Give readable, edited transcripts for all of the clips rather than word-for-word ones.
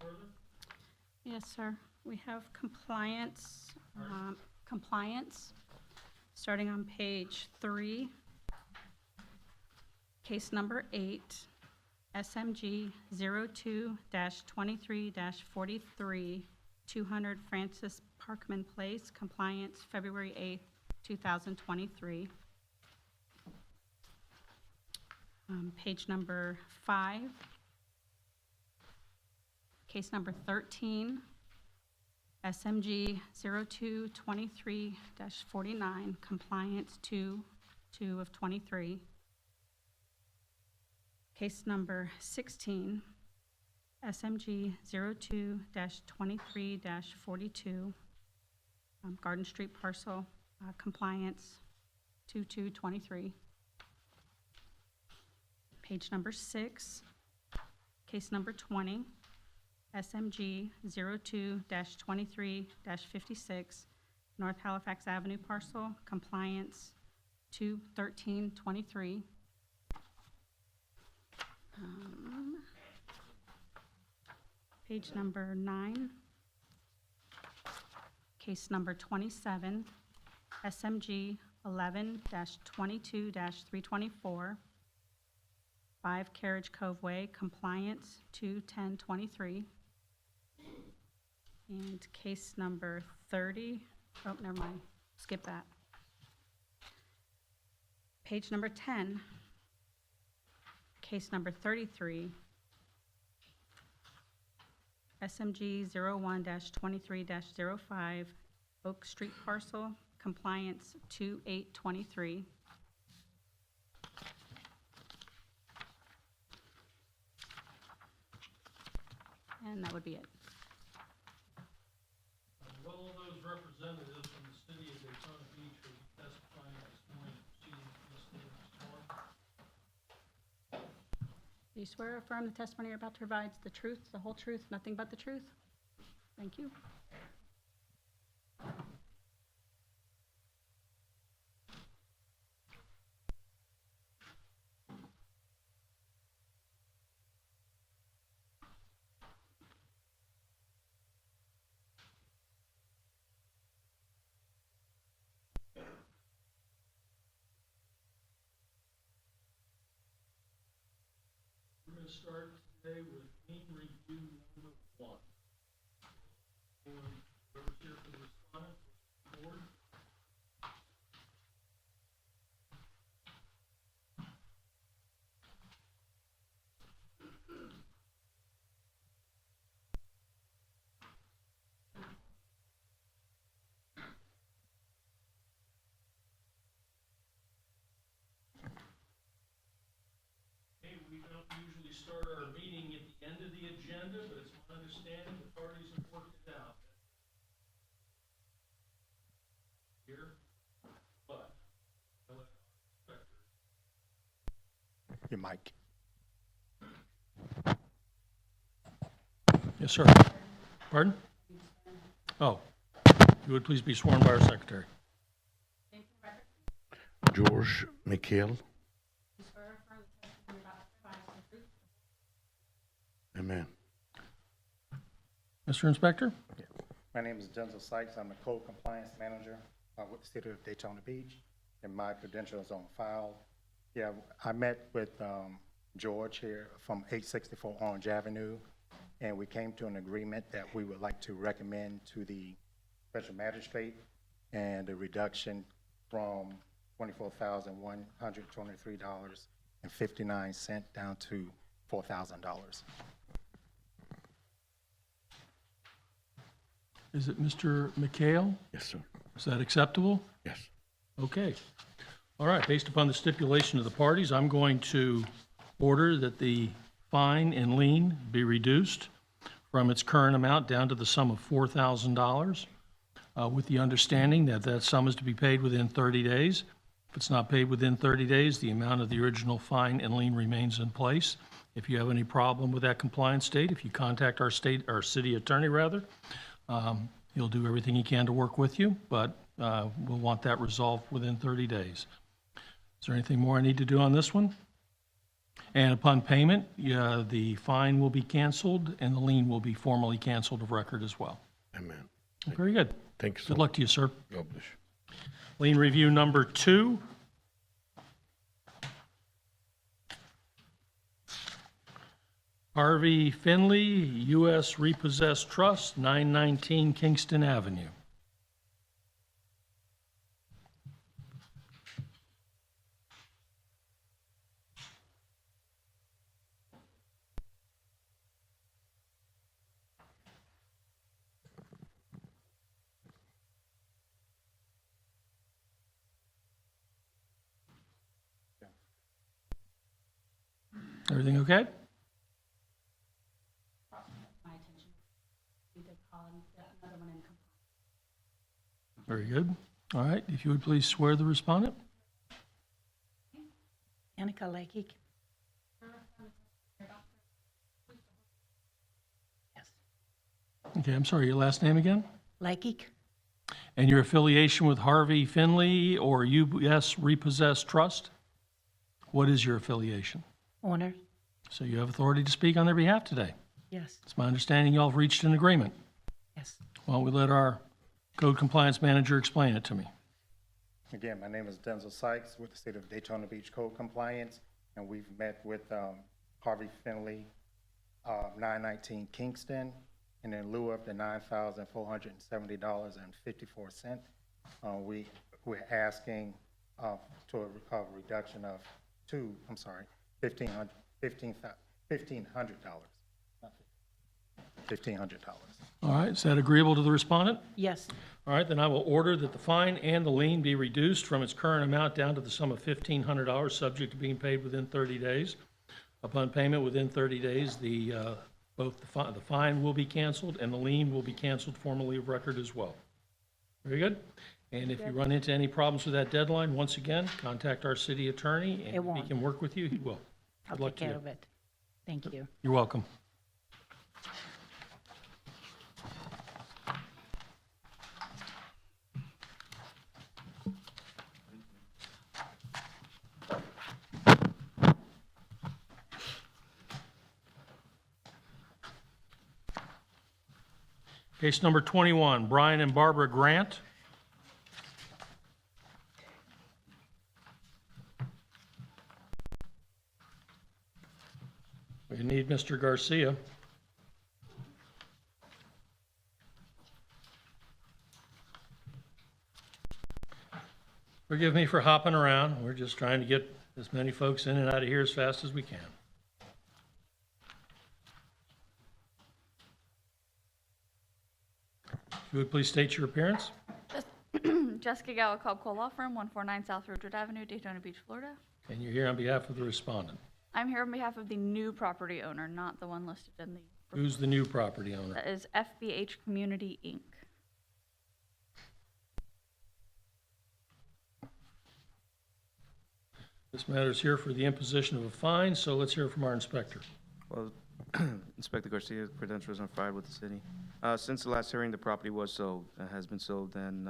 further? Yes, sir. We have compliance, starting on page 3, case number 8, SMG 02-23-43, 200 Francis Parkman Place, compliance February 8th, 2023. Page number 5, case number 13, SMG 02-23-49, compliance 2 of 23. Case number 16, SMG 02-23-42, Garden Street parcel, compliance 2/2/23. Page number 6, case number 20, SMG 02-23-56, North Halifax Avenue parcel, compliance 2/13/23. Page number 9, case number 27, SMG 11-22-324, 5 Carriage Cove Way, compliance 2/10/23. And case number 30, oh, never mind, skip that. Page number 10, case number 33, SMG 01-23-05, Oak Street parcel, compliance 2/8/23. And that would be it. Will all those representatives from the city of Daytona Beach will be testifying this morning proceedings in this state this morning? Do you swear or affirm the testimony you're about to provide is the truth, the whole truth, nothing but the truth? Thank you. We're going to start today with main review number 1. Whoever's here for the respondent, board. Okay, we don't usually start our meeting at the end of the agenda, but it's my understanding the parties have worked it out. Here, but I'll let our inspector. Your mic. Yes, sir. Pardon? Oh, you would please be sworn by our secretary. George McHale. Amen. Mr. Inspector? My name is Denzel Sykes. I'm the Code Compliance Manager with the City of Daytona Beach, and my credentials on file. Yeah, I met with George here from 864 Orange Avenue, and we came to an agreement that we would like to recommend to the Special Magistrate and a reduction from $24,123.59 down to $4,000. Is it Mr. McHale? Yes, sir. Is that acceptable? Yes. Okay. All right, based upon the stipulation of the parties, I'm going to order that the fine and lien be reduced from its current amount down to the sum of $4,000, with the understanding that that sum is to be paid within 30 days. If it's not paid within 30 days, the amount of the original fine and lien remains in place. If you have any problem with that compliance date, if you contact our city attorney rather, he'll do everything he can to work with you, but we'll want that resolved within 30 days. Is there anything more I need to do on this one? And upon payment, the fine will be canceled and the lien will be formally canceled of record as well. Amen. Very good. Thank you so Good much. luck to you, sir. God bless you. Lien review number 2. Harvey Finley, U.S. Repossessed Trust, 919 Kingston Avenue. Everything okay? My attention. We did call and get another one in. Very good. All right, if you would please swear the respondent. Annika Lekik. Yes. Okay, I'm sorry, your last name again? Lekik, And your affiliation with Harvey Finley or U.S. Repossessed Trust? What is your affiliation? owner. So you have authority to speak on their behalf today. Yes, It's my understanding y'all have reached an agreement. yes. Why don't we let our code compliance manager explain it to me? Again, my name is Denzel Sykes with the State of Daytona Beach Code Compliance, and we've met with Harvey Finley, 919 Kingston, and in lieu of the $9,470.54, we're asking to a reduction of $1,500. All right, is that agreeable to the respondent? Yes, All right, then I will order that the fine and the lien be reduced from its current amount down to the sum of $1,500, subject to being paid within 30 days. Upon payment within 30 days, both the fine will be canceled and the lien will be canceled formally of record as well. Very good. And if you run into any problems with that deadline, once again, contact our city attorney, and It if he won't. can work with you, he will. I'll Good luck take to care you. of it. Thank you. You're welcome. Case number 21, Brian and Barbara Grant. We need Mr. Garcia. Forgive me for hopping around. We're just trying to get as many folks in and out of here as fast as we can. If you would please state your appearance. Jessica Gallo, Cobb Cole Law Firm, 149 South Ridgewood Avenue, Daytona Beach, Florida. And you're here on behalf of the respondent. I'm here on behalf of the new property owner, not the one listed in the, Who's the new property owner? that is FBH Community, Inc. This matter is here for the imposition of a fine, so let's hear from our inspector. Well, Inspector Garcia's credentials are filed with the city. Since the last hearing, the property was sold, has been sold, and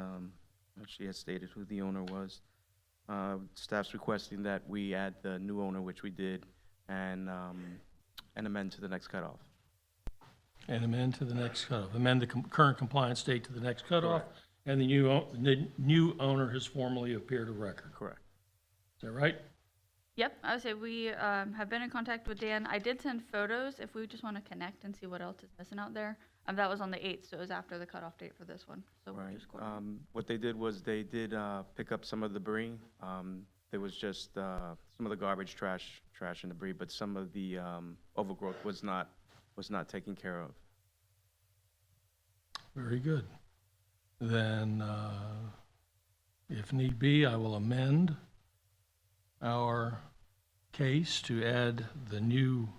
she has stated who the owner was. Staff's requesting that we add the new owner, which we did, and amend to the next cutoff. And amend to the next cutoff. Amend the current compliance date to the next cutoff, and the new owner has formally appeared of record. Correct. Is that right? Yep, I would say we have been in contact with Dan. I did send photos if we just want to connect and see what else is missing out there. That was on the 8th, so it was after the cutoff date for this one. So we'll Right. just coordinate. What they did was they did pick up some of the debris. There was just some of the garbage, trash and debris, but some of the overgrowth was not taken care of. Very good. Then, if need be, I will amend our case to add the new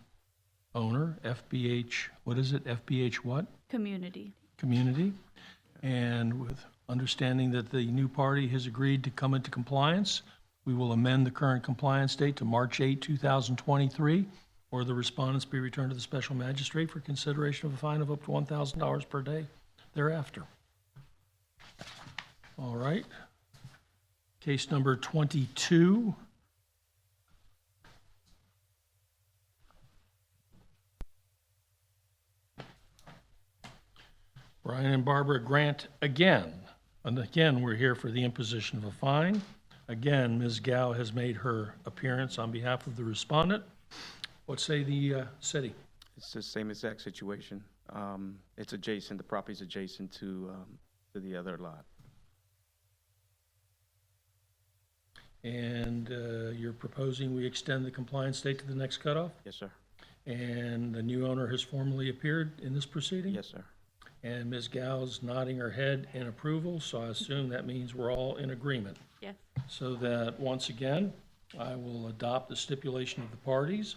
owner, FBH, what is it? FBH what? Community. Community. And with understanding that the new party has agreed to come into compliance, we will amend the current compliance date to March 8, 2023, or the respondents be returned to the special magistrate for consideration of a fine of up to $1,000 per day thereafter. All right. Case number 22. Barbara Grant again. And again, we're here for the imposition of a fine. Again, Ms. Gao has made her appearance on behalf of the respondent. What say the city? It's the same exact situation. It's adjacent, the property's adjacent to the other lot. And you're proposing we extend the compliance date to the next cutoff? Yes, sir. And the new owner has formally appeared in this proceeding? Yes, sir. And Ms. Gao's nodding her head in approval, so I assume that means we're all in agreement. Yes. So that, once again, I will adopt the stipulation of the parties.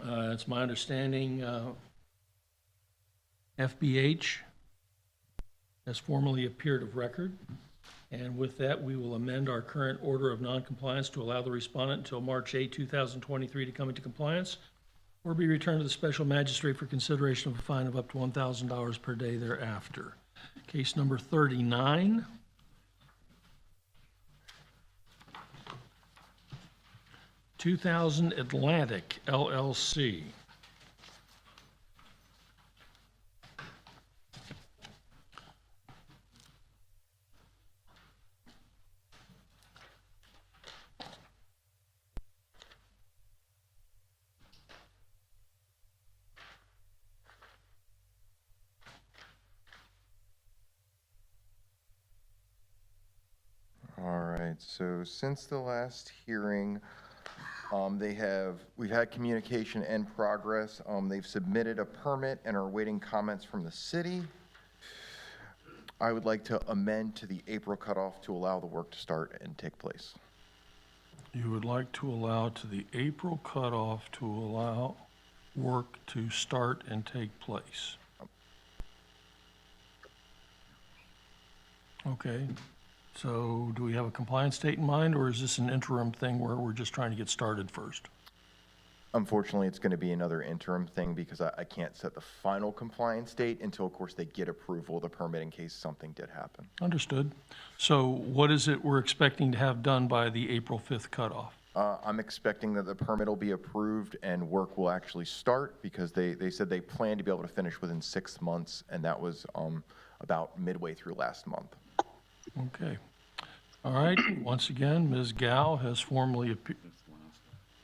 It's my understanding FBH has formally appeared of record. And with that, we will amend our current order of noncompliance to allow the respondent until March 8, 2023 to come into compliance or be returned to the special magistrate for consideration of a fine of up to $1,000 per day thereafter. Case number 39. $2,000 Atlantic LLC. All right, so since the last hearing, we've had communication and progress. They've submitted a permit and are awaiting comments from the city. I would like to amend to the April cutoff to allow the work to start and take place. You would like to allow to the April cutoff to allow work to start and take place. Okay, so do we have a compliance date in mind, or is this an interim thing where we're just trying to get started first? Unfortunately, it's going to be another interim thing because I can't set the final compliance date until, of course, they get approval of the permit in case something did happen. Understood. So what is it we're expecting to have done by the April 5th cutoff? I'm expecting that the permit will be approved and work will actually start because they said they plan to be able to finish within 6 months, and that was about midway through last month. Okay. All right. Once again, Ms. Gao has formally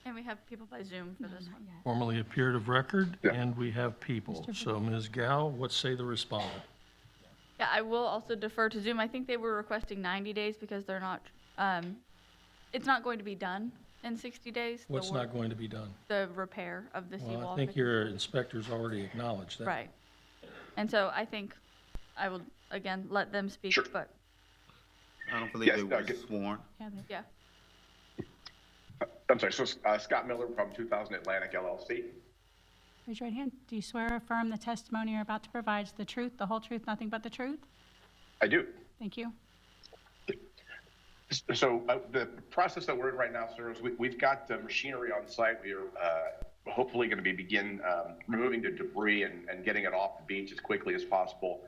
And we have people by Zoom for this one. appeared of record, and we have people. So Ms. Gao, what say the respondent? Yeah, I will also defer to Zoom. I think they were requesting 90 days because they're not, it's not going to be done in 60 days. the What's work- not going to be done? The repair of the Well, seawall. I think your inspectors already acknowledged that. Right. And so I think I will, again, let them speak, Sure. but, I don't believe Yes, they were good. sworn. yeah. I'm sorry, so Scott Miller from 2000 Atlantic LLC. Raise your right hand. Do you swear or affirm the testimony you're about to provide is the truth, the whole truth, nothing but the truth? I do. Thank you. So the process that we're in right now, sir, is we've got the machinery on site. We are hopefully going to begin removing the debris and getting it off the beach as quickly as possible.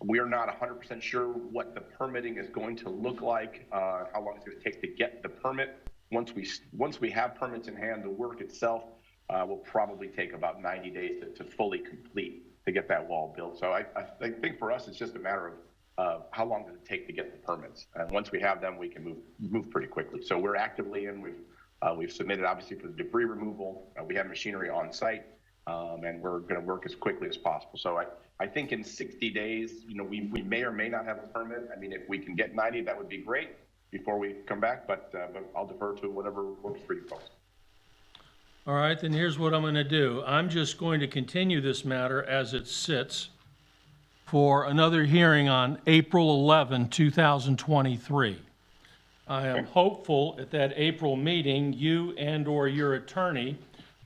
We are not 100% sure what the permitting is going to look like, how long it's going to take to get the permit. Once we have permits in hand, the work itself will probably take about 90 days to fully complete to get that wall built. So I think for us, it's just a matter of how long does it take to get the permits. And once we have them, we can move pretty quickly. So we're actively in. We've submitted obviously for the debris removal. We have machinery on site, and we're going to work as quickly as possible. So I think in 60 days, we may or may not have a permit. I mean, if we can get 90, that would be great before we come back, but I'll defer to whatever works for you folks. All right, then here's what I'm going to do. I'm just going to continue this matter as it sits for another hearing on April 11, 2023. I am hopeful at that April meeting, you and/or your attorney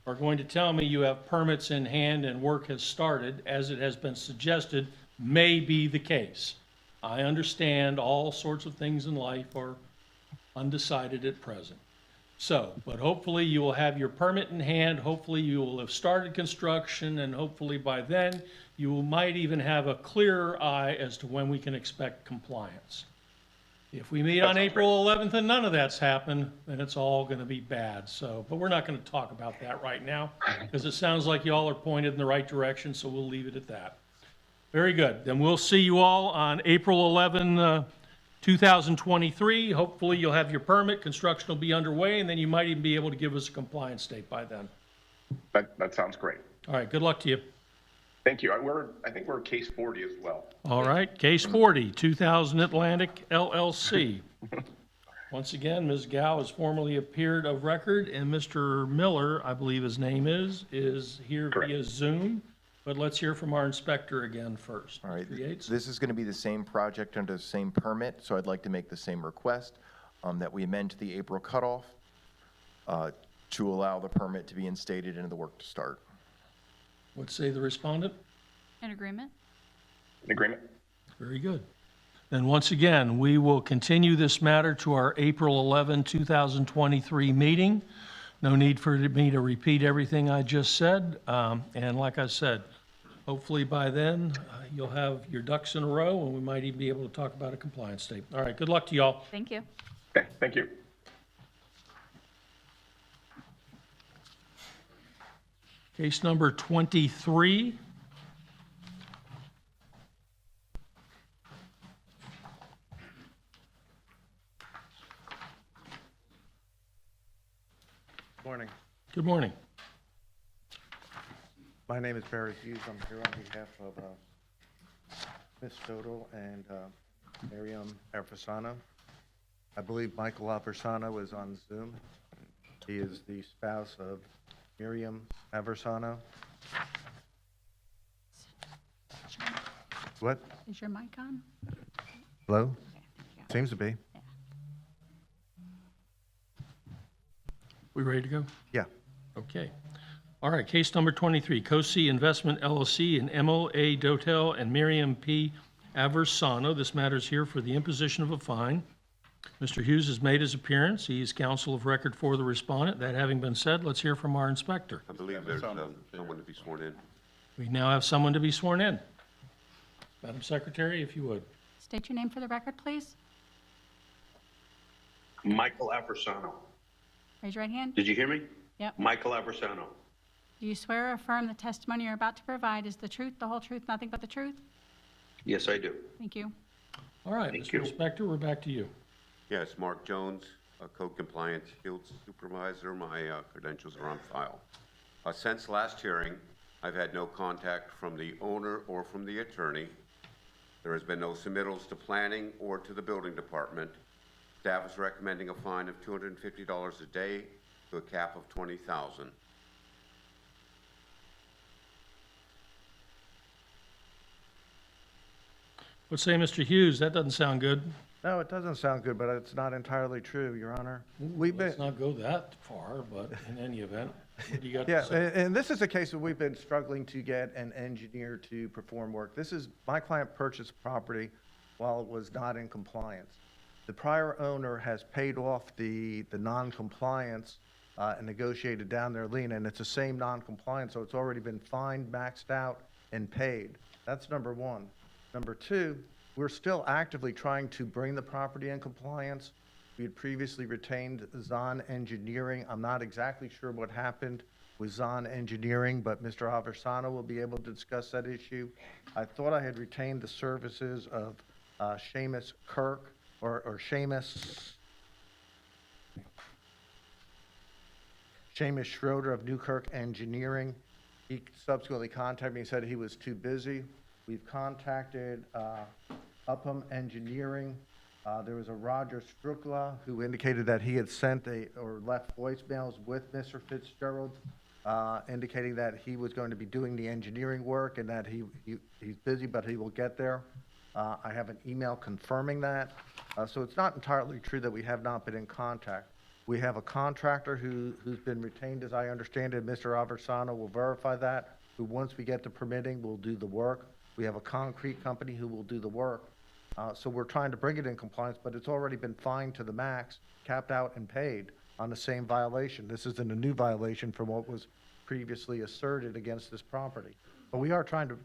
are going to tell me you have permits in hand and work has started, as it has been suggested, may be the case. I understand all sorts of things in life are undecided at present. So, but hopefully you will have your permit in hand, hopefully you will have started construction, and hopefully by then you might even have a clearer eye as to when we can expect compliance. If we meet on April 11th and none of that's happened, then it's all going to be bad. So, but we're not going to talk about that right now because it sounds like y'all are pointed in the right direction, so we'll leave it at that. Very good. Then we'll see you all on April 11, 2023. Hopefully, you'll have your permit, construction will be underway, and then you might even be able to give us a compliance date by then. That sounds great. All right, good luck to you. Thank you. I think we're case 40 as well. All right, case 40, 2000 Atlantic LLC. Once again, Ms. Gao has formally appeared of record, and Mr. Miller, I believe his name is here Correct. via Zoom. But let's hear from our inspector again first. All right, Mr. Yates? this is going to be the same project under the same permit, so I'd like to make the same request, that we amend to the April cutoff to allow the permit to be instated and the work to start. What say the respondent? In agreement? In agreement? Very good. Then once again, we will continue this matter to our April 11, 2023 meeting. No need for me to repeat everything I just said. And like I said, hopefully by then, you'll have your ducks in a row, and we might even be able to talk about a compliance date. All right, good luck to y'all. Thank you. Okay, thank you. Case number 23. Morning. Good morning. My name is Barry Hughes. I'm here on behalf of Ms. Stoddle and Miriam Aversano. I believe Michael Aversano is on Zoom. He is the spouse of Miriam Aversano. What? Is your mic on? Hello? Seems to be. We ready to go? Yeah. Okay. All right, case number 23, COSI Investment LLC and MOA Dotel and Miriam P. Aversano. This matter is here for the imposition of a fine. Mr. Hughes has made his appearance. He is counsel of record for the respondent. That having been said, let's hear from our inspector. I believe there's someone to be sworn in. We now have someone to be sworn in. Madam Secretary, if you would. State your name for the record, please. Michael Aversano. Raise your right hand. Did you hear me? Yep. Michael Aversano. Do you swear or affirm the testimony you're about to provide is the truth, the whole truth, nothing but the truth? Yes, I do. Thank you. All right, Thank Mr. you. Inspector, we're back to you. Yes, Mark Jones, a code compliance field supervisor. My credentials are on file. Since last hearing, I've had no contact from the owner or from the attorney. There has been no submittals to planning or to the building department. Staff is recommending a fine of $250 a day to a cap of $20,000. Let's say, Mr. Hughes, that doesn't sound good. No, it doesn't sound good, but it's not entirely true, Your Honor. We've been. Let's not go that far, but in any event, what do you got Yeah, to say? and this is a case that we've been struggling to get an engineer to perform work. This is, my client purchased property while it was not in compliance. The prior owner has paid off the non-compliance and negotiated down their lien, and it's the same non-compliance, so it's already been fined, maxed out, and paid. That's number one. Number two, we're still actively trying to bring the property in compliance. We had previously retained Zahn Engineering. I'm not exactly sure what happened with Zahn Engineering, but Mr. Aversano will be able to discuss that issue. I thought I had retained the services of Seamus Kirk, or Seamus Schroeder of Newkirk Engineering. He subsequently contacted me and said he was too busy. We've contacted Upham Engineering. There was a Roger Strukla who indicated that he had sent or left voicemails with Mr. Fitzgerald, indicating that he was going to be doing the engineering work and that he's busy, but he will get there. I have an email confirming that. So it's not entirely true that we have not been in contact. We have a contractor who's been retained, as I understand it. Mr. Aversano will verify that, who once we get the permitting will do the work. We have a concrete company who will do the work. So we're trying to bring it in compliance, but it's already been fined to the max, capped out and paid on the same violation. This isn't a new violation from what was previously asserted against this property. But we are trying to,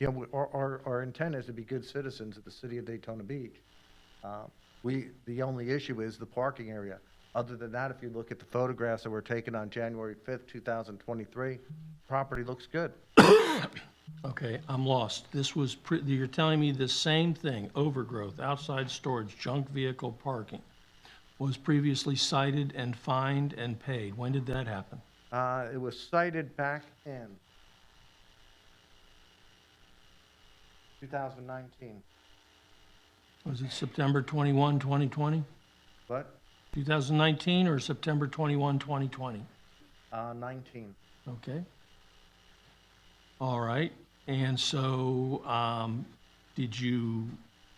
you know, our intent is to be good citizens of the city of Daytona Beach. The only issue is the parking area. Other than that, if you look at the photographs that were taken on January 5th, 2023, property looks good. Okay, I'm lost. This was, you're telling me the same thing, overgrowth, outside storage, junk vehicle parking, was previously cited and fined and paid. When did that happen? It was cited back in 2019. Was it September 21, 2020? What? 2019 or September 21, 2020? 19. Okay. All right. And so, did you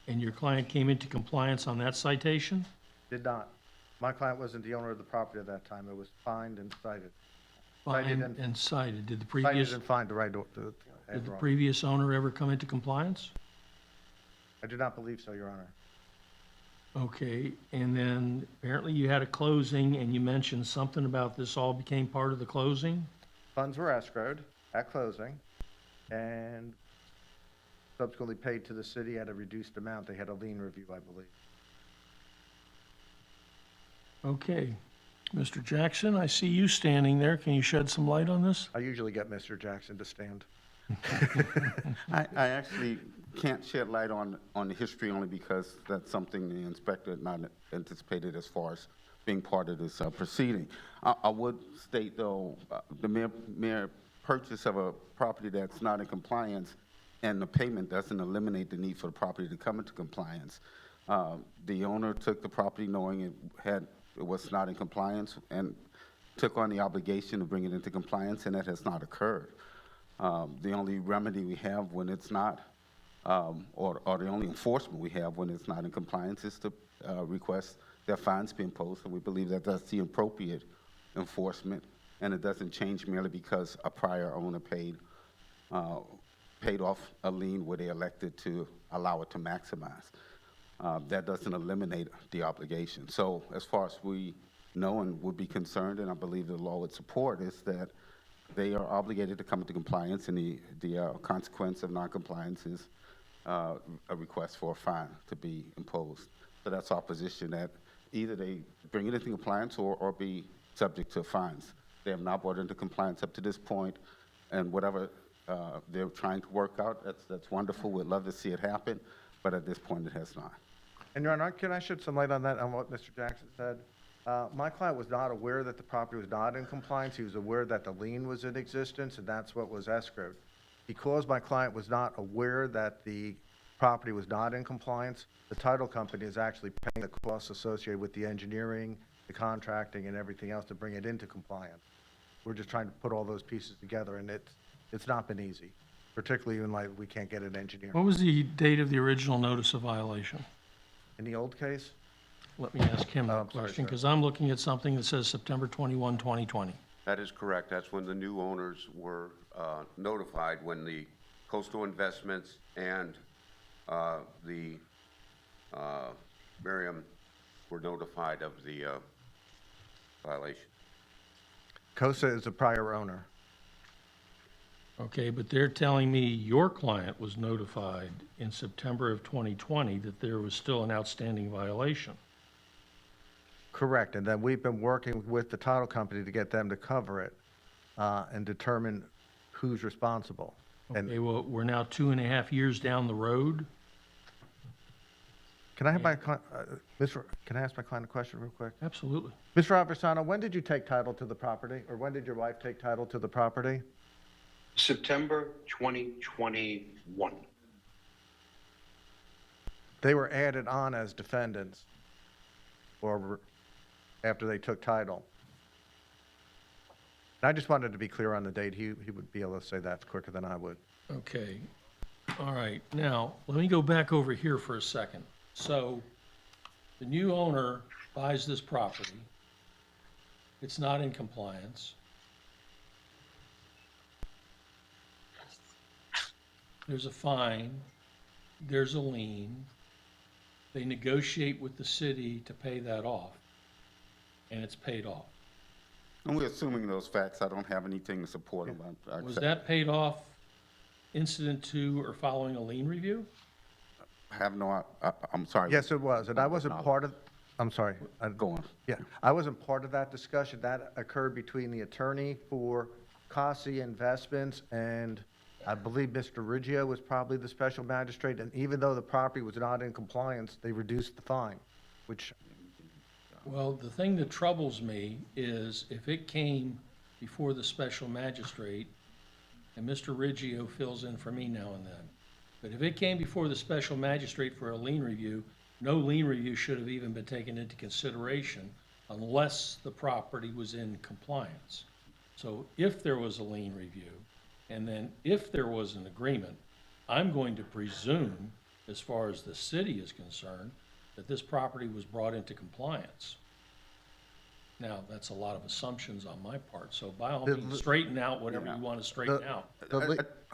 and your client came into compliance on that citation? Did not. My client wasn't the owner of the property at that time. It was fined and cited. Cited Fined and cited. Did the Cited previous, and fined, the right, did the previous owner ever come into compliance? I do not believe so, Your Honor. Okay, and then apparently you had a closing and you mentioned something about this all became part of the closing? Funds were escrowed at closing and subsequently paid to the city at a reduced amount. They had a lien review, I believe. Okay. Mr. Jackson, I see you standing there. Can you shed some light on this? I usually get Mr. Jackson to stand. I actually can't shed light on the history only because that's something the inspector had not anticipated as far as being part of this proceeding. I would state, though, the mere purchase of a property that's not in compliance and the payment doesn't eliminate the need for the property to come into compliance. The owner took the property knowing it was not in compliance and took on the obligation to bring it into compliance, and that has not occurred. The only remedy we have when it's not, or the only enforcement we have when it's not in compliance is to request that fines be imposed, and we believe that that's the appropriate enforcement, and it doesn't change merely because a prior owner paid off a lien where they elected to allow it to maximize. That doesn't eliminate the obligation. So as far as we know and would be concerned, and I believe the law would support, is that they are obligated to come into compliance, and the consequence of noncompliance is a request for a fine to be imposed. So that's our position, that either they bring it into compliance or be subject to fines. They have not brought it into compliance up to this point, and whatever they're trying to work out, that's wonderful. We'd love to see it happen, but at this point it has not. And Your Honor, can I shed some light on that, on what Mr. Jackson said? My client was not aware that the property was not in compliance. He was aware that the lien was in existence, and that's what was escrowed. Because my client was not aware that the property was not in compliance, the title company is actually paying the costs associated with the engineering, the contracting, and everything else to bring it into compliance. We're just trying to put all those pieces together, and it's not been easy, particularly in light we can't get an engineer. What was the date of the original notice of violation? In the old case, Let me ask him Oh, that I'm sorry, question, sir. because I'm looking at something that says September 21, 2020. That is correct. That's when the new owners were notified, when the Coastal Investments and the Miriam were notified of the violation. COSA is a prior owner. Okay, but they're telling me your client was notified in September of 2020 that there was still an outstanding violation. Correct, and then we've been working with the title company to get them to cover it and determine who's responsible. And Okay, well, we're now 2.5 years down the road. can I have my, can I ask my client a question real quick? Absolutely. Mr. Aversano, when did you take title to the property, or when did your wife take title to the property? September 2021. They were added on as defendants, or after they took title. And I just wanted to be clear on the date. He would be able to say that quicker than I would. Okay, all right. Now, let me go back over here for a second. So, the new owner buys this property. It's not in compliance. There's a fine, there's a lien. They negotiate with the city to pay that off, and it's paid off. And we're assuming those facts. I don't have anything to support them. Was that paid off incident to or following a lien review? I have no, I'm sorry. Yes, it was, and I wasn't part of, I'm sorry. Go on. Yeah, I wasn't part of that discussion. That occurred between the attorney for Kasi Investments and I believe Mr. Riggio was probably the special magistrate, and even though the property was not in compliance, they reduced the fine, which, Well, the thing that troubles me is if it came before the special magistrate, and Mr. Riggio fills in for me now and then, but if it came before the special magistrate for a lien review, no lien review should have even been taken into consideration unless the property was in compliance. So if there was a lien review, and then if there was an agreement, I'm going to presume, as far as the city is concerned, that this property was brought into compliance. Now, that's a lot of assumptions on my part, so by all means, straighten out whatever you want to straighten out.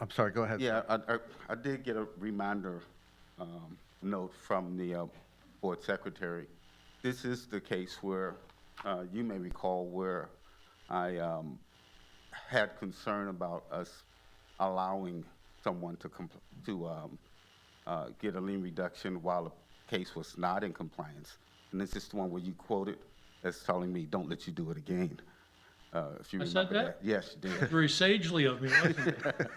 I'm sorry, go ahead. Yeah, I did get a reminder note from the board secretary. This is the case where, you may recall, where I had concern about us allowing someone to get a lien reduction while the case was not in compliance. And this is the one where you quoted as telling me, "Don't let you do it again." If you I said remember that? Yes, you did. Very sagely of me, wasn't it?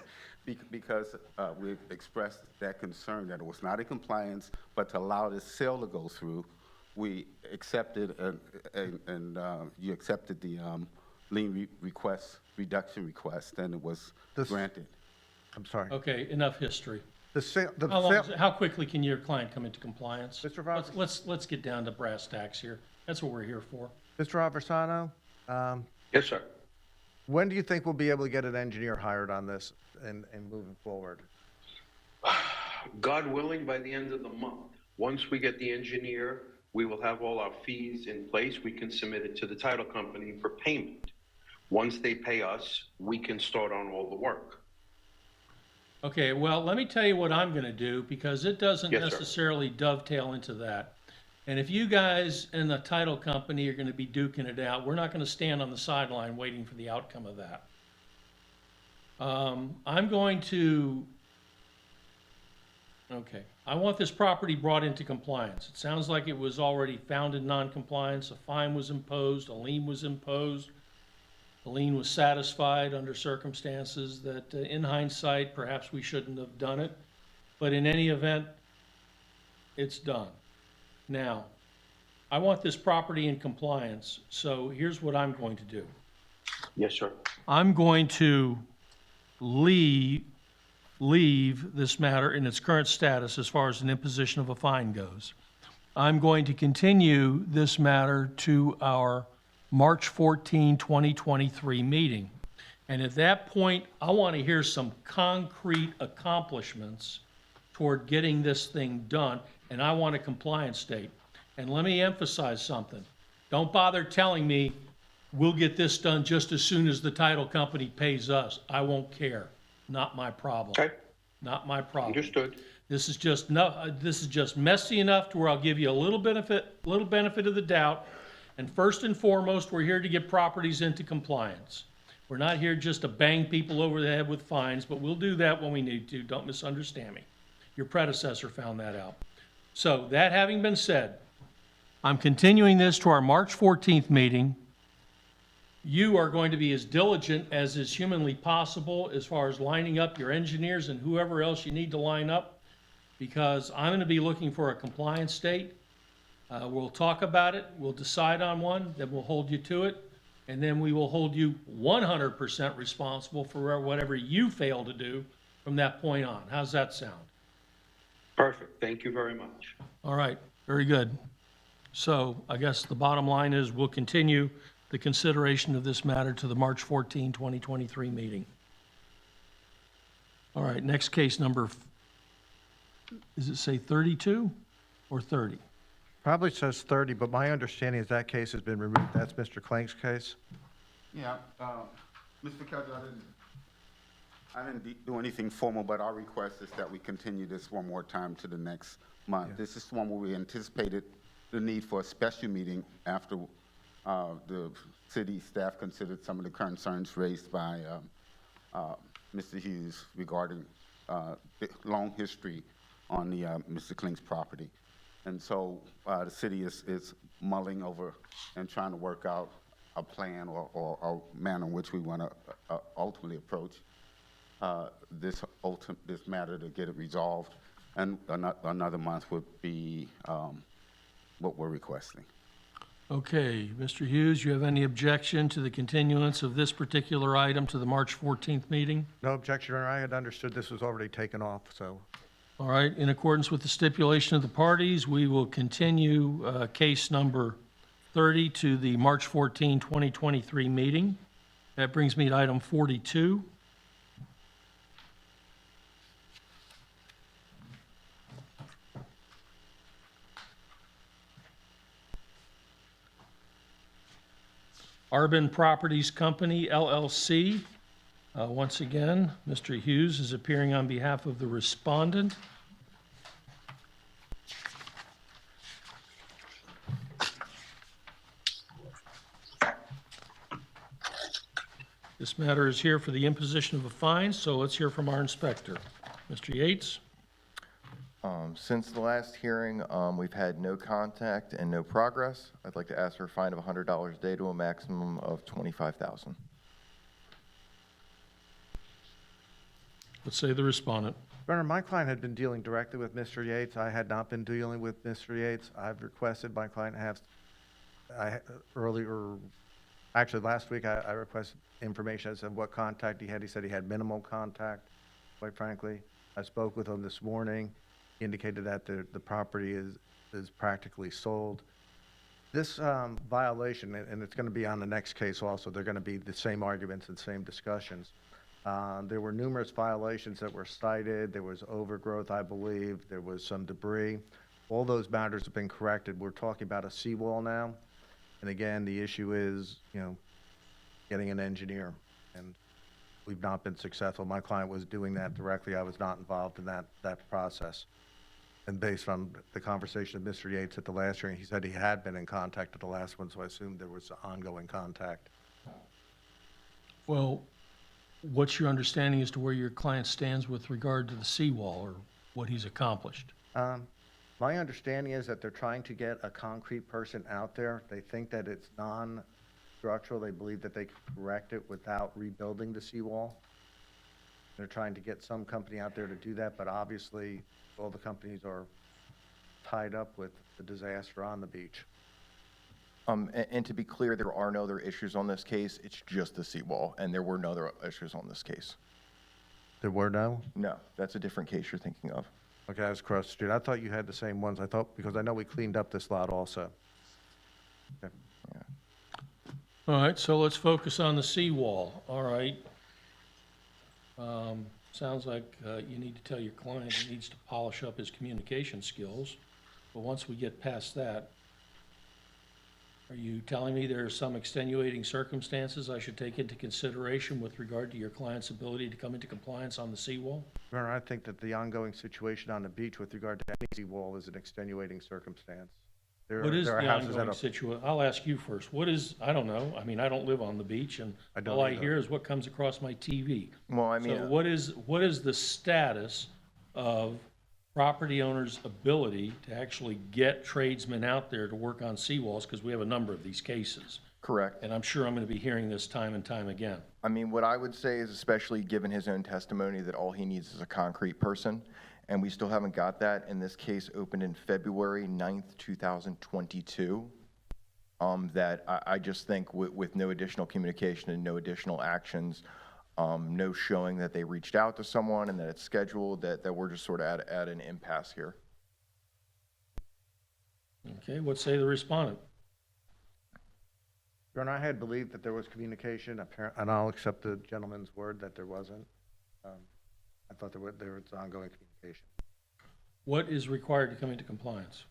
Because we expressed that concern that it was not in compliance, but to allow this sale to go through, we accepted, and you accepted the lien reduction request, and it was granted. I'm sorry. Okay, enough history. The How quickly can your client come into compliance? Mr. Roberts? Let's get down to brass tacks here. That's what we're here for. Mr. Aversano, Yes, sir. when do you think we'll be able to get an engineer hired on this and moving forward? God willing, by the end of the month. Once we get the engineer, we will have all our fees in place. We can submit it to the title company for payment. Once they pay us, we can start on all the work. Okay, well, let me tell you what I'm gonna do, because it doesn't Yes, sir. necessarily dovetail into that. And if you guys in the title company are gonna be duking it out, we're not gonna stand on the sideline waiting for the outcome of that. I'm going to, okay, I want this property brought into compliance. It sounds like it was already found in non-compliance, a fine was imposed, a lien was imposed. The lien was satisfied under circumstances that, in hindsight, perhaps we shouldn't have done it. But in any event, it's done. Now, I want this property in compliance, so here's what I'm going to do. Yes, sir. I'm going to leave this matter in its current status as far as an imposition of a fine goes. I'm going to continue this matter to our March 14, 2023 meeting. And at that point, I want to hear some concrete accomplishments toward getting this thing done, and I want a compliance date. And let me emphasize something. Don't bother telling me we'll get this done just as soon as the title company pays us. I won't care. Not my problem. Okay, Not my problem. understood. This is just messy enough to where I'll give you a little benefit of the doubt. And first and foremost, we're here to get properties into compliance. We're not here just to bang people over the head with fines, but we'll do that when we need to. Don't misunderstand me. Your predecessor found that out. So that having been said, I'm continuing this to our March 14th meeting. You are going to be as diligent as is humanly possible as far as lining up your engineers and whoever else you need to line up, because I'm going to be looking for a compliance date. We'll talk about it, we'll decide on one, then we'll hold you to it, and then we will hold you 100% responsible for whatever you fail to do from that point on. How's that sound? Perfect. Thank you very much. All right, very good. So I guess the bottom line is we'll continue the consideration of this matter to the March 14, 2023 meeting. All right, next case number, does it say 32 or 30? Probably says 30, but my understanding is that case has been removed. That's Mr. Clank's case. Yeah, Mr. Kelly, I didn't do anything formal, but our request is that we continue this one more time to the next month. Yeah. This is the one where we anticipated the need for a special meeting after the city staff considered some of the concerns raised by Mr. Hughes regarding the long history on the Mr. Kling's property. And so the city is mulling over and trying to work out a plan or a manner in which we want to ultimately approach this matter to get it resolved, and another month would be what we're requesting. Okay, Mr. Hughes, you have any objection to the continuance of this particular item to the March 14th meeting? No objection, Your Honor. I had understood this was already taken off, so. All right, in accordance with the stipulation of the parties, we will continue case number 30 to the March 14, 2023 meeting. That brings me to item 42. Arbin Properties Company, LLC. Once again, Mr. Hughes is appearing on behalf of the respondent. This matter is here for the imposition of a fine, so let's hear from our inspector. Mr. Yates? Since the last hearing, we've had no contact and no progress. I'd like to ask for a fine of $100 a day to a maximum of $25,000. Let's say the respondent. Your Honor, my client had been dealing directly with Mr. Yates. I had not been dealing with Mr. Yates. I've requested my client have, actually last week, I requested information as to what contact he had. He said he had minimal contact, quite frankly. I spoke with him this morning. He indicated that the property is practically sold. This violation, and it's going to be on the next case also, they're going to be the same arguments and same discussions. There were numerous violations that were cited. There was overgrowth, I believe. There was some debris. All those matters have been corrected. We're talking about a seawall now. And again, the issue is, getting an engineer. And we've not been successful. My client was doing that directly. I was not involved in that process. And based on the conversation with Mr. Yates at the last hearing, he said he had been in contact at the last one, so I assumed there was ongoing contact. Well, what's your understanding as to where your client stands with regard to the seawall or what he's accomplished? My understanding is that they're trying to get a concrete person out there. They think that it's non-structural. They believe that they can correct it without rebuilding the seawall. They're trying to get some company out there to do that, but obviously all the companies are tied up with the disaster on the beach. And to be clear, there are no other issues on this case. It's just the seawall, and there were no other issues on this case. There were no? No, that's a different case you're thinking of. Okay, I was across the street. I thought you had the same ones. I thought, because I know we cleaned up this lot also. Okay. All right, so let's focus on the seawall. All right. Sounds like you need to tell your client he needs to polish up his communication skills. But once we get past that, are you telling me there are some extenuating circumstances I should take into consideration with regard to your client's ability to come into compliance on the seawall? Your Honor, I think that the ongoing situation on the beach with regard to any seawall is an extenuating circumstance. What is the ongoing situation? I'll ask you first. What is, I don't know. I mean, I don't live on the beach, and all I hear is what comes across my TV. Well, I mean, so what is the status of property owners' ability to actually get tradesmen out there to work on seawalls? Because we have a number of these cases. correct. And I'm sure I'm going to be hearing this time and time again. I mean, what I would say is, especially given his own testimony, that all he needs is a concrete person, and we still haven't got that. And this case opened in February 9th, 2022. That I just think with no additional communication and no additional actions, no showing that they reached out to someone and that it's scheduled, that we're just sort of at an impasse here. Okay, what say the respondent? Your Honor, I had believed that there was communication, and I'll accept the gentleman's word that there wasn't. I thought there was ongoing communication. What is required to come into compliance?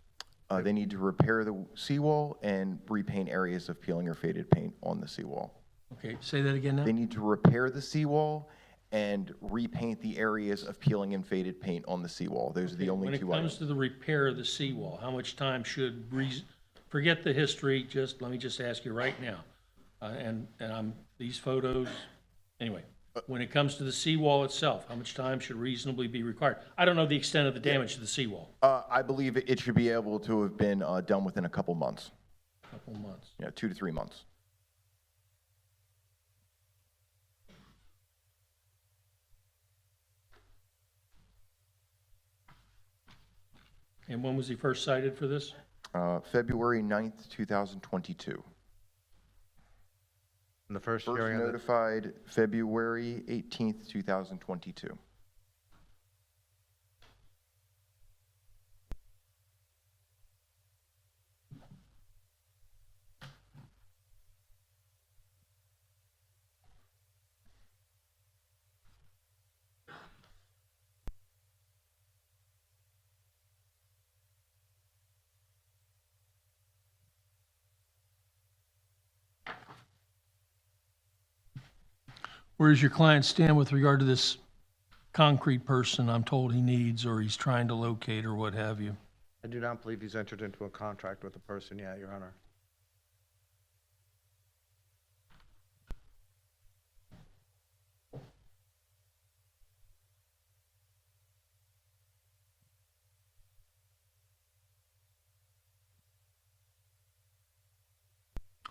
They need to repair the seawall and repaint areas of peeling or faded paint on the seawall. Okay, say that again now. They need to repair the seawall and repaint the areas of peeling and faded paint on the seawall. Those are the only two When it items. comes to the repair of the seawall, how much time should, forget the history, let me just ask you right now. These photos, anyway, when it comes to the seawall itself, how much time should reasonably be required? I don't know the extent of the damage to the seawall. I believe it should be able to have been done within a couple months. Couple months. 2 to 3 months. And when was he first cited for this? February 9th, 2022. And the first First hearing on the, notified February 18th, 2022. Where does your client stand with regard to this concrete person I'm told he needs, or he's trying to locate, or what have you? I do not believe he's entered into a contract with the person yet, Your Honor.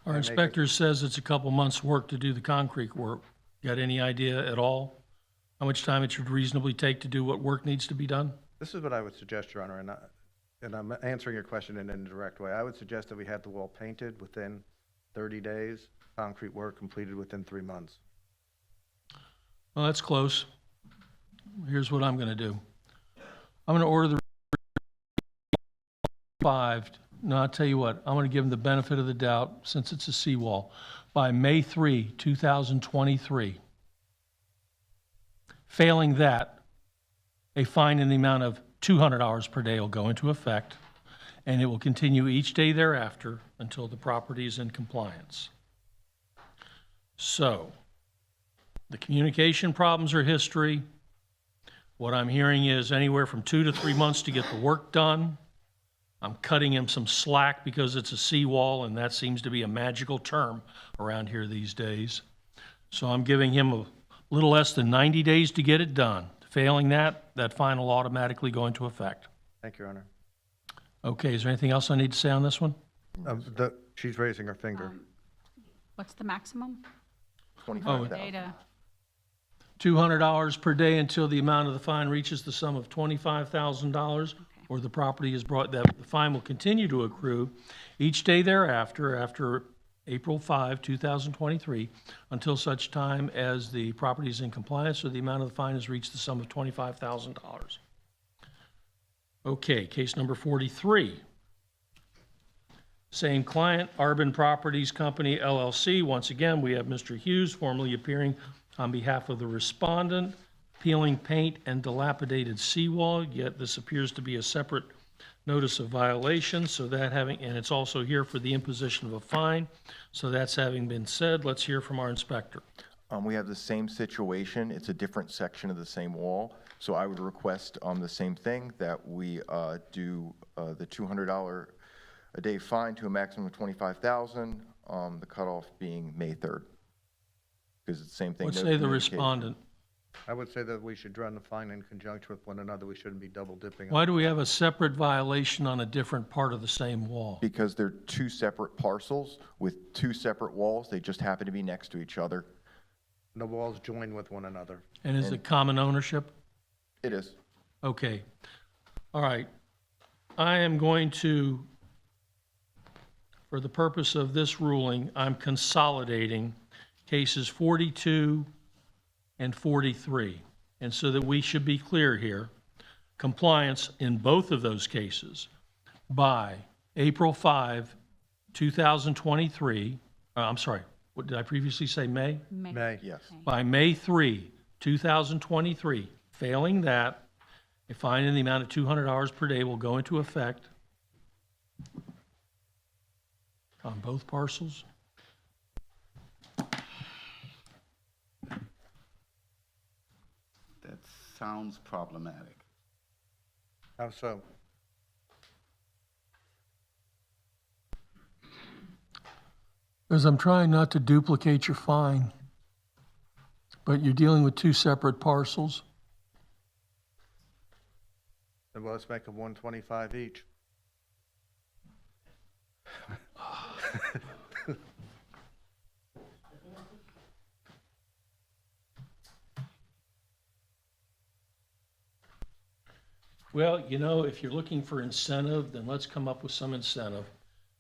Our I make inspector says it's a couple months' work to do the concrete work. Got any idea at all how much time it should reasonably take to do what work needs to be done? This is what I would suggest, Your Honor, and I'm answering your question in an indirect way. I would suggest that we have the wall painted within 30 days, concrete work completed within 3 months. Well, that's close. Here's what I'm going to do. I'm going to order the 5. No, I'll tell you what, I'm going to give him the benefit of the doubt, since it's a seawall, by May 3, 2023. Failing that, a fine in the amount of $200 per day will go into effect, and it will continue each day thereafter until the property is in compliance. So, the communication problems are history. What I'm hearing is anywhere from 2 to 3 months to get the work done. I'm cutting him some slack because it's a seawall, and that seems to be a magical term around here these days. So I'm giving him a little less than 90 days to get it done. Failing that, that fine will automatically go into effect. Thank you, Your Honor. Okay, is there anything else I need to say on this one? She's raising her finger. What's the maximum? $25,000. Data. $200 per day until the amount of the fine reaches the sum of $25,000, or the property is brought, that the fine will continue to accrue each day thereafter, after April 5, 2023, until such time as the property is in compliance or the amount of the fine has reached the sum of $25,000. Okay, case number 43. Same client, Arbin Properties Company, LLC. Once again, we have Mr. Hughes formally appearing on behalf of the respondent, peeling paint and dilapidated seawall, yet this appears to be a separate notice of violation, so that having, and it's also here for the imposition of a fine. So that's having been said, let's hear from our inspector. We have the same situation. It's a different section of the same wall. So I would request the same thing, that we do the $200 a day fine to a maximum of $25,000, the cutoff being May 3rd. Because it's the same thing. What no say the communication. respondent? I would say that we should run the fine in conjunction with one another. We shouldn't be double dipping. Why do we have a separate violation on a different part of the same wall? Because they're two separate parcels with two separate walls. They just happen to be next to each other. The walls join with one another. And is it common ownership? It is. Okay. All right. I am going to, for the purpose of this ruling, I'm consolidating cases 42 and 43. And so that we should be clear here, compliance in both of those cases by April 5, 2023, I'm sorry, what did I previously say, May? May. Yes. By May 3, 2023. Failing that, a fine in the amount of $200 per day will go into effect on both parcels. That sounds problematic. How so? Because I'm trying not to duplicate your fine, but you're dealing with two separate parcels. Then let's make them 125 each. Well, you know, if you're looking for incentive, then let's come up with some incentive.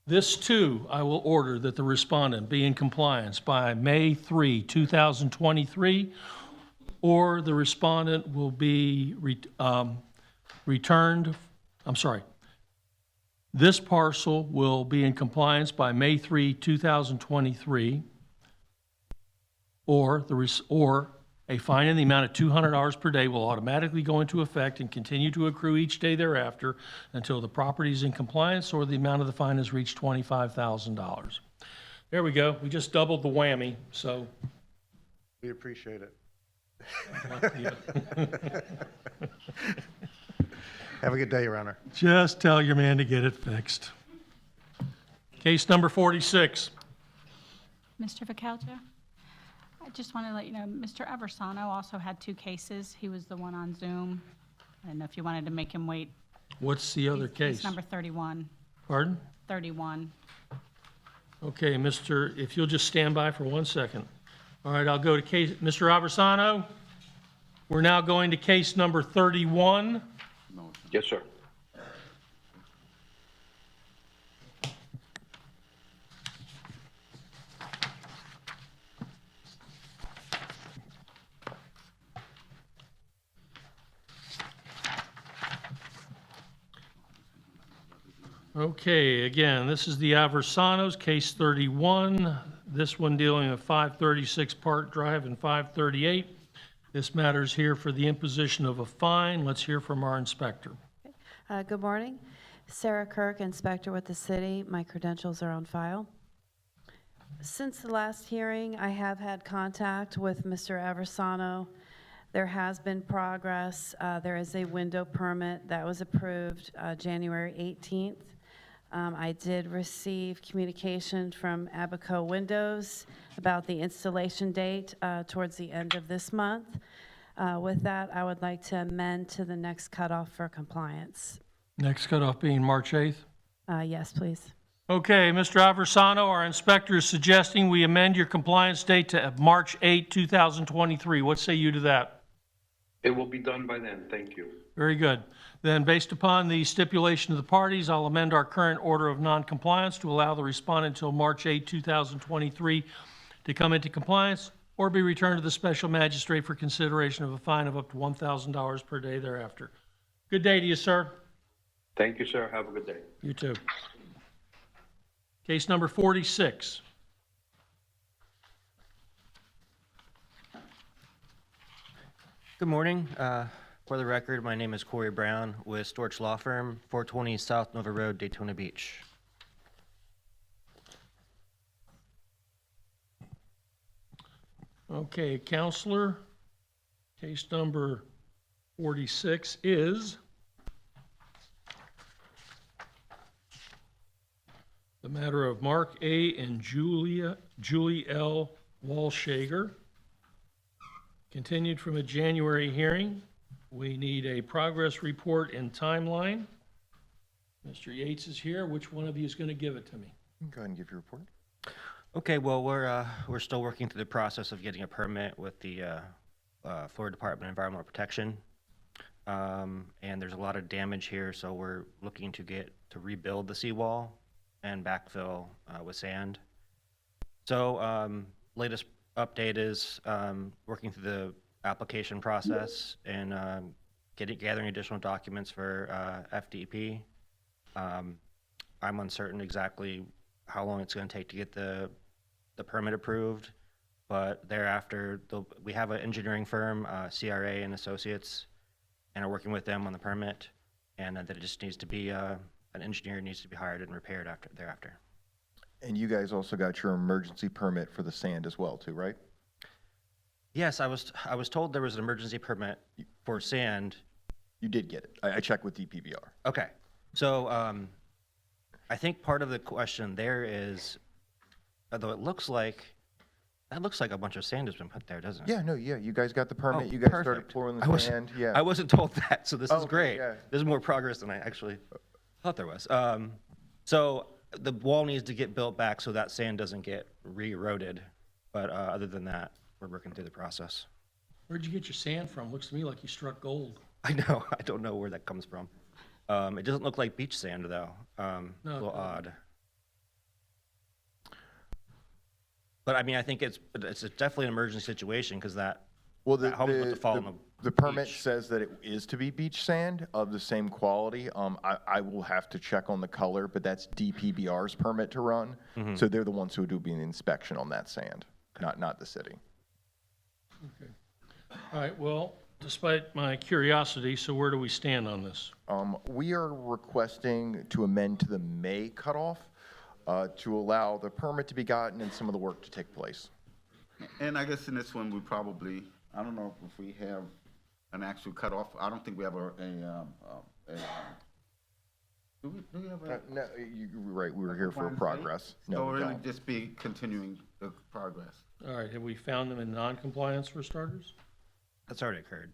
This too, I will order that the respondent be in compliance by May 3, 2023, or the respondent will be returned, I'm sorry, this parcel will be in compliance by May 3, 2023, or a fine in the amount of $200 per day will automatically go into effect and continue to accrue each day thereafter until the property is in compliance or the amount of the fine has reached $25,000. There we go. We just doubled the whammy, so. We appreciate it. Have a good day, Your Honor. Just tell your man to get it fixed. Case number 46. Mr. Vacalcha, I just want to let you know, Mr. Aversano also had 2 cases. He was the one on Zoom. I don't know if you wanted to make him wait. What's the other case? Case number 31. Pardon? 31. Okay, if you'll just stand by for 1 second. All right, I'll go to case, Mr. Aversano, we're now going to case number 31. Yes, sir. Okay, again, this is the Aversanos, case 31. This one dealing with 536 Park Drive and 538. This matter is here for the imposition of a fine. Let's hear from our inspector. Good morning. Sarah Kirk, inspector with the city. My credentials are on file. Since the last hearing, I have had contact with Mr. Aversano. There has been progress. There is a window permit that was approved January 18th. I did receive communication from Abaco Windows about the installation date towards the end of this month. With that, I would like to amend to the next cutoff for compliance. Next cutoff being March 8th. Yes, please. Okay, Mr. Aversano, our inspector is suggesting we amend your compliance date to March 8, 2023. What say you to that? It will be done by then. Thank you. Very good. Then, based upon the stipulation of the parties, I'll amend our current order of noncompliance to allow the respondent until March 8, 2023 to come into compliance or be returned to the special magistrate for consideration of a fine of up to $1,000 per day thereafter. Good day to you, sir. Thank you, sir. Have a good day. You too. Case number 46. Good morning. For the record, my name is Corey Brown with Storch Law Firm, 420 South Nova Road, Daytona Beach. Okay, counselor, case number 46 is the matter of Mark A. and Julie L. Walshager. Continued from a January hearing. We need a progress report and timeline. Mr. Yates is here. Which one of you is going to give it to me? Go ahead and give your report. Okay, well, we're still working through the process of getting a permit with the Florida Department of Environmental Protection. And there's a lot of damage here, so we're looking to rebuild the seawall and backfill with sand. So latest update is working through the application process and gathering additional documents for FDP. I'm uncertain exactly how long it's going to take to get the permit approved, but thereafter we have an engineering firm, CRA and Associates, and are working with them on the permit, and that it just needs to be an engineer needs to be hired and repaired thereafter. And you guys also got your emergency permit for the sand as well, too, right? Yes, I was told there was an emergency permit for sand. You did get it. I checked with DPVR. Okay, so I think part of the question there is, although that looks like a bunch of sand has been put there, doesn't it? Yeah, no, yeah, you guys got the permit. Oh, You guys started perfect. pouring the sand. Yeah. I wasn't told that, so this is Okay, great. yeah. There's more progress than I actually thought there was. So the wall needs to get built back so that sand doesn't get re-eroded. But other than that, we're working through the process. Where'd you get your sand from? Looks to me like you struck gold. I know, I don't know where that comes from. It doesn't look like beach sand, though. A No, little it doesn't. odd. But I mean, I think it's definitely an emergency situation, because that Well, home is about to fall on the permit beach. says that it is to be beach sand of the same quality. I will have to check on the color, but that's DPBR's permit to run. Mm-hmm. So they're the ones who do the inspection on that sand, not the city. Okay. All right, well, despite my curiosity, so where do we stand on this? We are requesting to amend to the May cutoff to allow the permit to be gotten and some of the work to take place. And I guess in this one, we probably, I don't know if we have an actual cutoff. I don't think we have do we have a? No, you're right, we were here for compliance date? progress. No, So we it'll don't. just be continuing the progress. All right, have we found them in non-compliance for starters? That's already occurred.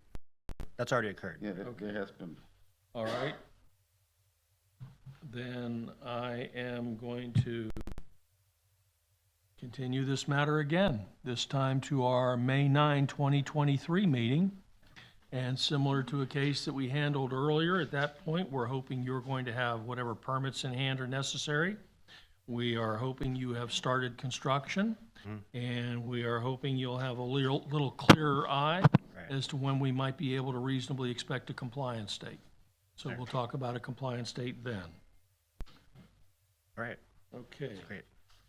That's already occurred. Yeah, there has been. All right. Then I am going to continue this matter again, this time to our May 9, 2023 meeting. And similar to a case that we handled earlier, at that point, we're hoping you're going to have whatever permits in hand are necessary. We are hoping you have started construction, and we are hoping you'll have a little clearer eye as to when we might be able to reasonably expect a compliance date. So we'll talk about a compliance date then. All right, Okay, great.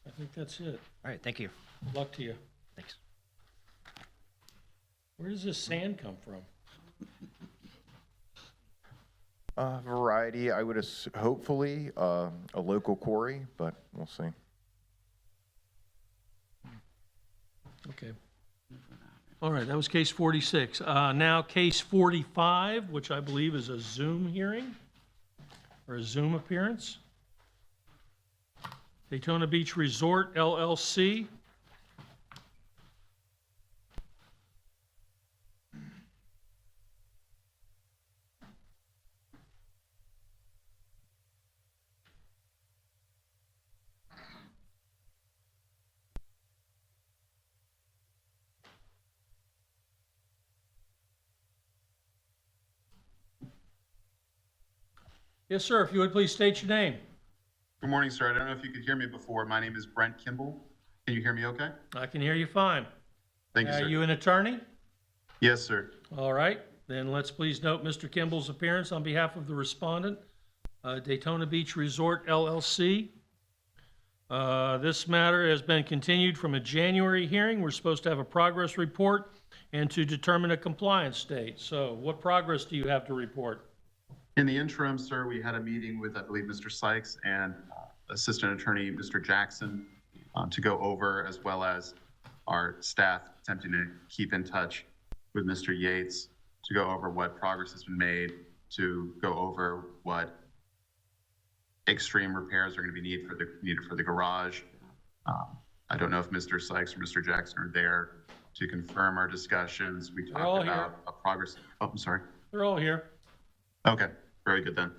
I think that's it. All right, thank you. Good luck to you. Thanks. Where does this sand come from? Variety, I would hopefully a local quarry, but we'll see. Okay. All right, that was case 46. Now, case 45, which I believe is a Zoom hearing or a Zoom appearance. Daytona Beach Resort LLC. Yes, sir, if you would please state your name. Good morning, sir. I don't know if you could hear me before. My name is Brent Kimball. Can you hear me okay? I can hear you fine. Thank you, sir. Are you an attorney? Yes, sir. All right, then let's please note Mr. Kimball's appearance on behalf of the respondent, Daytona Beach Resort LLC. This matter has been continued from a January hearing. We're supposed to have a progress report and to determine a compliance date. So what progress do you have to report? In the interim, sir, we had a meeting with, I believe, Mr. Sykes and Assistant Attorney Mr. Jackson to go over, as well as our staff attempting to keep in touch with Mr. Yates to go over what progress has been made, to go over what extreme repairs are going to be needed for the garage. I don't know if Mr. Sykes or Mr. Jackson are there to confirm our discussions. We They're all talked here. about a progress. Oh, I'm sorry. They're all here. Okay, very good then.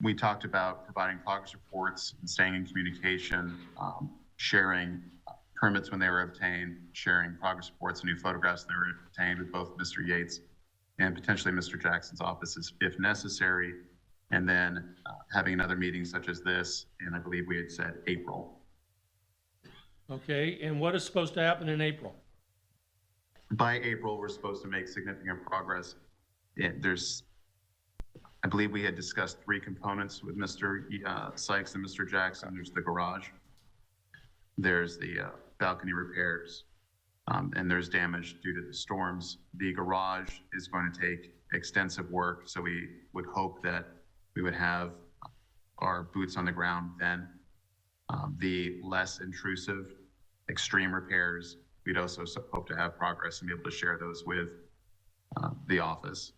We talked about providing progress reports and staying in communication, sharing permits when they were obtained, sharing progress reports and new photographs that were obtained with both Mr. Yates and potentially Mr. Jackson's offices if necessary, and then having another meeting such as this, and I believe we had said April. Okay, and what is supposed to happen in April? By April, we're supposed to make significant progress. I believe we had discussed 3 components with Mr. Sykes and Mr. Jackson. There's the garage, there's the balcony repairs, and there's damage due to the storms. The garage is going to take extensive work, so we would hope that we would have our boots on the ground then. The less intrusive, extreme repairs, we'd also hope to have progress and be able to share those with the office.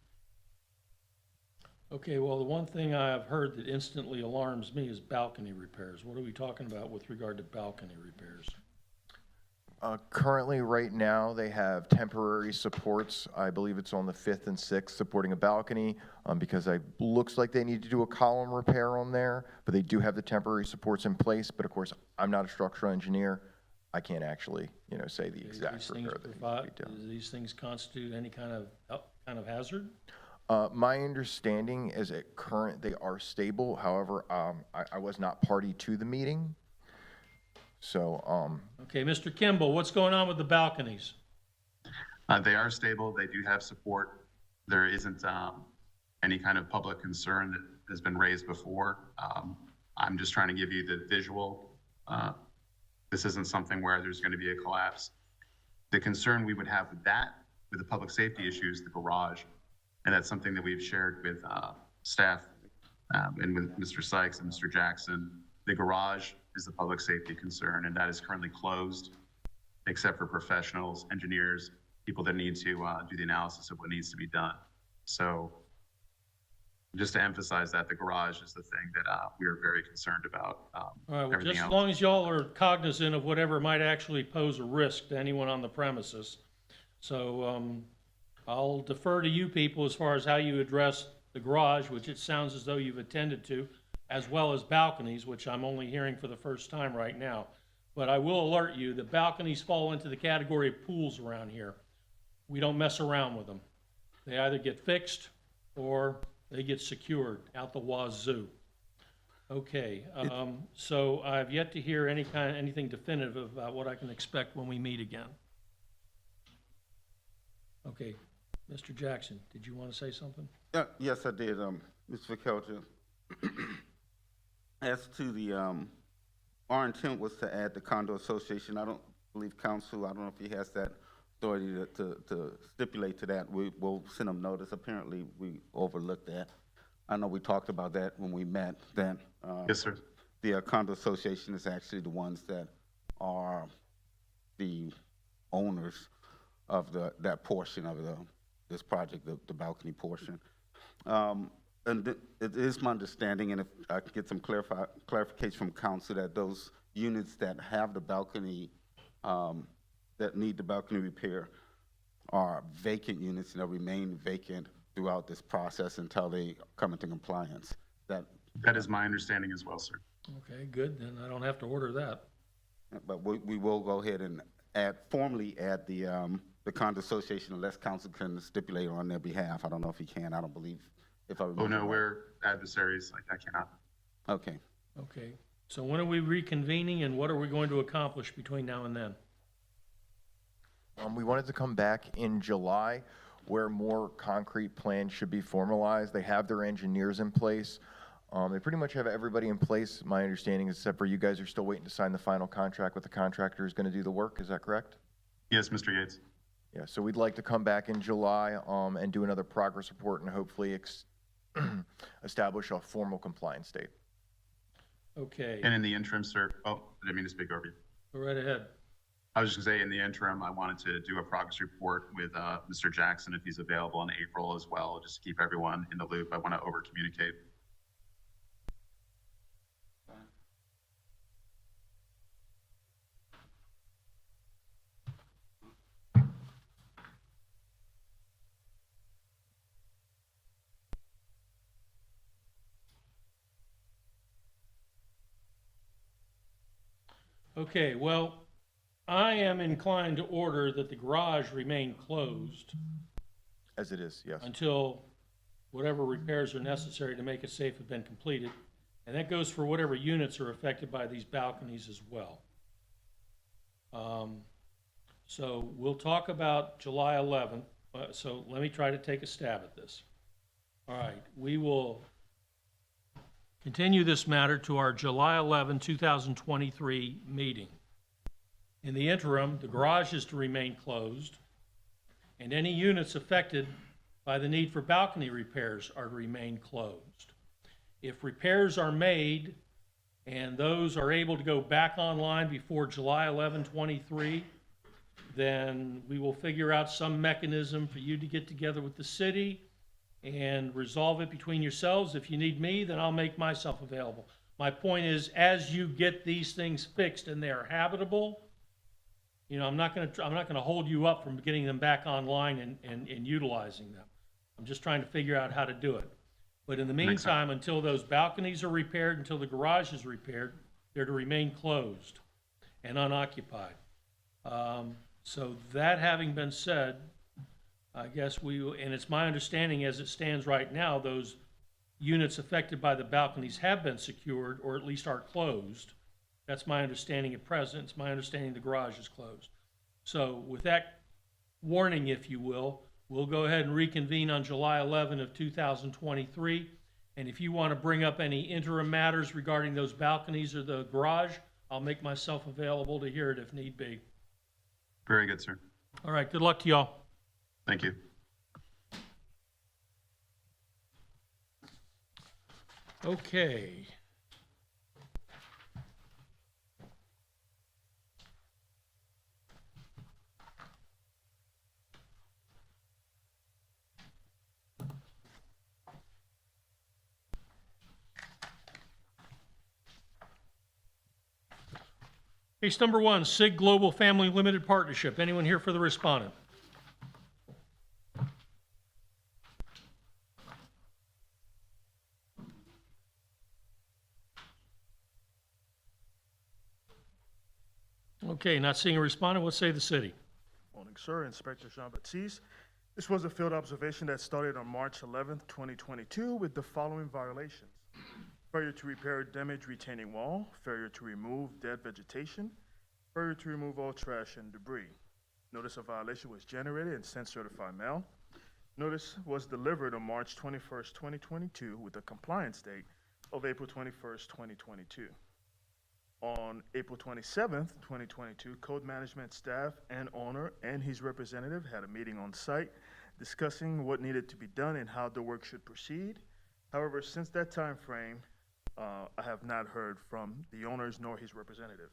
Okay, well, the one thing I have heard that instantly alarms me is balcony repairs. What are we talking about with regard to balcony repairs? Currently, right now, they have temporary supports. I believe it's on the 5th and 6th supporting a balcony because it looks like they need to do a column repair on there, but they do have the temporary supports in place. But of course, I'm not a structural engineer. I can't actually, say the exact repair that needs to be done. Do these things constitute any kind of kind of hazard? My understanding is at current, they are stable. However, I was not party to the meeting. So, Okay, Mr. Kimball, what's going on with the balconies? They are stable. They do have support. There isn't any kind of public concern that has been raised before. I'm just trying to give you the visual. This isn't something where there's going to be a collapse. The concern we would have with that, with the public safety issues, the garage, and that's something that we've shared with staff and with Mr. Sykes and Mr. Jackson. The garage is the public safety concern, and that is currently closed, except for professionals, engineers, people that need to do the analysis of what needs to be done. So just to emphasize that, the garage is the thing that we are very concerned about. All right, well, Everything just as else- long as y'all are cognizant of whatever might actually pose a risk to anyone on the premises. So I'll defer to you people as far as how you address the garage, which it sounds as though you've attended to, as well as balconies, which I'm only hearing for the first time right now. But I will alert you that balconies fall into the category of pools around here. We don't mess around with them. They either get fixed or they get secured out the wazoo. Okay, so I've yet to hear anything definitive about what I can expect when we meet again. Okay, Mr. Jackson, did you want to say something? Yes, I did, Mr. Kelcher. As to the, our intent was to add the condo association. I don't believe council, I don't know if he has that authority to stipulate to that. We will send them notice. Apparently, we overlooked that. I know we talked about that when we met then. Yes, sir. The condo association is actually the ones that are the owners of that portion of this project, the balcony portion. And it is my understanding, and if I could get some clarification from council, that those units that have the balcony, that need the balcony repair are vacant units, and they'll remain vacant throughout this process until they come into compliance. That is my understanding as well, sir. Okay, good, then I don't have to order that. But we will go ahead and formally add the condo association unless council can stipulate on their behalf. I don't know if he can. I don't believe, if I remember. Oh, no, right. we're adversaries. I cannot. Okay. Okay, so when are we reconvening and what are we going to accomplish between now and then? we wanted to come back in July where more concrete plans should be formalized. They have their engineers in place. They pretty much have everybody in place, my understanding, except for you guys are still waiting to sign the final contract with the contractor who's going to do the work. Is that correct? Yes, Mr. Yates. Yeah, so we'd like to come back in July and do another progress report and hopefully establish a formal compliance date. Okay, And in the interim, sir, oh, I didn't mean to speak over you. go right ahead. I was just gonna say, in the interim, I wanted to do a progress report with Mr. Jackson if he's available in April as well, just to keep everyone in the loop. I want to over-communicate. Okay, well, I am inclined to order that the garage remain closed As it is, yes. until whatever repairs are necessary to make it safe have been completed. And that goes for whatever units are affected by these balconies as well. So we'll talk about July 11th. So let me try to take a stab at this. All right, we will continue this matter to our July 11, 2023 meeting. In the interim, the garage is to remain closed, and any units affected by the need for balcony repairs are to remain closed. If repairs are made and those are able to go back online before July 11, 23, then we will figure out some mechanism for you to get together with the city and resolve it between yourselves. If you need me, then I'll make myself available. My point is, as you get these things fixed and they're habitable, you know, I'm not gonna hold you up from getting them back online and utilizing them. I'm just trying to figure out how to do it. But in the meantime, until those balconies are repaired, until the garage is repaired, they're to remain closed and unoccupied. So that having been said, I guess and it's my understanding as it stands right now, those units affected by the balconies have been secured, or at least are closed. That's my understanding at present. It's my understanding the garage is closed. So with that warning, if you will, we'll go ahead and reconvene on July 11 of 2023. And if you want to bring up any interim matters regarding those balconies or the garage, I'll make myself available to hear it if need be. Very good, sir. All right, good luck to y'all. Thank you. Okay. Case number 1, SIG Global Family Limited Partnership. Anyone here for the respondent? Okay, not seeing a respondent, what say the city? Morning, sir. Inspector Jean-Baptiste. This was a field observation that started on March 11th, 2022 with the following violations. Failure to repair a damaged retaining wall, failure to remove dead vegetation, failure to remove all trash and debris. Notice of violation was generated and sent certified mail. Notice was delivered on March 21st, 2022 with a compliance date of April 21st, 2022. On April 27th, 2022, code management staff and owner and his representative had a meeting on site discussing what needed to be done and how the work should proceed. However, since that time frame, I have not heard from the owners nor his representative.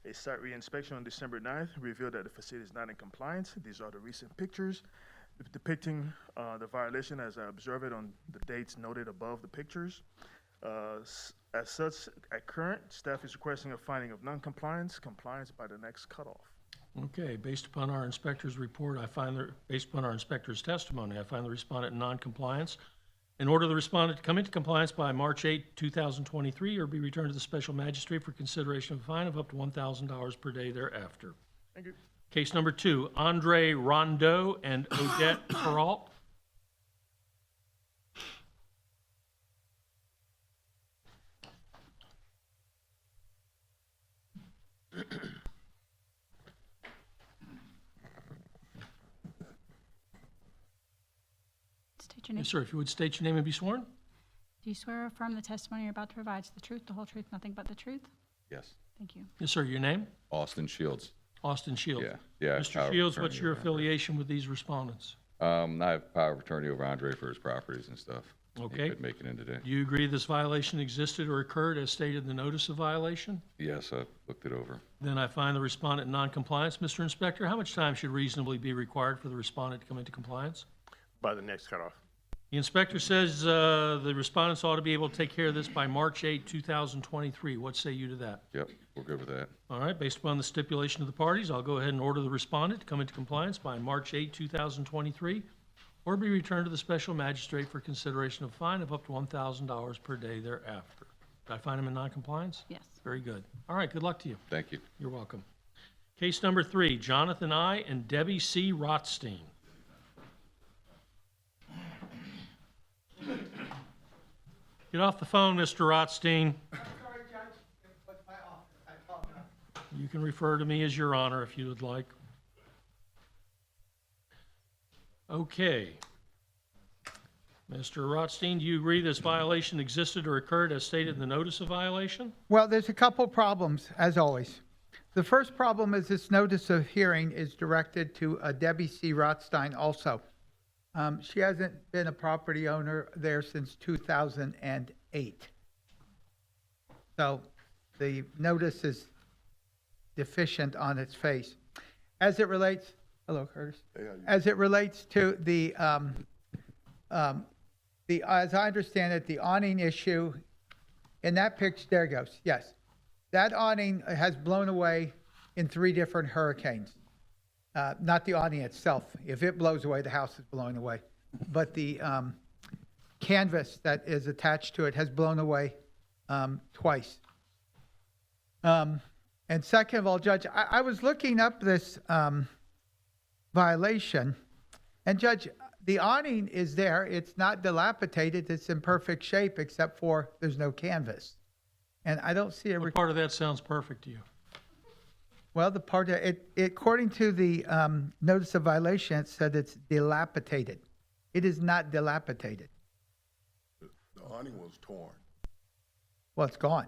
A site reinspection on December 9th revealed that the facility is not in compliance. These are the recent pictures depicting the violation as I observe it on the dates noted above the pictures. As such, at current, staff is requesting a finding of non-compliance, compliance by the next cutoff. Okay, based upon our inspector's report, based upon our inspector's testimony, I find the respondent in non-compliance. In order the respondent to come into compliance by March 8, 2023, or be returned to the special magistrate for consideration of a fine of up to $1,000 per day thereafter. Thank you. Case number 2, Andre Rondeau and Odette Peralt. State your name. Yes, sir. If you would state your name and be sworn. Do you swear or affirm the testimony you're about to provide is the truth, the whole truth, nothing but the truth? Yes. Thank you. Yes, sir. Your name? Austin Shields. Austin Shields. Yeah. Mr. power of Shields, attorney what's your over affiliation with these respondents? Andre. I have power of attorney over Andre for his properties and stuff. Okay. He couldn't make it in today. Do you agree this violation existed or occurred as stated in the notice of violation? Yes, I looked it over. Then I find the respondent in non-compliance. Mr. Inspector, how much time should reasonably be required for the respondent to come into compliance? By the next cutoff. The inspector says the respondents ought to be able to take care of this by March 8, 2023. What say you to that? Yep, we're good with that. All right, based upon the stipulation of the parties, I'll go ahead and order the respondent to come into compliance by March 8, 2023, or be returned to the special magistrate for consideration of a fine of up to $1,000 per day thereafter. Did I find him in noncompliance? Yes. Very good. All right, good luck to you. Thank you. You're welcome. Case number 3, Jonathan I. and Debbie C. Rothstein. Get off the phone, Mr. Rothstein. Sorry, Judge, it was my office. I apologize. You can refer to me as Your Honor if you would like. Okay. Mr. Rothstein, do you agree this violation existed or occurred as stated in the notice of violation? Well, there's a couple problems, as always. The first problem is this notice of hearing is directed to Debbie C. Rothstein also. She hasn't been a property owner there since 2008. So the notice is deficient on its face. As it relates, hello, Curtis. As it relates to the as I understand it, the awning issue, in that picture, there it goes, yes. That awning has blown away in 3 different hurricanes. Not the awning itself. If it blows away, the house is blowing away. But the canvas that is attached to it has blown away twice. And second of all, Judge, I was looking up this violation, And Judge, the awning is there. It's not dilapidated. It's in perfect shape, except for there's no canvas. And I don't see a, What part of that sounds perfect to you? well, the part that according to the notice of violation, it said it's dilapidated. It is not dilapidated. The awning was torn. Well, it's gone.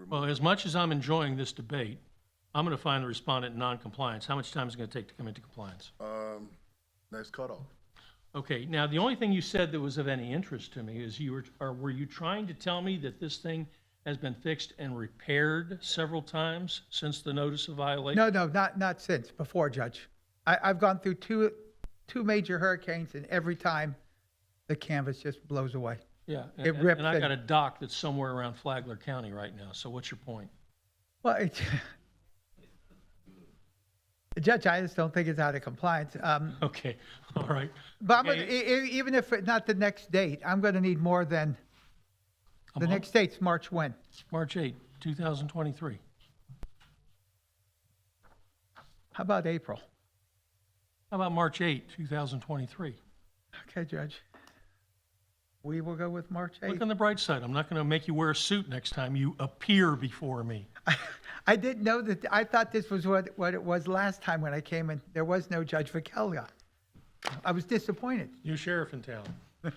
Well, as much as I'm enjoying this debate, I'm going to find the respondent in non-compliance. How much time is it going to take to come into compliance? Next cutoff. Okay, now, the only thing you said that was of any interest to me is were you trying to tell me that this thing has been fixed and repaired several times since the notice of violation? No, not since, before, Judge. I've gone through two major hurricanes, and every time the canvas just blows away. Yeah, It rips and I got a and- dock that's somewhere around Flagler County right now, so what's your point? Well, Judge, I just don't think it's out of compliance. Okay, all right. But I'm Okay. gonna, even if it's not the next date, I'm going to need more than, the next date's March when? March 8, 2023. How about April? How about March 8, 2023? Okay, Judge. We will go with March 8th. Look on the bright side. I'm not going to make you wear a suit next time you appear before me. I didn't know that, I thought this was what it was last time when I came in. There was no Judge Vaquelia. I was disappointed. New sheriff in town. All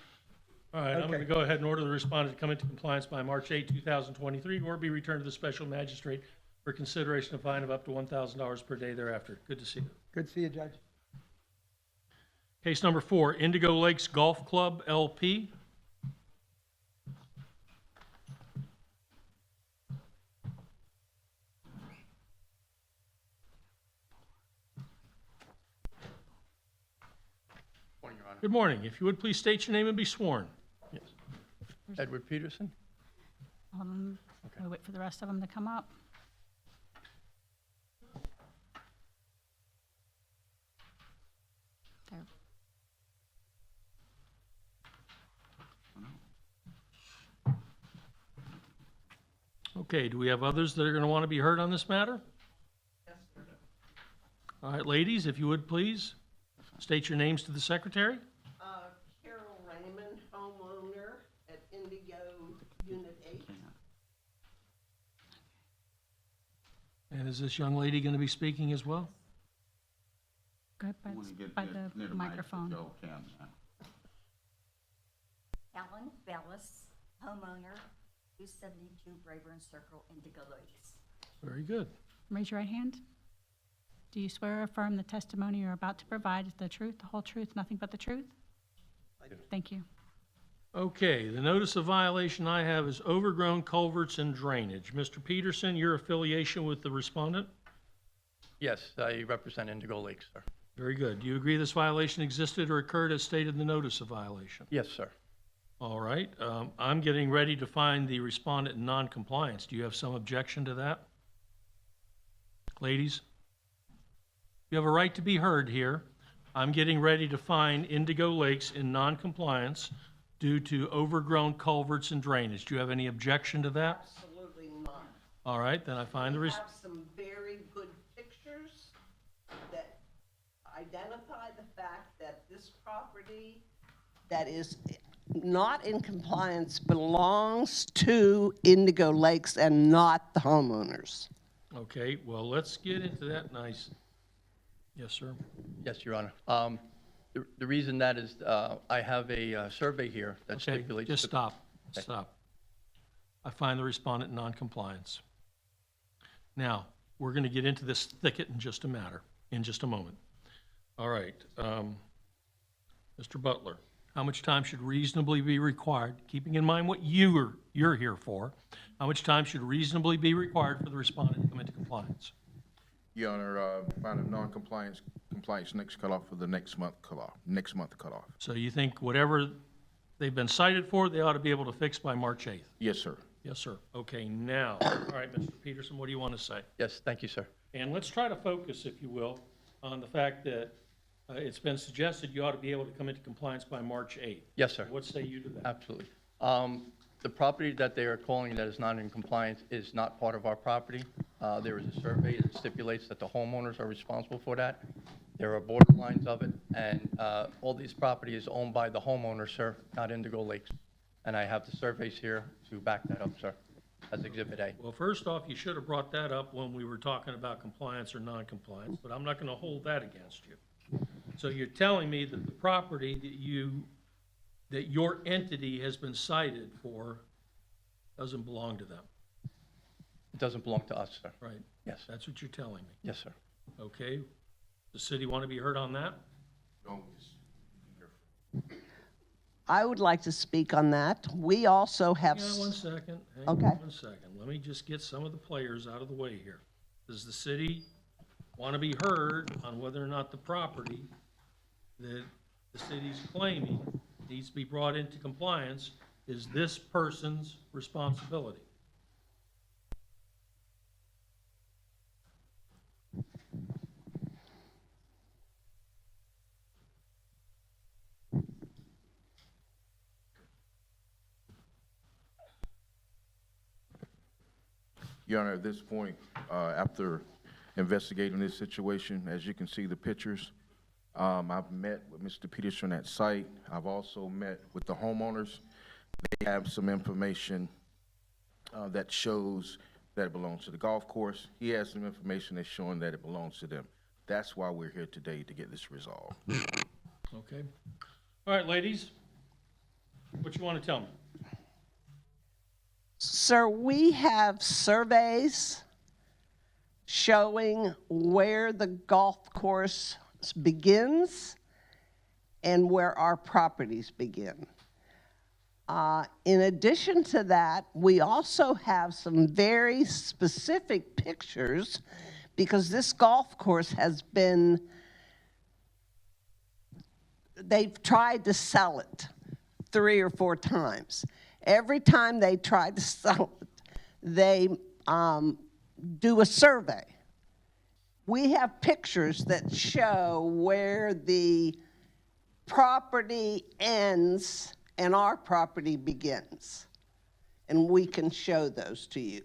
right, I'm going to Okay. go ahead and order the respondent to come into compliance by March 8, 2023, or be returned to the special magistrate for consideration of fine of up to $1,000 per day thereafter. Good to see you. Good to see you, Judge. Case number 4, Indigo Lakes Golf Club, LP. Morning, Your Honor. Good morning. If you would please state your name and be sworn. Yes. Edward Peterson. We'll wait for the rest of them to come up. There. Okay, do we have others that are going to want to be heard on this matter? All right, ladies, if you would please, state your names to the secretary. Carol Raymond, homeowner at Indigo Unit 8. And is this young lady going to be speaking as well? Go ahead by the microphone. Ellen Bellis, homeowner, 272 Brayburn Circle, Indigo Lakes. Very good. Raise your right hand. Do you swear or affirm the testimony you're about to provide is the truth, the whole truth, nothing but the truth? Thank you. Okay, the notice of violation I have is overgrown culverts and drainage. Mr. Peterson, your affiliation with the respondent? Yes, I represent Indigo Lakes, sir. Very good. Do you agree this violation existed or occurred as stated in the notice of violation? Yes, sir. All right. I'm getting ready to find the respondent in noncompliance. Do you have some objection to that? Ladies? You have a right to be heard here. I'm getting ready to find Indigo Lakes in noncompliance due to overgrown culverts and drainage. Do you have any objection to that? Absolutely not. All right, then I find the We have some very good pictures that identify the fact that this property that is not in compliance belongs to Indigo Lakes and not the homeowners. Okay, well, let's get into that nice. Yes, sir. Yes, Your Honor. The reason that is, I have a survey here that Okay, stipulates. just the- stop, Okay. stop. I find the respondent in noncompliance. Now, we're going to get into this thicket in just a moment. All right, Mr. Butler, how much time should reasonably be required, keeping in mind what you're here for, how much time should reasonably be required for the respondent to come into compliance? Your Honor, find a non-compliance, compliance next cutoff for the next month cutoff. So you think whatever they've been cited for, they ought to be able to fix by March 8th? Yes, sir. Yes, sir. Okay, now, all right, Mr. Peterson, what do you want to say? Yes, thank you, sir. And let's try to focus, if you will, on the fact that it's been suggested you ought to be able to come into compliance by March 8th. Yes, sir. What say you to that? Absolutely. The property that they are calling that is not in compliance is not part of our property. There is a survey that stipulates that the homeowners are responsible for that. There are borderlines of it, and all these property is owned by the homeowner, sir, not Indigo Lakes. And I have the surveys here to back that up, sir, as Exhibit A. Well, first off, you should have brought that up when we were talking about compliance or non-compliance, but I'm not going to hold that against you. So you're telling me that the property that your entity has been cited for doesn't belong to them? It doesn't belong to us, sir. Right? Yes. That's what you're telling me? Yes, sir. Okay. The city want to be heard on that? I would like to speak on that. We also have. Hang on one second. Hang Okay. on one second. Let me just get some of the players out of the way here. Does the city want to be heard on whether or not the property that the city's claiming needs to be brought into compliance is this person's responsibility? Your Honor, at this point, after investigating this situation, as you can see the pictures, I've met with Mr. Peterson at site. I've also met with the homeowners. They have some information that shows that it belongs to the golf course. He has some information that's showing that it belongs to them. That's why we're here today, to get this resolved. Okay. All right, ladies, what you want to tell me? Sir, we have surveys showing where the golf course begins and where our properties begin. In addition to that, we also have some very specific pictures because this golf course has been, they've tried to sell it 3 or 4 times. Every time they try to sell it, they do a survey. We have pictures that show where the property ends and our property begins. And we can show those to you.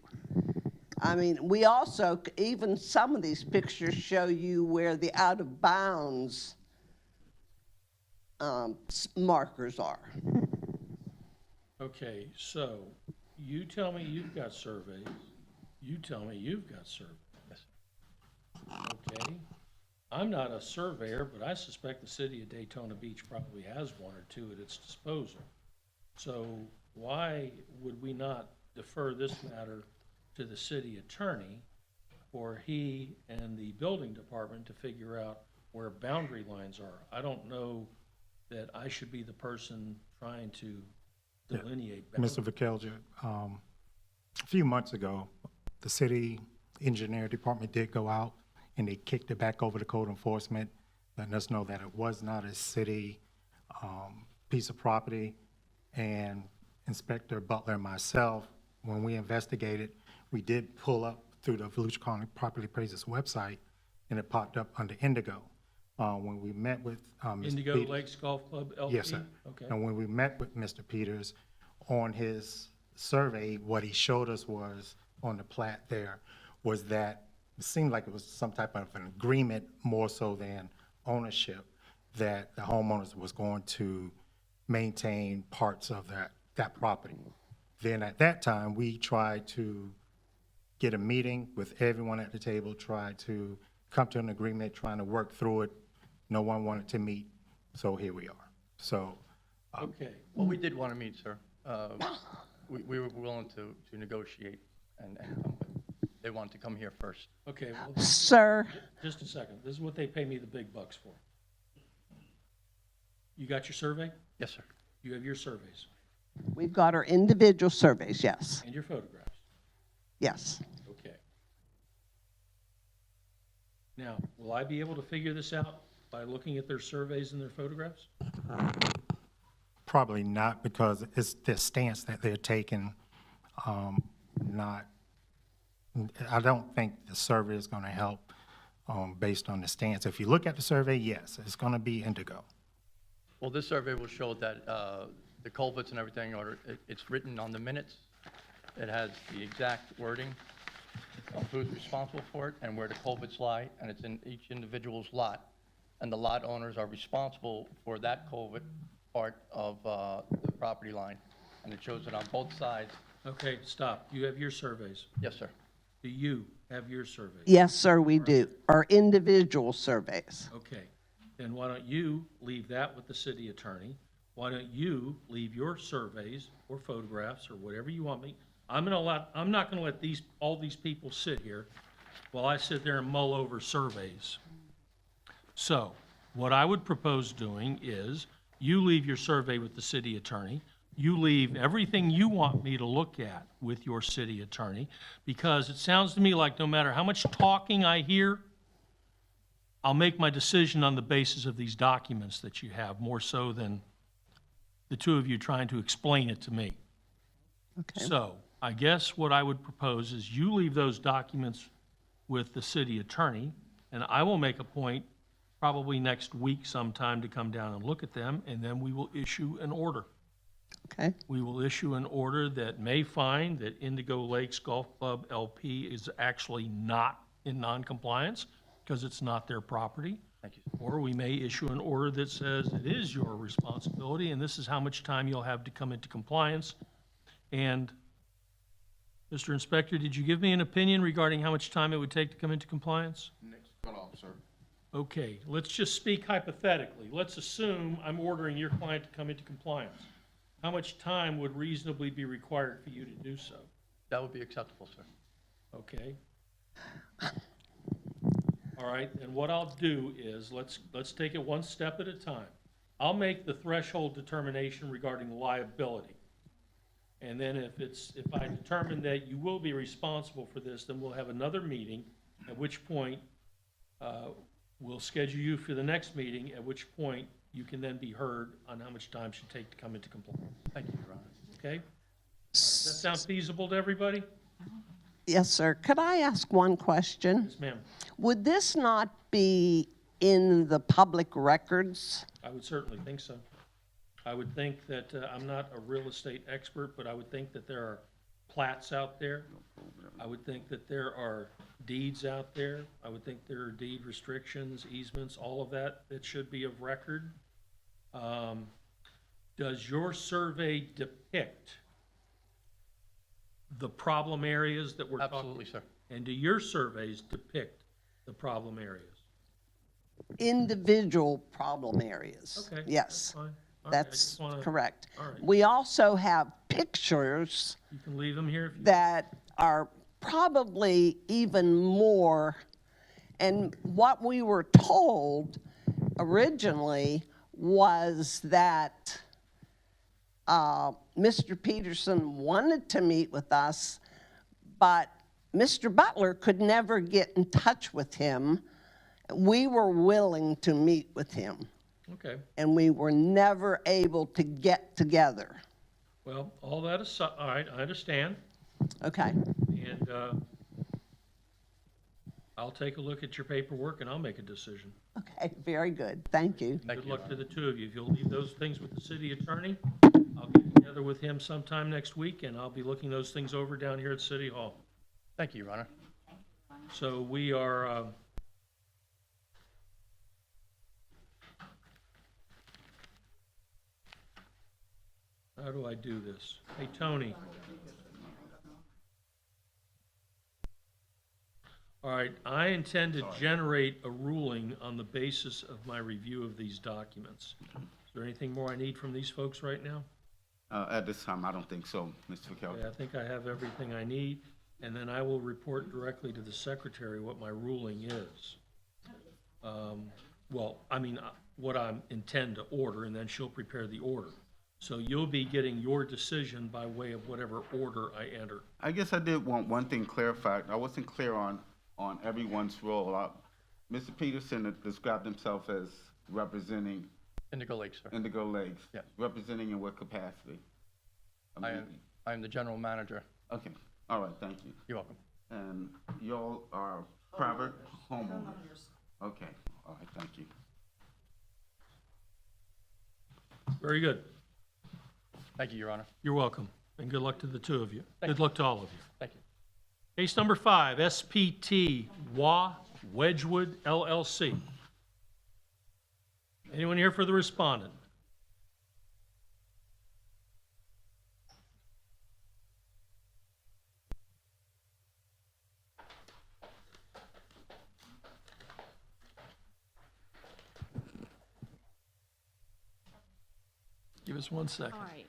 I mean, we also, even some of these pictures show you where the out of bounds markers are. Okay, so you tell me you've got surveys. You tell me you've got surveys. Okay. I'm not a surveyor, but I suspect the city of Daytona Beach probably has 1 or 2 at its disposal. So why would we not defer this matter to the city attorney for he and the building department to figure out where boundary lines are? I don't know that I should be the person trying to delineate boundaries. Mr. Vakelja, a few months ago, the city engineer department did go out and they kicked it back over to code enforcement, letting us know that it was not a city piece of property. And Inspector Butler and myself, when we investigated, we did pull up through the Volusia County Property Appraiser's website, and it popped up under Indigo. When we met with Mr. Indigo Peters, Lakes Golf Club LP? Yes, sir. Okay. And when we met with Mr. Peters on his survey, what he showed us was, on the plat there, was that it seemed like it was some type of an agreement more so than ownership, that the homeowners was going to maintain parts of that property. Then at that time, we tried to get a meeting with everyone at the table, tried to come to an agreement, trying to work through it. No one wanted to meet, so here we are. So. Okay. Well, we did want to meet, sir. We were willing to negotiate and come, but they wanted to come here first. Okay. Well, Sir. Just a second. This is what they pay me the big bucks for. You got your survey? Yes, sir. You have your surveys? We've got our individual surveys, yes. And your photographs? Yes. Okay. Now, will I be able to figure this out by looking at their surveys and their photographs? Probably not, because it's the stance that they're taking, not, I don't think the survey is going to help based on the stance. If you look at the survey, yes, it's going to be Indigo. Well, this survey will show that the culverts and everything it's written on the minutes. It has the exact wording of who's responsible for it and where the culverts lie, and it's in each individual's lot. and the lot owners are responsible for that culvert part of the property line. And it shows it on both sides. Okay, stop. You have your surveys. Yes, sir. Do you have your surveys? Yes, sir, we do. Our individual surveys. Okay, then why don't you leave that with the city attorney? Why don't you leave your surveys or photographs or whatever you want me? I'm not gonna let all these people sit here while I sit there and mull over surveys. So, what I would propose doing is, you leave your survey with the city attorney, you leave everything you want me to look at with your city attorney, because it sounds to me like no matter how much talking I hear, I'll make my decision on the basis of these documents that you have, more so than the two of you trying to explain it to me. Okay. So, I guess what I would propose is you leave those documents with the city attorney, and I will make a point, probably next week sometime, to come down and look at them, and then we will issue an order. Okay. We will issue an order that may find that Indigo Lakes Golf Club LP is actually not in noncompliance because it's not their property. Thank you. Or we may issue an order that says it is your responsibility and this is how much time you'll have to come into compliance. And, Mr. Inspector, did you give me an opinion regarding how much time it would take to come into compliance? Next cutoff, sir. Okay, let's just speak hypothetically. Let's assume I'm ordering your client to come into compliance. How much time would reasonably be required for you to do so? That would be acceptable, sir. Okay? All right, and what I'll do is, let's take it one step at a time. I'll make the threshold determination regarding liability. And then if I determine that you will be responsible for this, then we'll have another meeting, at which point, we'll schedule you for the next meeting, at which point you can then be heard on how much time it should take to come into compliance. Thank you, Your Honor. Okay? Does that sound feasible to everybody? Yes, sir. Could I ask one question? Yes, ma'am. Would this not be in the public records? I would certainly think so. I would think that, I'm not a real estate expert, but I would think that there are plats out there. I would think that there are deeds out there. I would think there are deed restrictions, easements, all of that should be of record. Does your survey depict the problem areas that we're talking? Absolutely, sir. And do your surveys depict the problem areas? Individual problem areas. Okay. Yes. That's fine. All right, I That's just wanna- correct. all right. We also have pictures You can leave them here if you. that are probably even more, and what we were told originally was that Mr. Peterson wanted to meet with us, but Mr. Butler could never get in touch with him. We were willing to meet with him, Okay. and we were never able to get together. Well, all that aside, all right, I understand. Okay. And I'll take a look at your paperwork and I'll make a decision. Okay, very good. Thank you. Good luck to the two of you. If you'll leave those things with the city attorney, I'll get together with him sometime next week and I'll be looking those things over down here at City Hall. Thank you, Your Honor. So we are, how do I do this? Hey, Tony. All right, I intend to generate a ruling on the basis of my review of these documents. Is there anything more I need from these folks right now? At this time, I don't think so, Mr. Okay, McKelvey. I think I have everything I need, and then I will report directly to the secretary what my ruling is. Well, I mean, what I intend to order, and then she'll prepare the order. So you'll be getting your decision by way of whatever order I enter. I guess I did want one thing clarified. I wasn't clear on everyone's role. Mr. Peterson described himself as representing Indigo Lakes, sir. Indigo Lakes. Yeah. Representing in what capacity? I am the general manager. Okay, all right, thank you. You're welcome. And y'all are private homeowners? Okay, all right, thank you. Very good. Thank you, Your Honor. You're welcome, and good luck to the two of you. Thank Good luck to all of you. Thank you. Case number 5, SPT WA Wedgwood LLC. Anyone here for the respondent? Give us 1 second. All right.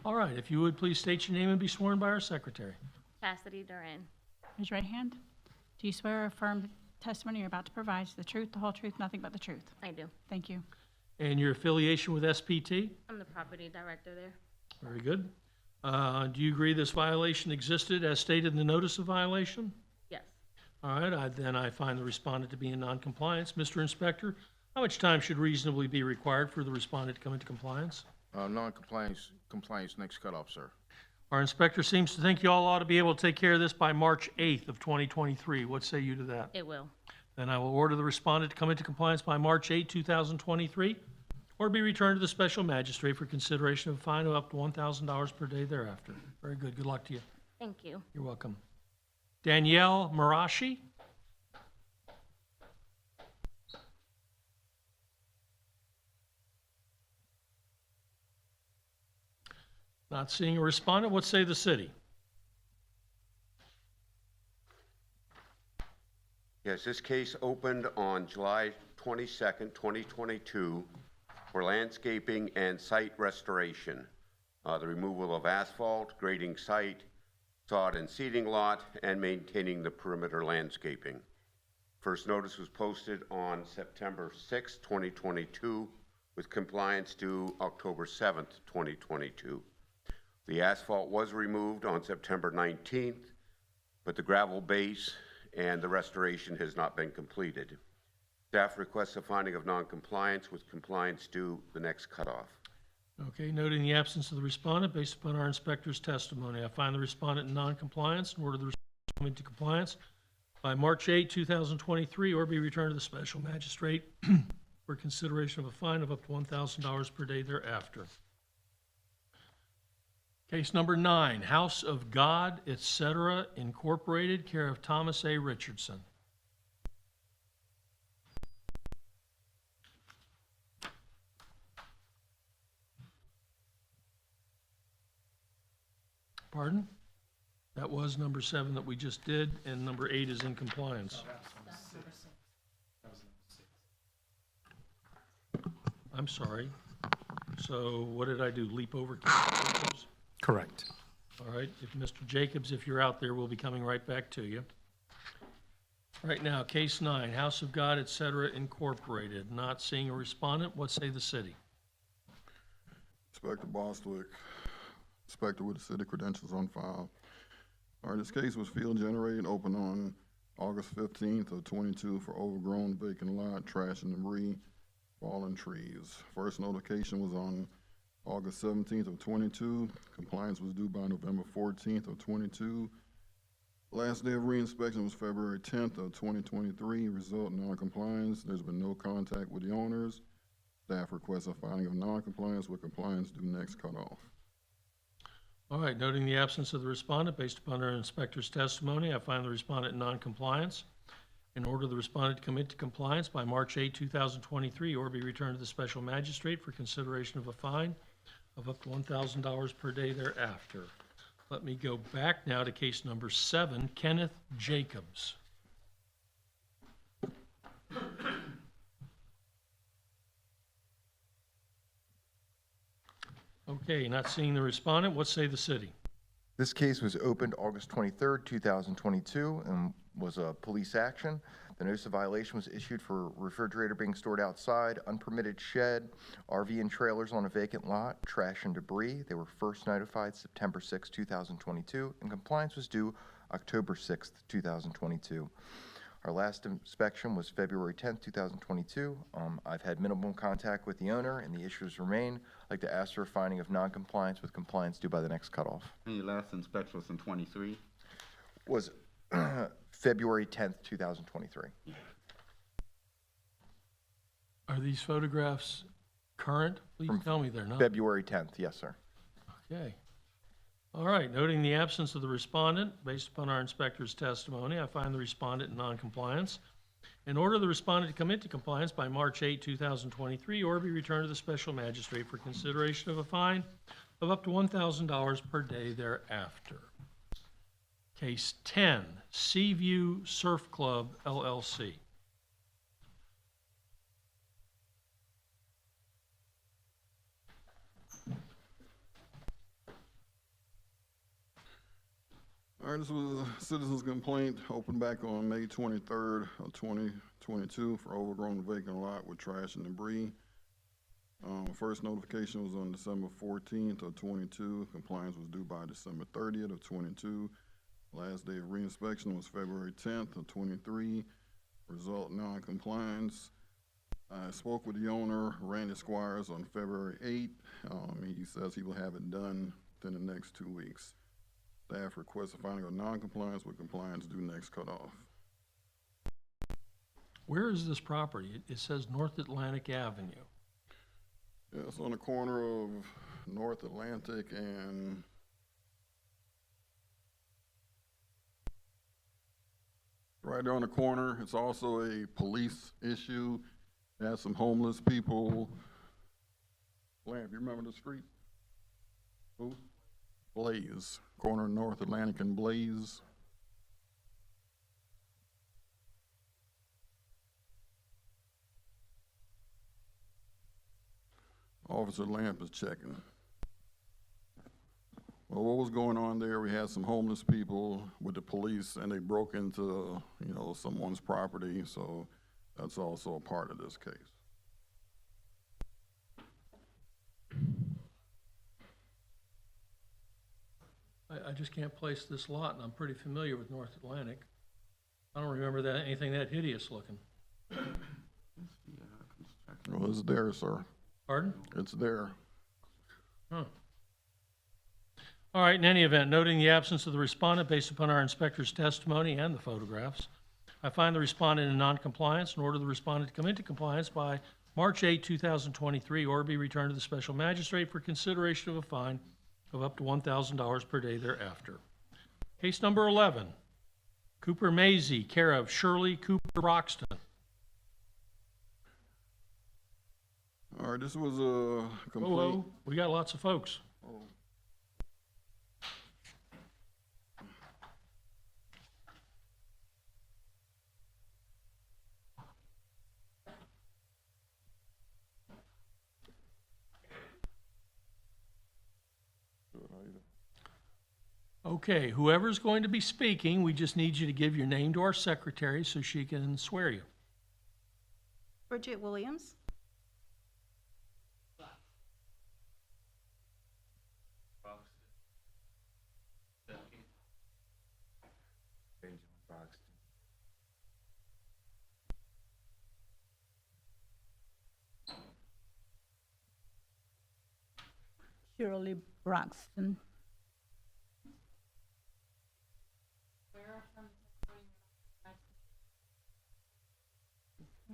All right, if you would please state your name and be sworn by our secretary. Cassidy Duran. Raise your right hand. Do you swear or affirm the testimony you're about to provide is the truth, the whole truth, nothing but the truth? I do. Thank you. And your affiliation with SPT? I'm the property director there. Very good. Do you agree this violation existed as stated in the notice of violation? Yes. All right, then I find the respondent to be in noncompliance. Mr. Inspector, how much time should reasonably be required for the respondent to come into compliance? Compliance next cutoff, sir. Our inspector seems to think you all ought to be able to take care of this by March 8th of 2023. What say you to that? It will. Then I will order the respondent to come into compliance by March 8, 2023, or be returned to the special magistrate for consideration of a fine of up to $1,000 per day thereafter. Very good. Good luck to you. Thank you. You're welcome. Danielle Marashi? Not seeing a respondent. What say the city? Yes, this case opened on July 22nd, 2022 for landscaping and site restoration. The removal of asphalt, grading site, sod and seeding lot, and maintaining the perimeter landscaping. First notice was posted on September 6, 2022, with compliance due October 7th, 2022. The asphalt was removed on September 19th, but the gravel base and the restoration has not been completed. Staff requests a finding of noncompliance with compliance due the next cutoff. Okay, noting the absence of the respondent, based upon our inspector's testimony, I find the respondent in noncompliance and order the respondent into compliance by March 8, 2023, or be returned to the special magistrate for consideration of a fine of up to $1,000 per day thereafter. Case number 9, House of God, etc., Incorporated, care of Thomas A. Richardson. Pardon? That was number 7 that we just did, and number 8 is in compliance. I'm sorry. So what did I do, leap over Mr. Jacobs? Correct. All right, if Mr. Jacobs, if you're out there, we'll be coming right back to you. Right now, case 9, House of God, etc., Incorporated. Not seeing a respondent, what say the city? Inspector Bostwick, inspector with the city credentials on file. All right, this case was field generated, opened on August 15th of 22 for overgrown vacant lot, trash and debris, fallen trees. First notification was on August 17th of 22. Compliance was due by November 14th of 22. Last day of reinspection was February 10th of 2023. Result non-compliance. There's been no contact with the owners. Staff requests a finding of non-compliance with compliance due next cutoff. All right, noting the absence of the respondent, based upon our inspector's testimony, I find the respondent in non-compliance and order the respondent to come into compliance by March 8, 2023, or be returned to the special magistrate for consideration of a fine of up to $1,000 per day thereafter. Let me go back now to case number 7, Kenneth Jacobs. Okay, not seeing the respondent, what say the city? This case was opened August 23rd, 2022, and was a police action. The notice of violation was issued for refrigerator being stored outside, unpermitted shed, RV and trailers on a vacant lot, trash and debris. They were first notified September 6, 2022, and compliance was due October 6, 2022. Our last inspection was February 10th, 2022. I've had minimal contact with the owner, and the issues remain. I'd like to ask for a finding of non-compliance with compliance due by the next cutoff. And your last inspection was in 23? Was February 10th, 2023. Are these photographs current? Please tell me they're not. February 10th, yes, sir. Okay. All right, noting the absence of the respondent, based upon our inspector's testimony, I find the respondent in noncompliance and order the respondent to come into compliance by March 8, 2023, or be returned to the special magistrate for consideration of a fine of up to $1,000 per day thereafter. Case 10, Seaview Surf Club, LLC. All right, this was a citizen's complaint opened back on May 23rd of 2022 for overgrown vacant lot with trash and debris. First notification was on December 14th of 22. Compliance was due by December 30th of 22. Last day of reinspection was February 10th of 23. Result non-compliance. I spoke with the owner, Randy Squires, on February 8th. He says he will have it done within the next 2 weeks. Staff requests a finding of non-compliance with compliance due next cutoff. Where is this property? It says North Atlantic Avenue. Yeah, it's on the corner of North Atlantic and right there on the corner. It's also a police issue. It has some homeless people. Lamp, you remember the street? Who? Blaze, corner of North Atlantic and Blaze. Officer Lamp is checking. Well, what was going on there? We had some homeless people with the police, and they broke into, someone's property. So that's also a part of this case. I just can't place this lot, and I'm pretty familiar with North Atlantic. I don't remember anything that hideous looking. Well, it's there, sir. Pardon? It's there. Huh. All right, in any event, noting the absence of the respondent based upon our inspector's testimony and the photographs, I find the respondent in noncompliance and order the respondent to come into compliance by March 8, 2023, or be returned to the special magistrate for consideration of a fine of up to $1,000 per day thereafter. Case number 11, Cooper Maisie, care of Shirley Cooper Broxton. All right, this was a complaint. Whoa, we got lots of folks. Okay, whoever's going to be speaking, we just need you to give your name to our secretary so she can swear you. Bridget Williams. Shirley Broxton.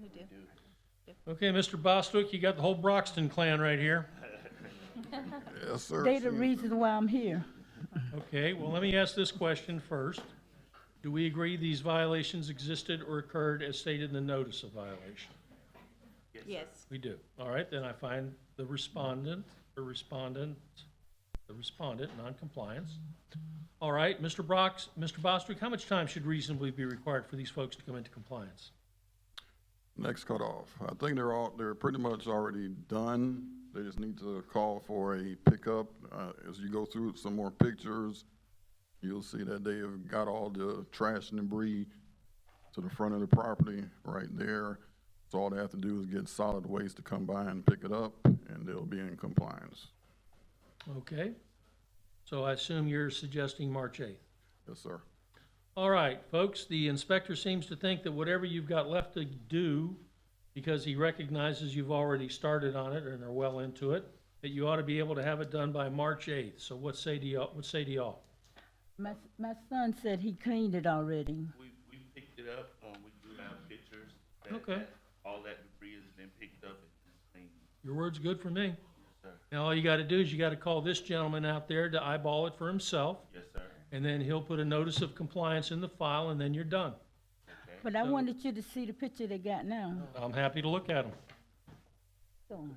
We do. Okay, Mr. Bostwick, you got the whole Broxton clan right here. Yes, sir. They the reason why I'm here. Okay, well, let me ask this question first. Do we agree these violations existed or occurred as stated in the notice of violation? Yes. We do. All right, then I find the respondent, non-compliance. All right, Mr. Bostwick, how much time should reasonably be required for these folks to come into compliance? Next cutoff. I think they're pretty much already done. They just need to call for a pickup. As you go through some more pictures, you'll see that they have got all the trash and debris to the front of the property right there. So all they have to do is get solid waste to come by and pick it up, and they'll be in compliance. Okay, so I assume you're suggesting March 8th? Yes, sir. All right, folks, the inspector seems to think that whatever you've got left to do, because he recognizes you've already started on it and are well into it, that you ought to be able to have it done by March 8th. So what say to y'all? My son said he cleaned it already. We picked it up. We do have pictures. Okay. All that debris has been picked up and cleaned. Your word's good for me. Sir. Now, all you gotta do is you gotta call this gentleman out there to eyeball it for himself, Yes, sir. and then he'll put a notice of compliance in the file, and then you're done. But I wanted you to see the picture they got now. I'm happy to look at them. So,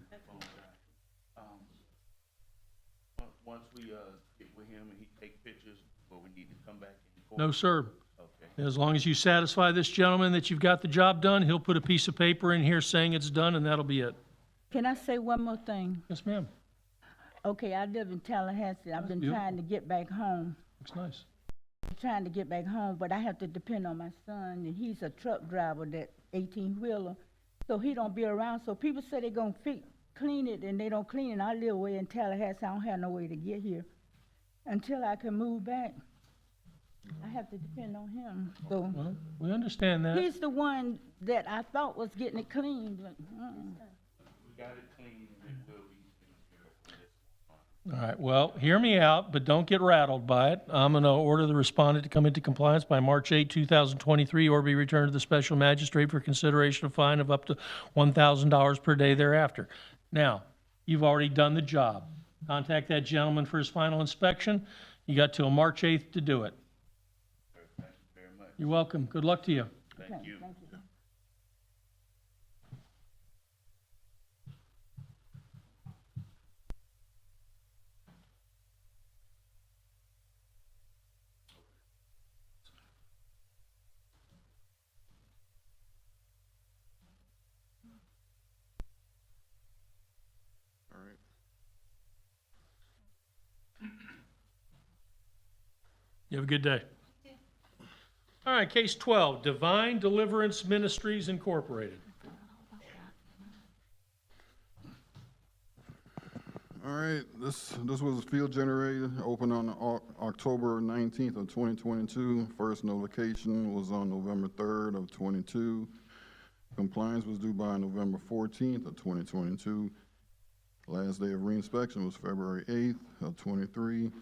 Once we, get with him and he take pictures, or we need to come back in court? No, sir. Okay. As long as you satisfy this gentleman that you've got the job done, he'll put a piece of paper in here saying it's done, and that'll be it. can I say one more thing? Yes, ma'am. Okay, I live in Tallahassee. I've been beautiful. trying to get back home. Looks nice. Trying to get back home, but I have to depend on my son, and he's a truck driver, that 18-wheeler, so he don't be around. So people say they're gonna clean it, and they don't clean it. I live way in Tallahassee. I don't have no way to get here. Until I can move back, I have to depend on him. So Well, we understand that. he's the one that I thought was getting it cleaned, but We got it clean, and it will be taken care of. All right, well, hear me out, but don't get rattled by it. I'm going to order the respondent to come into compliance by March 8, 2023, or be returned to the special magistrate for consideration of fine of up to $1,000 per day thereafter. Now, you've already done the job. Contact that gentleman for his final inspection. You got till March 8th to do it. Thank you very much. You're welcome. Good luck to you. Thank you. thank you. All right. You have a good day. All right, case 12, Divine Deliverance Ministries Incorporated. All right, this was field generated, opened on October 19th of 2022. First notification was on November 3rd of 22. Compliance was due by November 14th of 2022. Last day of reinspection was February 8th of 23.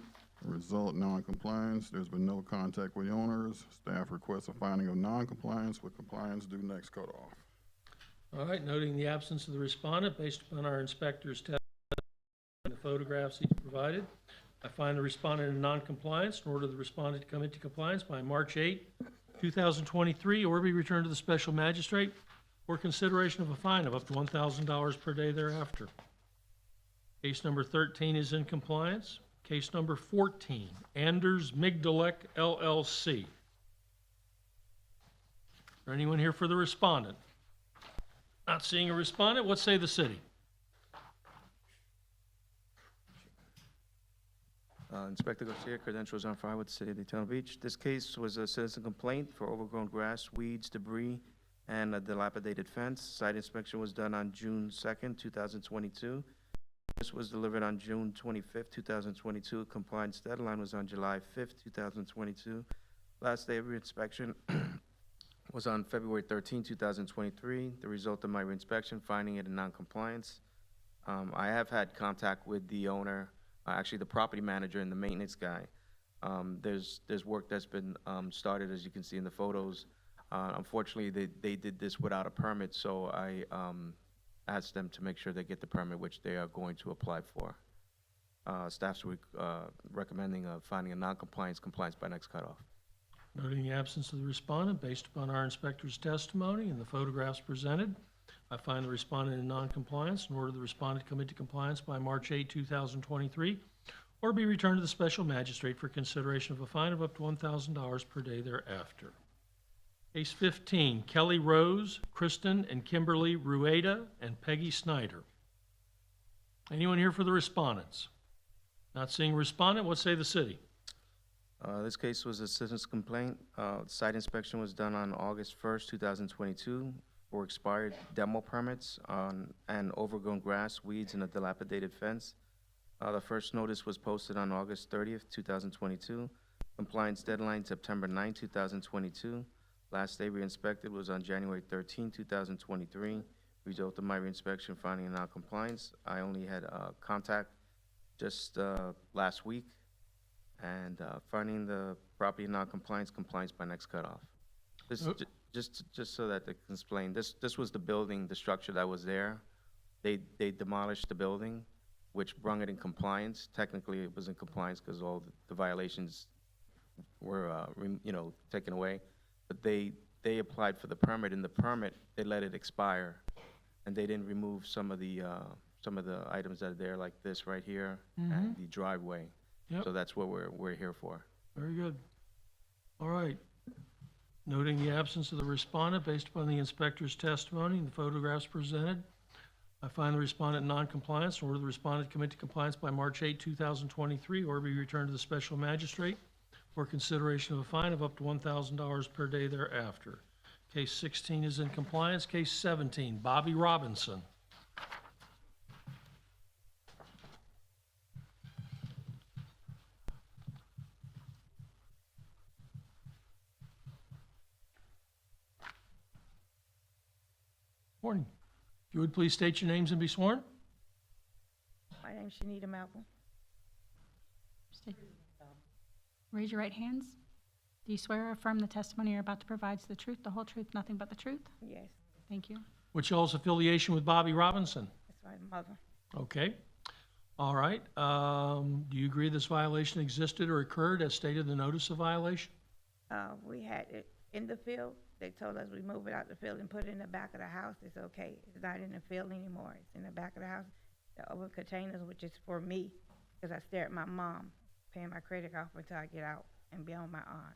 Result, non-compliance. There's been no contact with the owners. Staff requests a finding of non-compliance with compliance due next cutoff. All right, noting the absence of the respondent based upon our inspector's testimony and the photographs he provided, I find the respondent in non-compliance and order the respondent to come into compliance by March 8, 2023, or be returned to the special magistrate for consideration of a fine of up to $1,000 per day thereafter. Case number 13 is in compliance. Case number 14, Anders Migdalek LLC. Is there anyone here for the respondent? Not seeing a respondent, what say the city? Inspector Garcia, credentials on file with the City of Daytona Beach. This case was a citizen complaint for overgrown grass, weeds, debris, and a dilapidated fence. Site inspection was done on June 2nd, 2022. This was delivered on June 25th, 2022. Compliance deadline was on July 5th, 2022. Last day of reinspection was on February 13, 2023. The result of my reinspection, finding it in non-compliance. I have had contact with the owner, actually the property manager and the maintenance guy. There's work that's been started, as you can see in the photos. Unfortunately, they did this without a permit, so I asked them to make sure they get the permit, which they are going to apply for. Staff's recommending finding a non-compliance, compliance by next cutoff. Noting the absence of the respondent, based upon our inspector's testimony and the photographs presented, I find the respondent in non-compliance and order the respondent to come into compliance by March 8, 2023, or be returned to the special magistrate for consideration of a fine of up to $1,000 per day thereafter. Case 15, Kelly Rose, Kristen and Kimberly Rueda, and Peggy Snyder. Anyone here for the respondents? Not seeing a respondent, what say the city? This case was a citizen's complaint. Site inspection was done on August 1st, 2022 for expired demo permits and overgrown grass, weeds, and a dilapidated fence. The first notice was posted on August 30th, 2022. Compliance deadline September 9, 2022. Last day re-inspected was on January 13, 2023. Result of my reinspection finding a non-compliance. I only had contact just last week, and finding the property non-compliance, compliance by next cutoff. This just so that they can explain. This was the building, the structure that was there. They demolished the building, which brung it in compliance. Technically, it was in compliance because all the violations were, taken away. But they applied for the permit. In the permit, they let it expire, and they didn't remove some of the items that are there, like this right here, and the driveway. Yep. So that's what we're here for. Very good. All right. Noting the absence of the respondent based upon the inspector's testimony and the photographs presented, I find the respondent in non-compliance and order the respondent to come into compliance by March 8, 2023, or be returned to the special magistrate for consideration of a fine of up to $1,000 per day thereafter. Case 16 is in compliance. Case 17, Bobby Robinson. Morning. If you would please state your names and be sworn. My name's Shanita Malcolm. Raise your right hands. Do you swear or affirm the testimony you're about to provide is the truth, the whole truth, nothing but the truth? Yes, Thank you. What's y'all's affiliation with Bobby Robinson? that's my mother. Okay. All right. Do you agree this violation existed or occurred as stated in the notice of violation? We had it in the field. They told us we move it out the field and put it in the back of the house. It's okay. It's not in the field anymore. It's in the back of the house. The open containers, which is for me, because I stay at my mom, paying my credit off until I get out and be on my aunt.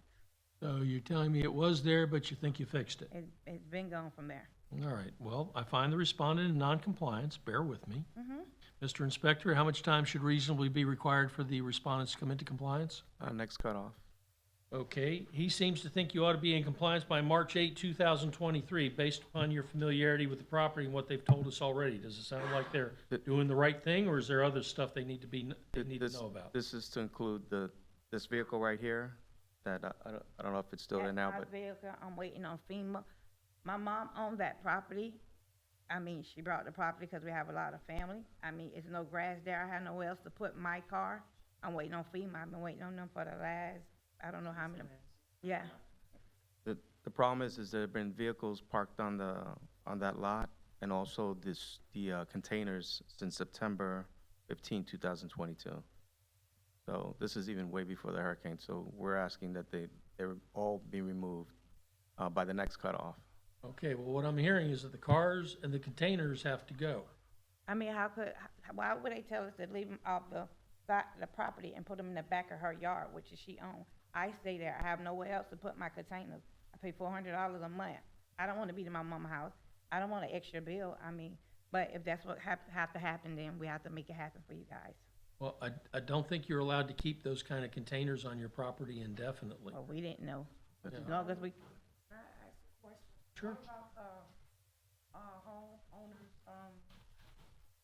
So you're telling me it was there, but you think you fixed it? It's been gone from there. All right. Well, I find the respondent in non-compliance. Bear with me. Mm-hmm. Mr. Inspector, how much time should reasonably be required for the respondents to come into compliance? Next cutoff. Okay. He seems to think you ought to be in compliance by March 8, 2023, based upon your familiarity with the property and what they've told us already. Does it sound like they're doing the right thing, or is there other stuff they need to know about? This is to include this vehicle right here, that I don't know if it's still there now, but That's my vehicle. I'm waiting on FEMA. My mom owned that property. I mean, she brought the property because we have a lot of family. I mean, it's no grass there. I have nowhere else to put my car. I'm waiting on FEMA. I've been waiting on them for the last, I don't know how many. Yeah. the problem is there have been vehicles parked on that lot, and also the containers since September 15, 2022. So this is even way before the hurricane, so we're asking that they all be removed by the next cutoff. Okay, well, what I'm hearing is that the cars and the containers have to go. I mean, why would they tell us to leave them off the property and put them in the back of her yard, which is she owns? I stay there. I have nowhere else to put my containers. I pay $400 a month. I don't want to be to my mama's house. I don't want an extra bill. I mean, but if that's what have to happen, then we have to make it happen for you guys. Well, I don't think you're allowed to keep those kind of containers on your property indefinitely. Well, we didn't know. Yeah. As long as we. Sure. Homeowners,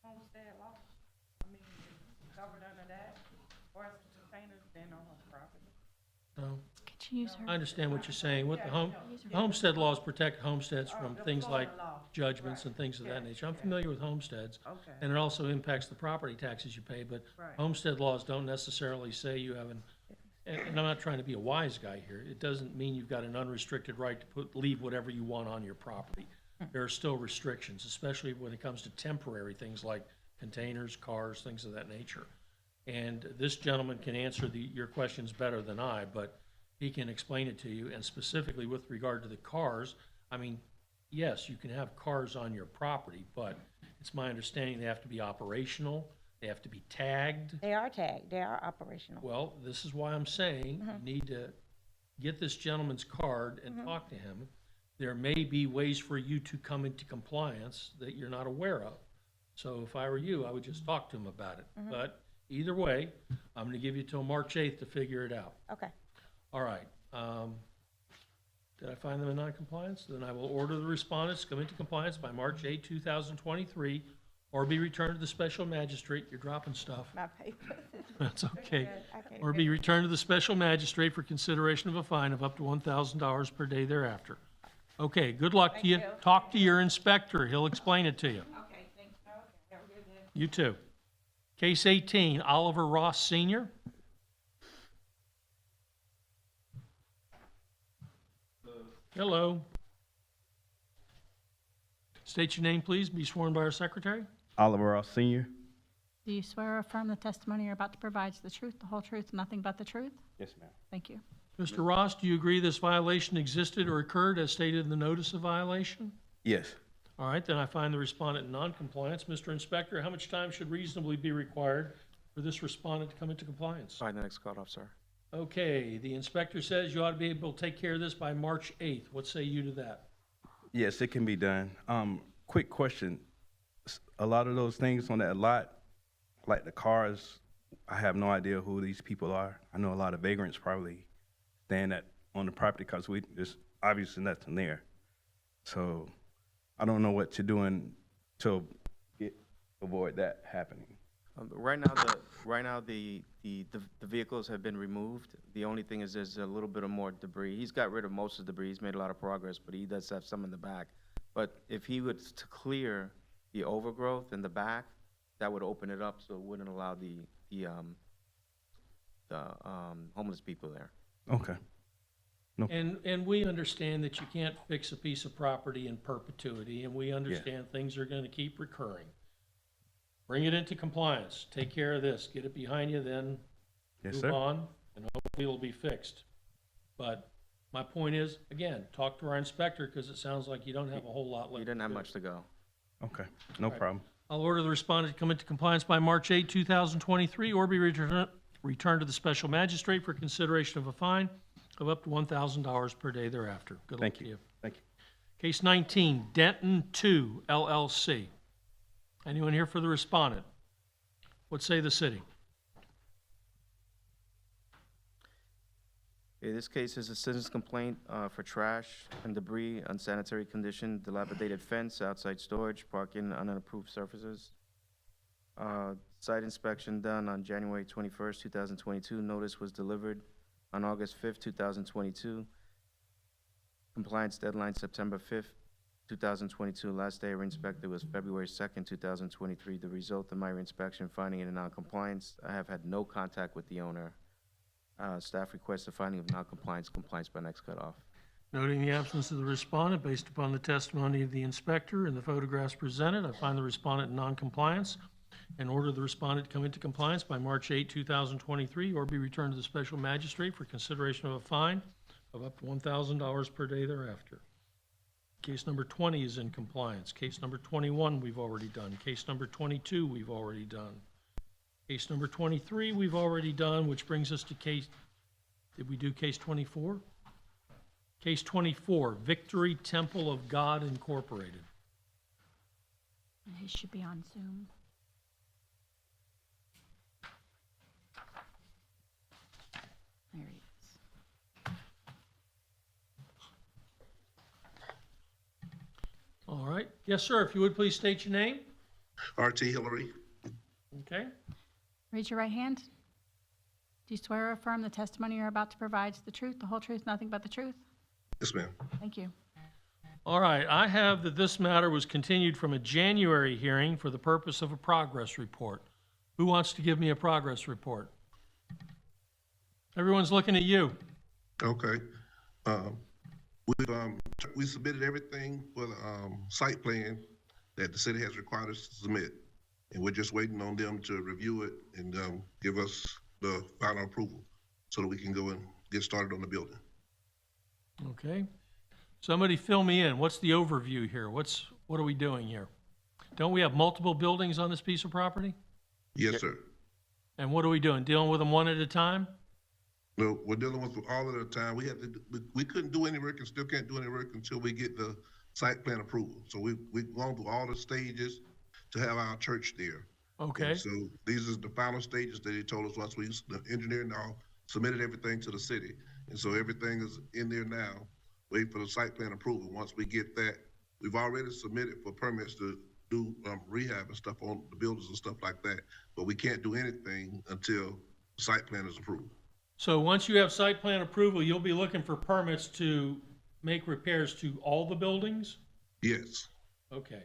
homestead law. I mean, covered under that, or containers been on her property. No. Could you use her? I understand what you're saying. What the homestead laws protect homesteads from things like judgments and things of that nature. I'm familiar with homesteads. Okay. And it also impacts the property taxes you pay, but homestead laws don't necessarily say you have and I'm not trying to be a wise guy here. It doesn't mean you've got an unrestricted right to leave whatever you want on your property. There are still restrictions, especially when it comes to temporary things like containers, cars, things of that nature. And this gentleman can answer your questions better than I, but he can explain it to you. And specifically with regard to the cars, I mean, yes, you can have cars on your property, but it's my understanding they have to be operational, they have to be tagged. They are tagged. They are operational. Well, this is why I'm saying you need to get this gentleman's card and talk to him. There may be ways for you to come into compliance that you're not aware of. So if I were you, I would just talk to him about it. But either way, I'm going to give you till March 8th to figure it out. Okay. All right. Did I find them in non-compliance? Then I will order the respondents to come into compliance by March 8, 2023, or be returned to the special magistrate. You're dropping stuff. My paper. That's okay. Okay. Or be returned to the special magistrate for consideration of a fine of up to $1,000 per day thereafter. Okay, good luck to you. Talk to your inspector. He'll explain it to you. Okay, thanks. Okay, have a good day. You too. Case 18, Oliver Ross Sr. Hello. State your name, please. Be sworn by our secretary. Oliver Ross Sr. Do you swear or affirm the testimony you're about to provide is the truth, the whole truth, and nothing but the truth? Yes, ma'am. Thank you. Mr. Ross, do you agree this violation existed or occurred as stated in the notice of violation? Yes. All right, then I find the respondent in noncompliance. Mr. Inspector, how much time should reasonably be required for this respondent to come into compliance? By the next cutoff, sir. Okay, the inspector says you ought to be able to take care of this by March 8th. What say you to that? Yes, it can be done. Quick question. A lot of those things on that lot, like the cars, I have no idea who these people are. I know a lot of vagrants probably stand on the property because there's obviously nothing there. So I don't know what to do to avoid that happening. Right now, the vehicles have been removed. The only thing is there's a little bit of more debris. He's got rid of most of the debris. He's made a lot of progress, but he does have some in the back. But if he was to clear the overgrowth in the back, that would open it up so it wouldn't allow the homeless people there. Okay. No. And we understand that you can't fix a piece of property in perpetuity, and we understand things are going to keep recurring. Bring it into compliance. Take care of this. Get it behind you, then Yes, move sir. on, and hopefully it'll be fixed. But my point is, again, talk to our inspector because it sounds like you don't have a whole lot left. You didn't have much to go. Okay, no problem. I'll order the respondent to come into compliance by March 8, 2023, or be returned to the special magistrate for consideration of a fine of up to $1,000 per day thereafter. Good luck Thank to you. you. Thank you. Case 19, Denton 2 LLC. Anyone here for the respondent? What say the city? Okay, this case is a citizen's complaint for trash and debris, unsanitary condition, dilapidated fence, outside storage, parking on unapproved surfaces. Site inspection done on January 21st, 2022. Notice was delivered on August 5th, 2022. Compliance deadline September 5th, 2022. Last day of inspected was February 2nd, 2023. The result of my inspection finding it in non-compliance. I have had no contact with the owner. Staff requests a finding of non-compliance, compliance by next cutoff. Noting the absence of the respondent, based upon the testimony of the inspector and the photographs presented, I find the respondent in noncompliance and order the respondent to come into compliance by March 8, 2023, or be returned to the special magistrate for consideration of a fine of up to $1,000 per day thereafter. Case number 20 is in compliance. Case number 21 we've already done. Case number 22 we've already done. Case number 23 we've already done, which brings us to case, did we do case 24? Case 24, Victory Temple of God Incorporated. He should be on Zoom. There he is. All right. Yes, sir. If you would please state your name. R.T. Hillary. Okay. Raise your right hand. Do you swear or affirm the testimony you're about to provide is the truth, the whole truth, nothing but the truth? Yes, ma'am. Thank you. All right. I have that this matter was continued from a January hearing for the purpose of a progress report. Who wants to give me a progress report? Everyone's looking at you. Okay. We submitted everything for the site plan that the city has required us to submit. And we're just waiting on them to review it and give us the final approval so that we can go and get started on the building. Okay. Somebody fill me in. What's the overview here? What are we doing here? Don't we have multiple buildings on this piece of property? Yes, sir. And what are we doing? Dealing with them one at a time? No, we're dealing with all at a time. We couldn't do any work and still can't do any work until we get the site plan approval. So we've gone through all the stages to have our church there. Okay. And so these are the final stages that he told us once the engineer and all submitted everything to the city. And so everything is in there now, waiting for the site plan approval. Once we get that, we've already submitted for permits to do rehab and stuff on the buildings and stuff like that. But we can't do anything until the site plan is approved. So once you have site plan approval, you'll be looking for permits to make repairs to all the buildings? Yes. Okay.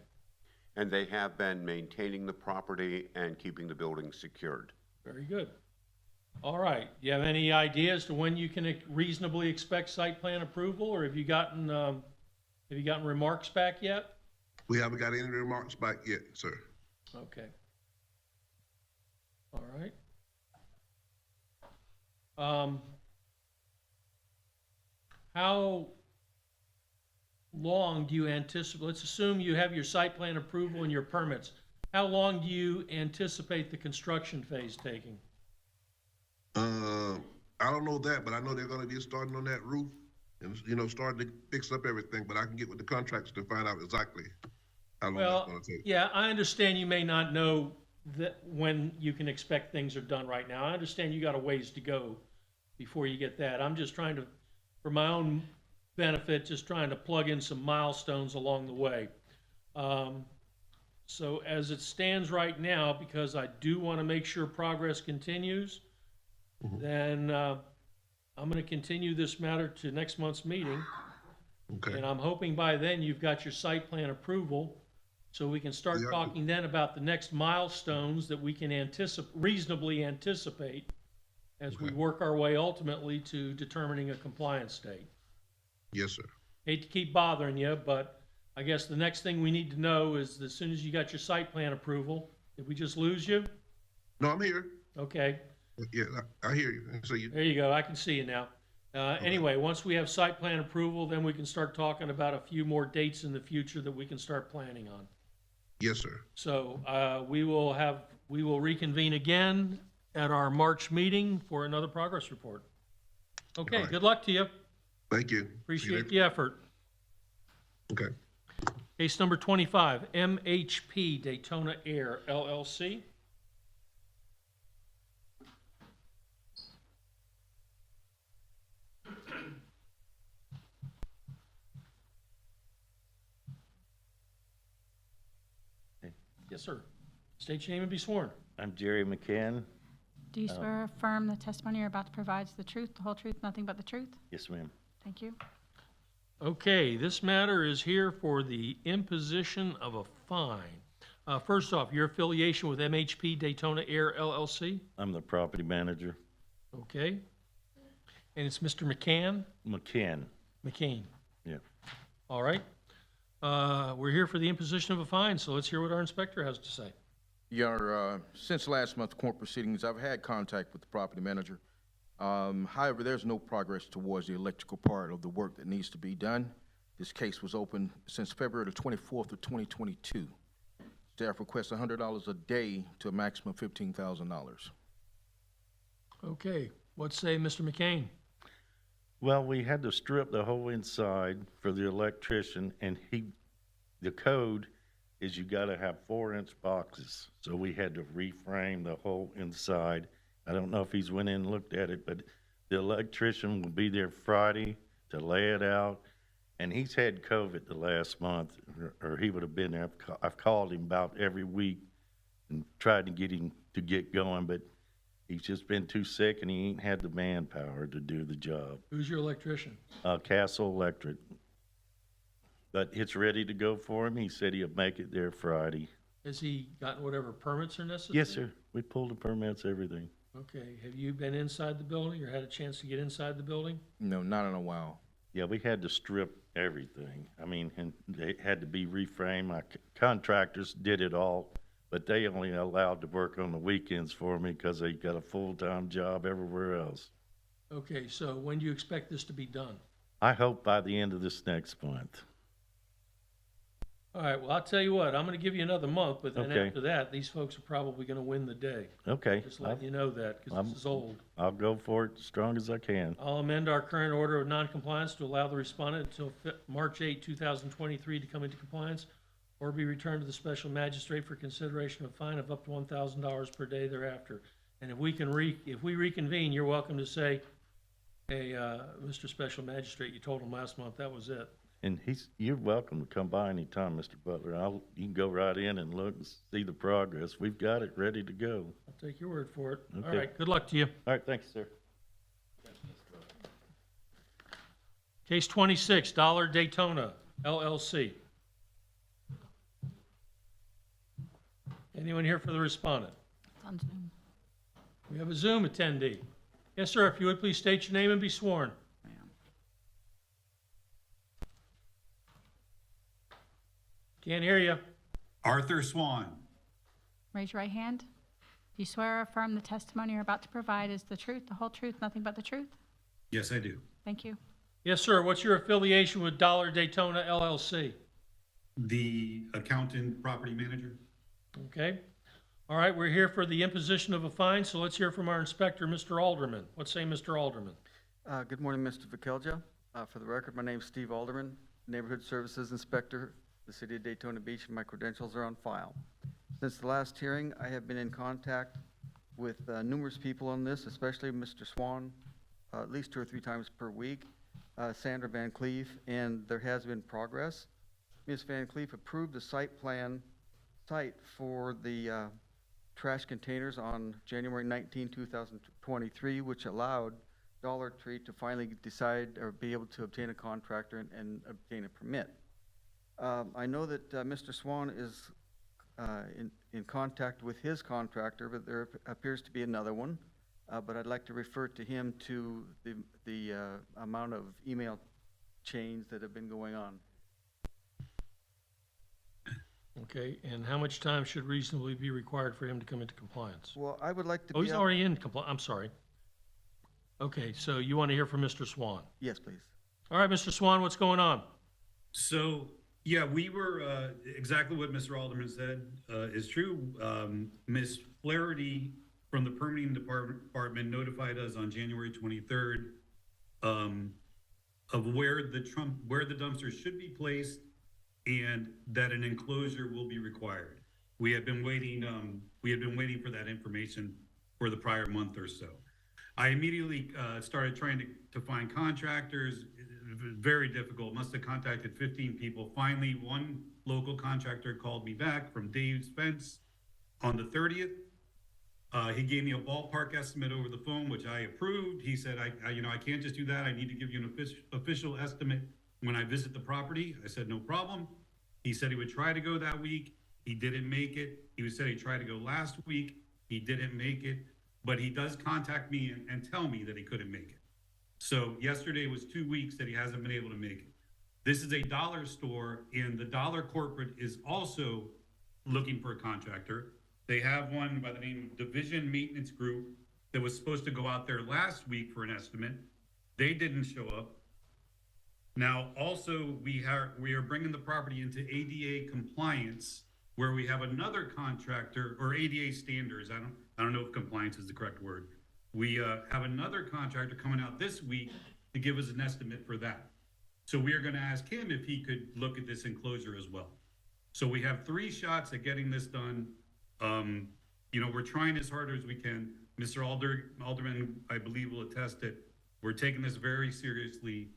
And they have been maintaining the property and keeping the building secured. Very good. All right. Do you have any idea as to when you can reasonably expect site plan approval, or have you gotten remarks back yet? We haven't got any remarks back yet, sir. Okay. All right. How long do you anticipate, let's assume you have your site plan approval and your permits. How long do you anticipate the construction phase taking? I don't know that, but I know they're gonna be starting on that roof and, starting to fix up everything, but I can get with the contractors to find out exactly how long that's gonna take. Yeah, I understand you may not know that when you can expect things are done right now. I understand you got a ways to go before you get that. I'm just trying to, for my own benefit, just trying to plug in some milestones along the way. So as it stands right now, because I do want to make sure progress continues, then I'm going to continue this matter to next month's meeting. Okay. And I'm hoping by then you've got your site plan approval, so we can start talking then about the next milestones that we can reasonably anticipate as we work our way ultimately to determining a compliance date. Yes, sir. Hate to keep bothering you, but I guess the next thing we need to know is as soon as you got your site plan approval, did we just lose you? No, I'm here. Okay. Yeah, I hear you. So There you go. I can see you now. Anyway, once we have site plan approval, then we can start talking about a few more dates in the future that we can start planning on. Yes, sir. So we will reconvene again at our March meeting for another progress report. Okay, good luck to you. Thank you. Appreciate the effort. Okay. Case number 25, MHP Daytona Air LLC. Yes, sir. State your name and be sworn. I'm Jerry McCann. Do you swear or affirm the testimony you're about to provide is the truth, the whole truth, nothing but the truth? Yes, ma'am. Thank you. Okay, this matter is here for the imposition of a fine. First off, your affiliation with MHP Daytona Air LLC? I'm the property manager. Okay. And it's Mr. McCann? McCann. McCain. Yeah. All right. We're here for the imposition of a fine, so let's hear what our inspector has to say. Your, since last month's court proceedings, I've had contact with the property manager. However, there's no progress towards the electrical part of the work that needs to be done. This case was open since February the 24th of 2022. Staff requests $100 a day to a maximum of $15,000. Okay. What say, Mr. McCain? Well, we had to strip the whole inside for the electrician, and the code is you got to have 4-inch boxes. So we had to reframe the whole inside. I don't know if he's went in and looked at it, but the electrician will be there Friday to lay it out. And he's had COVID the last month, or he would have been there. I've called him about every week and tried to get him to get going, but he's just been too sick and he ain't had the manpower to do the job. Who's your electrician? Castle Electric. But it's ready to go for him. He said he'll make it there Friday. Has he gotten whatever permits are necessary? Yes, sir. We pulled the permits, everything. Okay. Have you been inside the building or had a chance to get inside the building? No, not in a while. Yeah, we had to strip everything. I mean, and they had to be reframed. My contractors did it all, but they only allowed to work on the weekends for me because they got a full-time job everywhere else. Okay, so when do you expect this to be done? I hope by the end of this next month. All right, well, I'll tell you what, I'm going to give you another month, but then Okay. after that, these folks are probably going to win the day. Okay. Just letting you know that, because this is old. I'll go for it as strong as I can. I'll amend our current order of noncompliance to allow the respondent until March 8, 2023 to come into compliance or be returned to the special magistrate for consideration of a fine of up to $1,000 per day thereafter. And if we reconvene, you're welcome to say, hey, Mr. Special Magistrate, you told him last month that was it. And you're welcome to come by anytime, Mr. Butler. You can go right in and look and see the progress. We've got it ready to go. I'll take your word for it. Okay. All right, good luck to you. All right, thank you, sir. Case 26, Dollar Daytona, LLC. Anyone here for the respondent? It's on Zoom. We have a Zoom attendee. Yes, sir, if you would please state your name and be sworn. Can't hear you. Arthur Swan. Raise your right hand. Do you swear or affirm the testimony you're about to provide is the truth, the whole truth, nothing but the truth? Yes, I do. Thank you. Yes, sir. What's your affiliation with Dollar Daytona LLC? The accountant, property manager. Okay. All right, we're here for the imposition of a fine, so let's hear from our inspector, Mr. Alderman. What say Mr. Alderman? Good morning, Mr. Vakelja. For the record, my name is Steve Alderman, Neighborhood Services Inspector, the City of Daytona Beach, and my credentials are on file. Since the last hearing, I have been in contact with numerous people on this, especially Mr. Swan, at least 2 or 3 times per week, Sandra Van Cleef, and there has been progress. Ms. Van Cleef approved the site for the trash containers on January 19, 2023, which allowed Dollar Tree to finally decide or be able to obtain a contractor and obtain a permit. I know that Mr. Swan is in contact with his contractor, but there appears to be another one. But I'd like to refer to him to the amount of email chains that have been going on. Okay, and how much time should reasonably be required for him to come into compliance? Well, I would like to Oh, be he's up- already in compliance. I'm sorry. Okay, so you want to hear from Mr. Swan? Yes, please. All right, Mr. Swan, what's going on? So, yeah, we were, exactly what Mr. Alderman said is true. Ms. Flaherty from the permitting department notified us on January 23rd of where the dumpsters should be placed and that an enclosure will be required. We had been waiting for that information for the prior month or so. I immediately started trying to find contractors. Very difficult. Must have contacted 15 people. Finally, one local contractor called me back from Dave's Fence on the 30th. He gave me a ballpark estimate over the phone, which I approved. He said, I can't just do that. I need to give you an official estimate when I visit the property. I said, no problem. He said he would try to go that week. He didn't make it. He said he tried to go last week. He didn't make it, but he does contact me and tell me that he couldn't make it. So yesterday was 2 weeks that he hasn't been able to make it. This is a dollar store, and the Dollar Corporate is also looking for a contractor. They have one by the name of Division Maintenance Group that was supposed to go out there last week for an estimate. They didn't show up. Now, also, we are bringing the property into ADA compliance, where we have another contractor, or ADA standards. I don't know if compliance is the correct word. We have another contractor coming out this week to give us an estimate for that. So we are going to ask him if he could look at this enclosure as well. So we have 3 shots at getting this done. We're trying as hard as we can. Mr. Alderman, I believe, will attest that we're taking this very seriously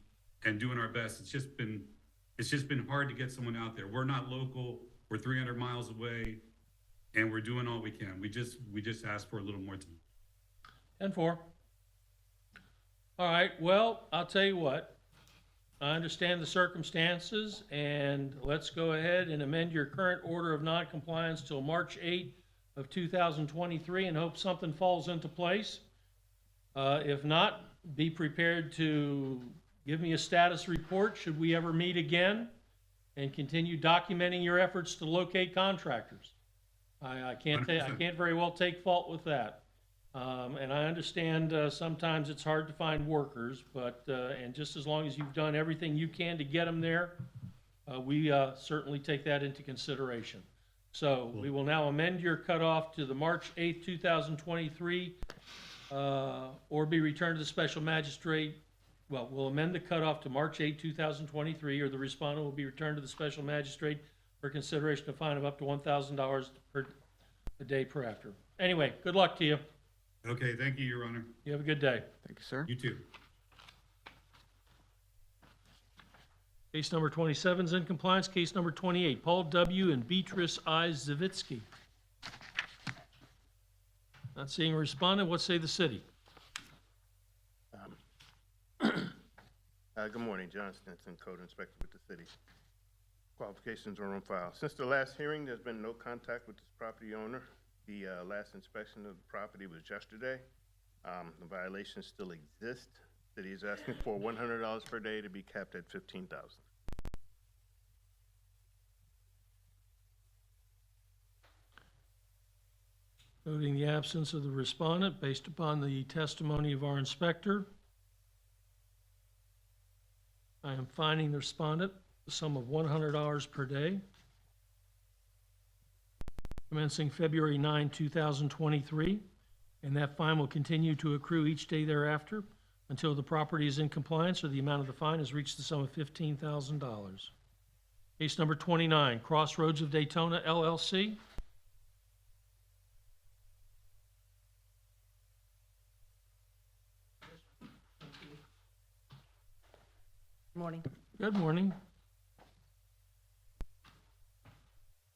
and doing our best. It's just been hard to get someone out there. We're not local. We're 300 miles away, and we're doing all we can. We just asked for a little more time. 10-4. All right, well, I'll tell you what. I understand the circumstances, and let's go ahead and amend your current order of noncompliance till March 8 of 2023 and hope something falls into place. If not, be prepared to give me a status report should we ever meet again, and continue documenting your efforts to locate contractors. I can't very well take fault with that. And I understand sometimes it's hard to find workers, but and just as long as you've done everything you can to get them there, we certainly take that into consideration. So we will now amend your cutoff to the March 8th, 2023, or be returned to the special magistrate. Well, we'll amend the cutoff to March 8, 2023, or the respondent will be returned to the special magistrate for consideration of a fine of up to $1,000 per day per after. Anyway, good luck to you. Okay, thank you, Your Honor. You have a good day. Thank you, sir. You too. Case number 27 is in compliance. Case number 28, Paul W. and Beatrice I. Zavitsky. Not seeing a respondent. What say the city? Good morning, John Stinson, Code Inspector with the city. Qualifications are on file. Since the last hearing, there's been no contact with this property owner. The last inspection of the property was yesterday. The violations still exist. City is asking for $100 per day to be capped at $15,000. Noting the absence of the respondent, based upon the testimony of our inspector, I am fining the respondent the sum of $100 per day, commencing February 9, 2023, and that fine will continue to accrue each day thereafter until the property is in compliance or the amount of the fine has reached the sum of $15,000. Case number 29, Crossroads of Daytona LLC. Morning. Good morning.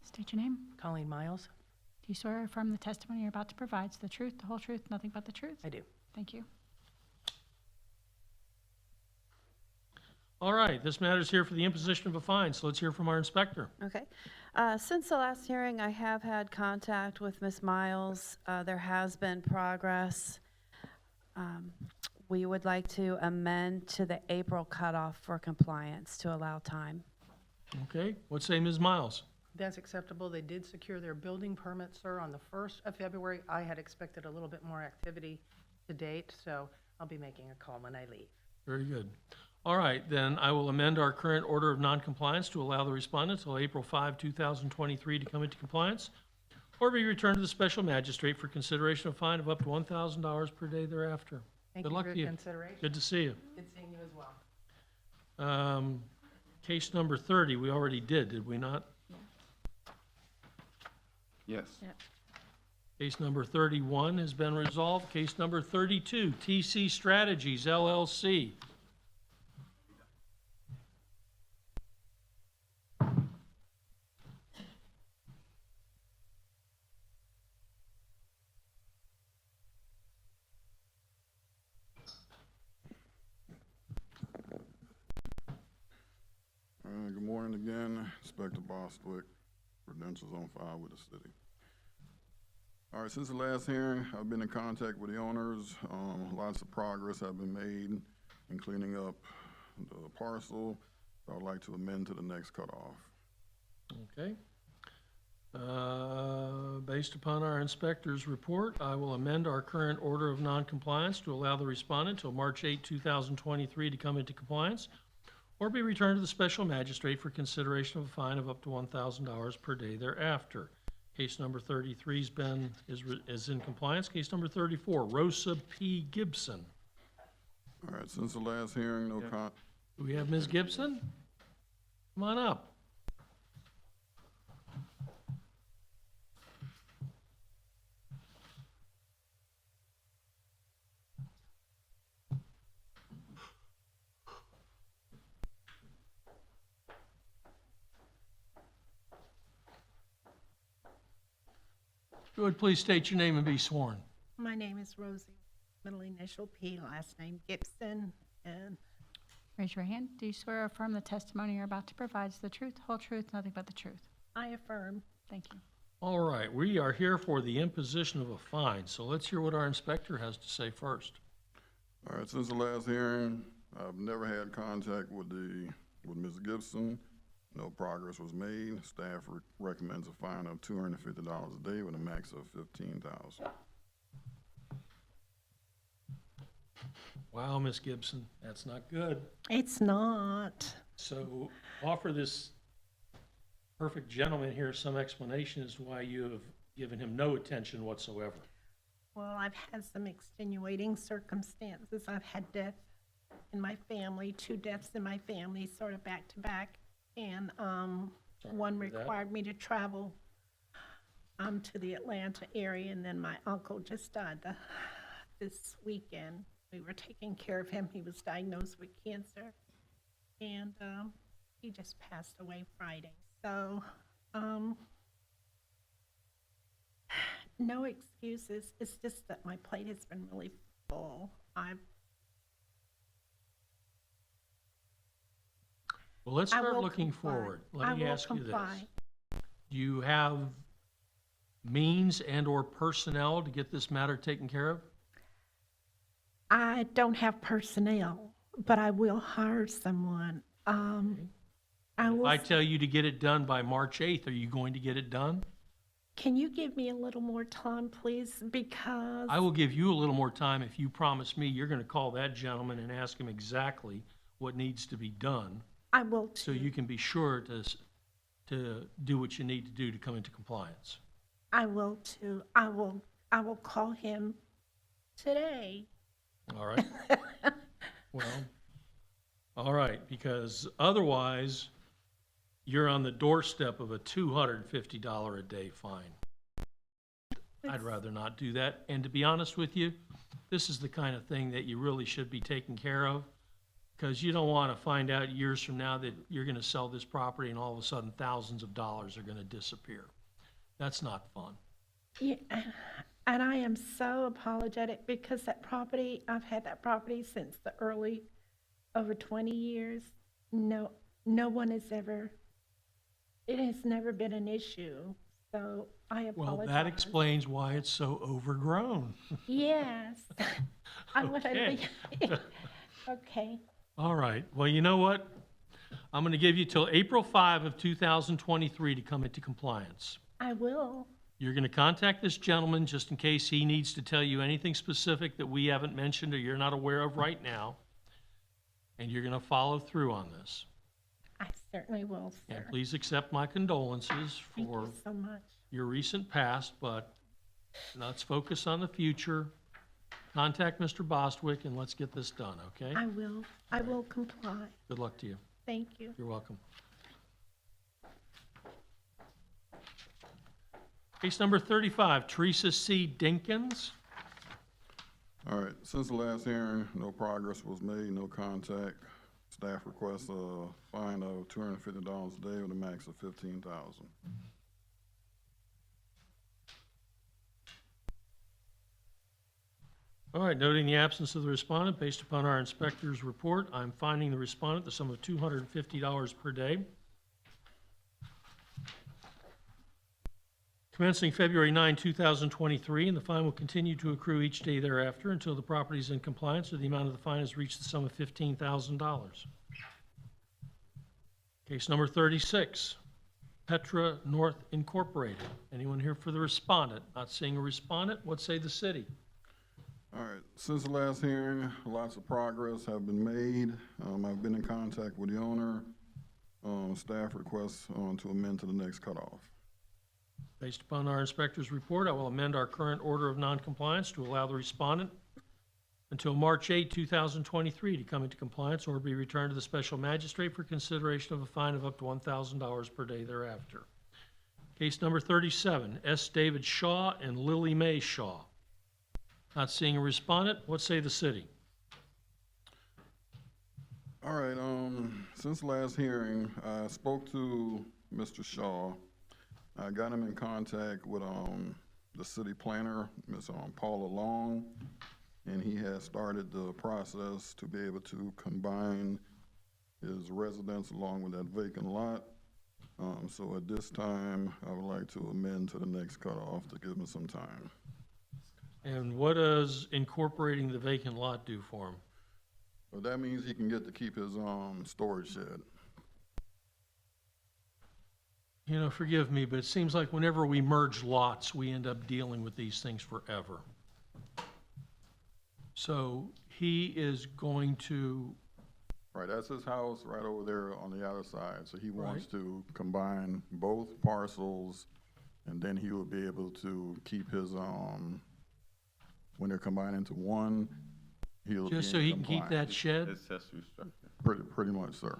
State your name. Colleen Miles. Do you swear or affirm the testimony you're about to provide is the truth, the whole truth, nothing but the truth? I do. Thank you. All right, this matter is here for the imposition of a fine, so let's hear from our inspector. Okay. Since the last hearing, I have had contact with Ms. Miles. There has been progress. We would like to amend to the April cutoff for compliance to allow time. Okay, what say Ms. Miles? That's acceptable. They did secure their building permit, sir, on the 1st of February. I had expected a little bit more activity to date, so I'll be making a call when I leave. Very good. All right, then I will amend our current order of noncompliance to allow the respondent till April 5, 2023 to come into compliance, or be returned to the special magistrate for consideration of a fine of up to $1,000 per day thereafter. Thank Good you luck for to your you. consideration. Good to see you. Good seeing you as well. Case number 30, we already did we not? Yes. Case number 31 has been resolved. Case number 32, TC Strategies LLC. Good morning again, Inspector Bostwick, credentials on file with the city. All right, since the last hearing, I've been in contact with the owners. Lots of progress have been made in cleaning up the parcel. So I'd like to amend to the next cutoff. Okay. Based upon our inspector's report, I will amend our current order of noncompliance to allow the respondent till March 8, 2023 to come into compliance, or be returned to the special magistrate for consideration of a fine of up to $1,000 per day thereafter. Case number 33 is in compliance. Case number 34, Rosa P. Gibson. All right, since the last hearing, no Do we have Ms. Gibson? Come on up. If you would please state your name and be sworn. My name is Rosie, middle initial P, last name Gibson, and Raise your hand. Do you swear or affirm the testimony you're about to provide is the truth, the whole truth, nothing but the truth? I affirm. Thank you. All right, we are here for the imposition of a fine, so let's hear what our inspector has to say first. All right, since the last hearing, I've never had contact with Ms. Gibson. No progress was made. Staff recommends a fine of $250 a day with a max of $15,000. Wow, Ms. Gibson, that's not good. It's not. So offer this perfect gentleman here some explanation as to why you have given him no attention whatsoever. Well, I've had some extenuating circumstances. I've had death in my family, 2 deaths in my family, sort of back to back. And one required me to travel to the Atlanta area, and then my uncle just died this weekend. We were taking care of him. He was diagnosed with cancer, and he just passed away Friday. So, no excuses. It's just that my plate has been really full. Well, let's start looking forward. Let me ask you this. Do you have means and/or personnel to get this matter taken care of? I don't have personnel, but I will hire someone. If I tell you to get it done by March 8th, are you going to get it done? Can you give me a little more time, please? Because I will give you a little more time if you promise me you're going to call that gentleman and ask him exactly what needs to be done, I will so you can be sure to do what you need to do to come into compliance. I will too. I will call him today. All right? Well, all right, because otherwise, you're on the doorstep of a $250 a day fine. I'd rather not do that. And to be honest with you, this is the kind of thing that you really should be taking care of, because you don't want to find out years from now that you're going to sell this property and all of a sudden thousands of dollars are going to disappear. That's not fun. Yeah, and I am so apologetic because that property, I've had that property since the early, over 20 years. No one has ever, it has never been an issue, so I apologize. Well, that explains why it's so overgrown. Yes. I would Okay. Okay. All right. Well, you know what? I'm going to give you till April 5 of 2023 to come into compliance. I will. You're going to contact this gentleman just in case he needs to tell you anything specific that we haven't mentioned or you're not aware of right now. And you're going to follow through on this. I certainly will, sir. And please accept my condolences Thank for you so much. your recent past, but let's focus on the future. Contact Mr. Bostwick and let's get this done, okay? I will. I will comply. Good luck to you. Thank you. You're welcome. Case number 35, Teresa C. Dinkins. All right, since the last hearing, no progress was made, no contact. Staff requests a fine of $250 a day with a max of $15,000. All right, noting the absence of the respondent, based upon our inspector's report, I'm finding the respondent the sum of $250 per day. Commencing February 9, 2023, and the fine will continue to accrue each day thereafter until the property is in compliance or the amount of the fine has reached the sum of $15,000. Case number 36, Petra North Incorporated. Anyone here for the respondent? Not seeing a respondent, what say the city? All right, since the last hearing, lots of progress have been made. I've been in contact with the owner. Staff requests to amend to the next cutoff. Based upon our inspector's report, I will amend our current order of noncompliance to allow the respondent until March 8, 2023 to come into compliance or be returned to the special magistrate for consideration of a fine of up to $1,000 per day thereafter. Case number 37, S. David Shaw and Lily Mae Shaw. Not seeing a respondent, what say the city? All right, since the last hearing, I spoke to Mr. Shaw. I got him in contact with the city planner, Ms. Paula Long, and he has started the process to be able to combine his residence along with that vacant lot. So at this time, I would like to amend to the next cutoff to give him some time. And what does incorporating the vacant lot do for him? Well, that means he can get to keep his storage shed. You know, forgive me, but it seems like whenever we merge lots, we end up dealing with these things forever. So he is going to... Right, that's his house right over there on the other side. So he wants to combine both parcels, and then he will be able to keep his, when they're combined into one, he'll Just so he can keep that shed? Accessory structure. Pretty much, sir.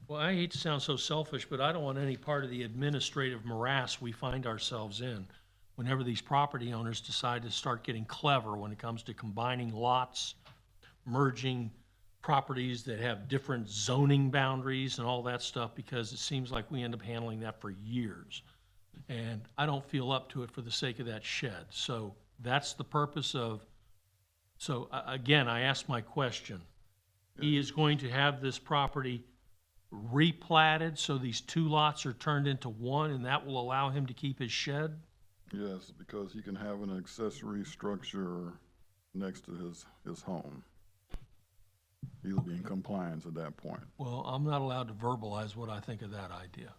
Well, I hate to sound so selfish, but I don't want any part of the administrative morass we find ourselves in whenever these property owners decide to start getting clever when it comes to combining lots, merging properties that have different zoning boundaries and all that stuff, because it seems like we end up handling that for years. And I don't feel up to it for the sake of that shed. So that's the purpose of, so again, I asked my question. He is going to have this property replatted, so these two lots are turned into one, and that will allow him to keep his shed? Yes, because he can have an accessory structure next to his home. he'll be in compliance at that point. Well, I'm not allowed to verbalize what I think of that idea.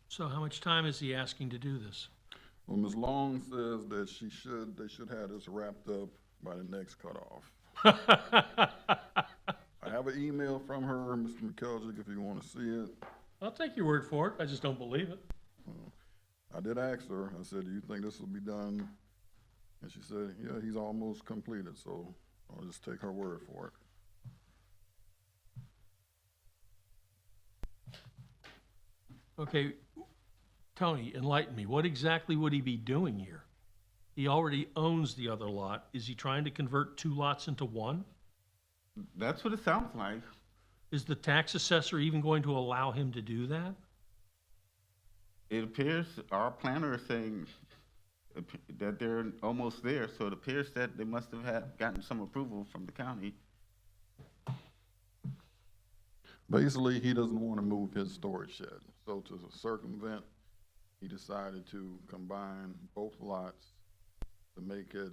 So how much time is he asking to do this? Well, Ms. Long says that they should have this wrapped up by the next cutoff. I have an email from her, Mr. McKeljic, if you want to see it. I'll take your word for it. I just don't believe it. I did ask her, I said, do you think this will be done? And she said, yeah, he's almost completed, so I'll just take her word for it. Okay, Tony, enlighten me. What exactly would he be doing here? He already owns the other lot. Is he trying to convert 2 lots into 1? That's what it sounds like. Is the tax assessor even going to allow him to do that? It appears our planner is saying that they're almost there, so it appears that they must have gotten some approval from the county. Basically, he doesn't want to move his storage shed. So to circumvent, he decided to combine both lots to make it,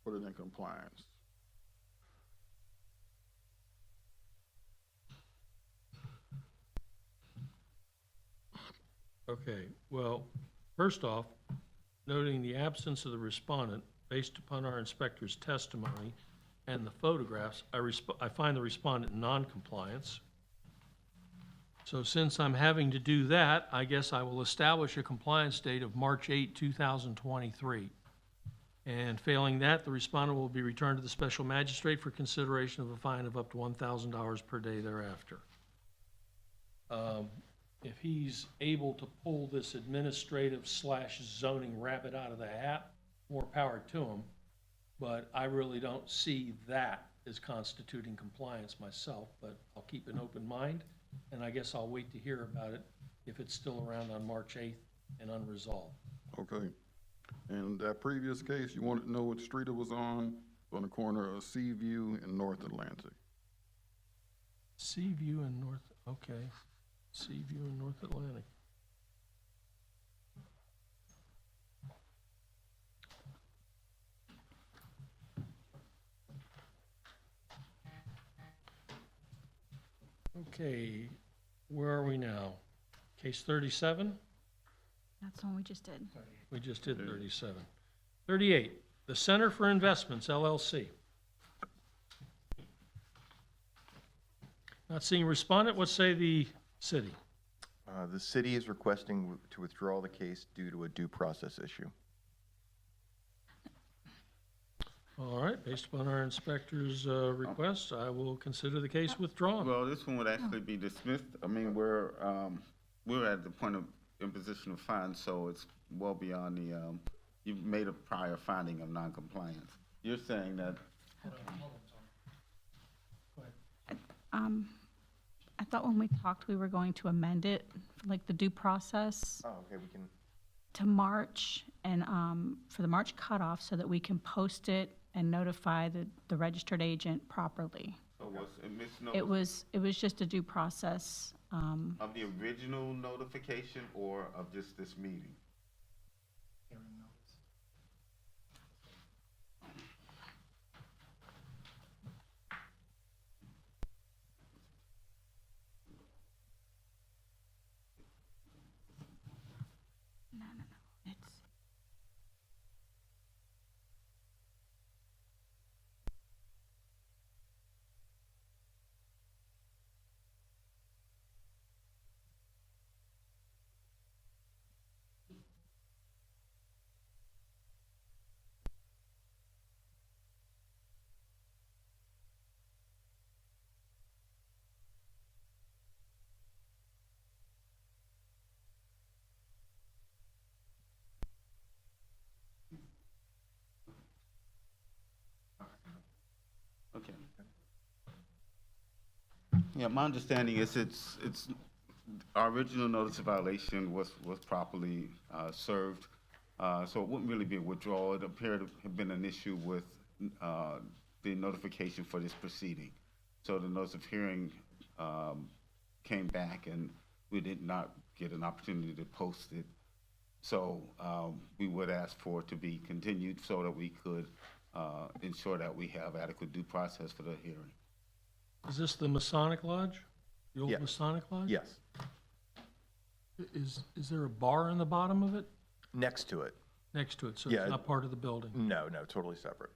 put it in compliance. Okay, well, first off, noting the absence of the respondent, based upon our inspector's testimony and the photographs, I find the respondent in non-compliance. So since I'm having to do that, I guess I will establish a compliance date of March 8, 2023. And failing that, the respondent will be returned to the special magistrate for consideration of a fine of up to $1,000 per day thereafter. If he's able to pull this administrative/zoning rabbit out of the hat, more power to him. But I really don't see that as constituting compliance myself, but I'll keep an open mind, and I guess I'll wait to hear about it if it's still around on March 8th and unresolved. Okay. And that previous case, you wanted to know what street it was on the corner of Seaview and North Atlantic. Seaview and North, okay. Seaview and North Atlantic. Okay, where are we now? Case 37? That's the one we just did. We just did 37. 38, the Center for Investments, LLC. Not seeing respondent, what say the city? The city is requesting to withdraw the case due to a due process issue. All right, based upon our inspector's request, I will consider the case withdrawn. Well, this one would actually be dismissed. I mean, we're at the point of imposition of fines, so it's well beyond the, you've made a prior finding of noncompliance. You're saying that. I thought when we talked, we were going to amend it, like the due process, Oh, okay, we can. to March, and for the March cutoff, so that we can post it and notify the registered agent properly. So was it misnotified It was just a due process. of the original notification or of just this meeting? No, it's. Okay. Yeah, my understanding is it's, our original notice of violation was properly served, so it wouldn't really be a withdrawal. It appeared to have been an issue with the notification for this proceeding. So the notice of hearing came back and we did not get an opportunity to post it So we would ask for it to be continued so that we could ensure that we have adequate due process for the hearing. Is this the Masonic Lodge? The old Yes. Masonic Lodge? Yes, Is there a bar in the bottom of it? next to it. Next to it, so Yeah. it's not part of the building? No, totally separate.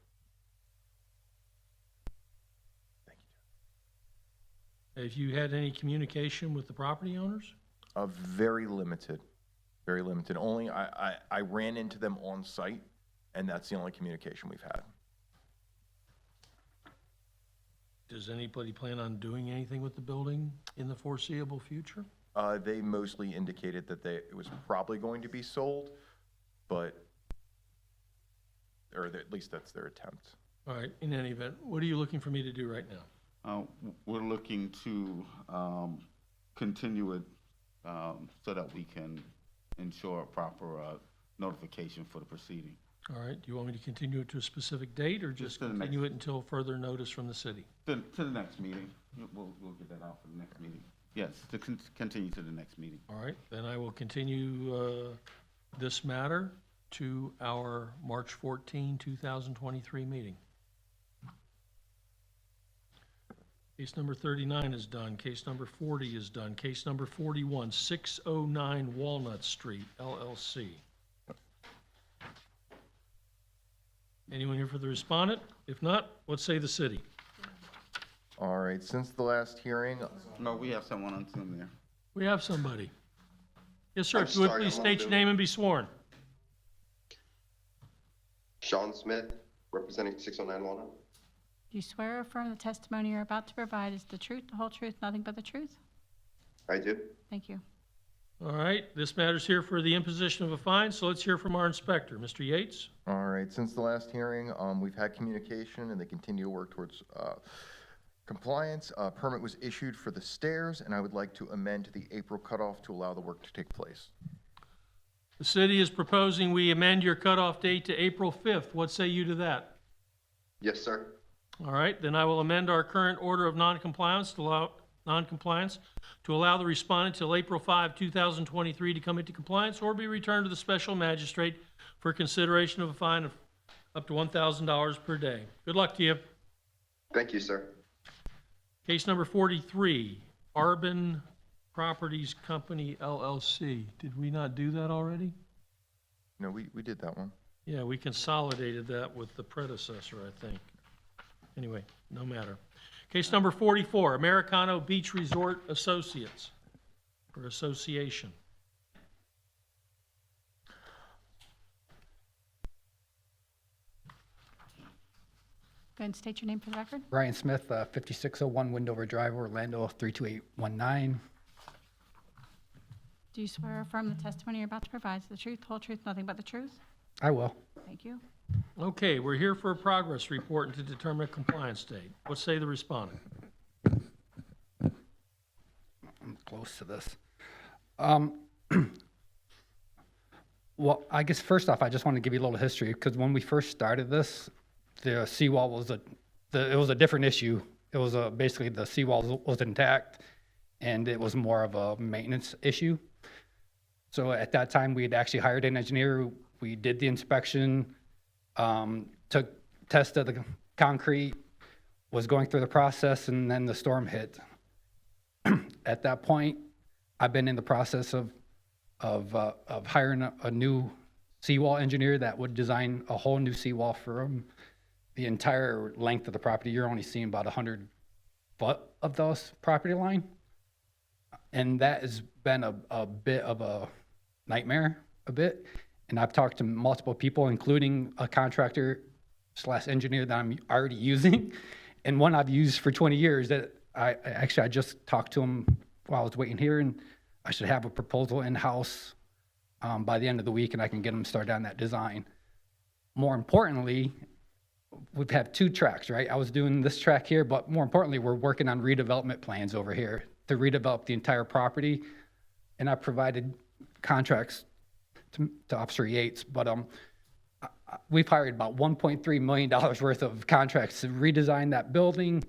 Have you had any communication with the property owners? Very limited, very limited. Only I ran into them on site, and that's the only communication we've had. Does anybody plan on doing anything with the building in the foreseeable future? They mostly indicated that it was probably going to be sold, but, or at least that's their attempt. All right, in any event, what are you looking for me to do right now? We're looking to continue it so that we can ensure a proper notification for the proceeding. All right, do you want me to continue it to a specific date, or just to the continue it until further notice from the city? To the next meeting. We'll get that out for the next meeting. Yes, to continue to the next meeting. All right, then I will continue this matter to our March 14, 2023 meeting. Case number 39 is done. Case number 40 is done. Case number 41, 609 Walnut Street, LLC. Anyone here for the respondent? If not, what say the city? All right, since the last hearing, No, we have someone on Zoom there. We have somebody. Yes, sir. I'm If you would sorry, please I'm on state your Zoom. name and be sworn. Sean Smith, representing 609 Walnut. Do you swear or affirm the testimony you're about to provide is the truth, the whole truth, nothing but the truth? I do. Thank you. All right, this matter's here for the imposition of a fine, so let's hear from our inspector. Mr. Yates? all right, since the last hearing, we've had communication, and they continue to work towards compliance. A permit was issued for the stairs, and I would like to amend to the April cutoff to allow the work to take place. The city is proposing we amend your cutoff date to April 5th. What say you to that? Yes, sir. All right, then I will amend our current order of noncompliance to allow the respondent till April 5, 2023 to come into compliance or be returned to the special magistrate for consideration of a fine of up to $1,000 per day. Good luck to you. Thank you, sir. Case number 43, Arbin Properties Company, LLC. Did we not do that already? No, we did that one. Yeah, we consolidated that with the predecessor, I think. Anyway, no matter. Case number 44, Americano Beach Resort Associates, or Association. Go ahead and state your name for the record. Ryan Smith, 5601 Windover Drive, Orlando, 32819. Do you swear or affirm the testimony you're about to provide is the truth, whole truth, nothing but the truth? I will. Thank you. Okay, we're here for a progress report and to determine a compliance date. What say the respondent? I'm close to this. Well, I guess first off, I just want to give you a little history, because when we first started this, the seawall was it was a different issue. It was basically the seawall was intact, and it was more of a maintenance issue. So at that time, we had actually hired an engineer. We did the inspection, took test of the concrete, was going through the process, and then the storm hit. At that point, I've been in the process of hiring a new seawall engineer that would design a whole new seawall for the entire length of the property. You're only seeing about 100 foot of those property line. And that has been a bit of a nightmare, And I've talked to multiple people, including a contractor / engineer that I'm already using, and one I've used for 20 years that I just talked to him while I was waiting here, and I should have a proposal in-house by the end of the week, and I can get them started on that design. More importantly, we've had 2 tracks, right? I was doing this track here, but more importantly, we're working on redevelopment plans over here to redevelop the entire property, and I provided contracts to Officer Yates, but we've hired about $1.3 million worth of contracts to redesign that building,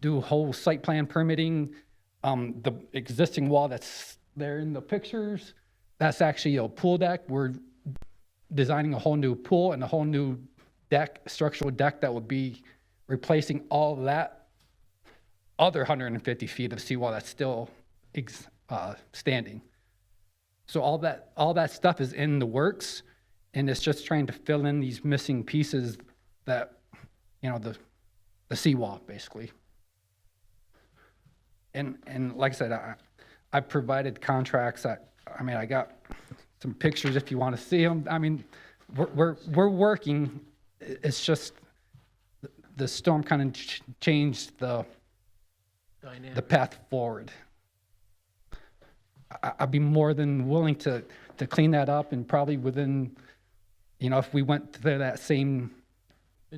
do whole site plan permitting. The existing wall that's there in the pictures, That's actually a pool deck. We're designing a whole new pool and a whole new deck, structural deck that would be replacing all that other 150 feet of seawall that's still standing. So all that stuff is in the works, and it's just trying to fill in these missing pieces that, the seawall, basically. And like I said, I provided contracts. I got some pictures if you want to see them. I mean, we're working. It's just the storm kind of changed the path forward. I'd be more than willing to clean that up, and probably within, if we went to that same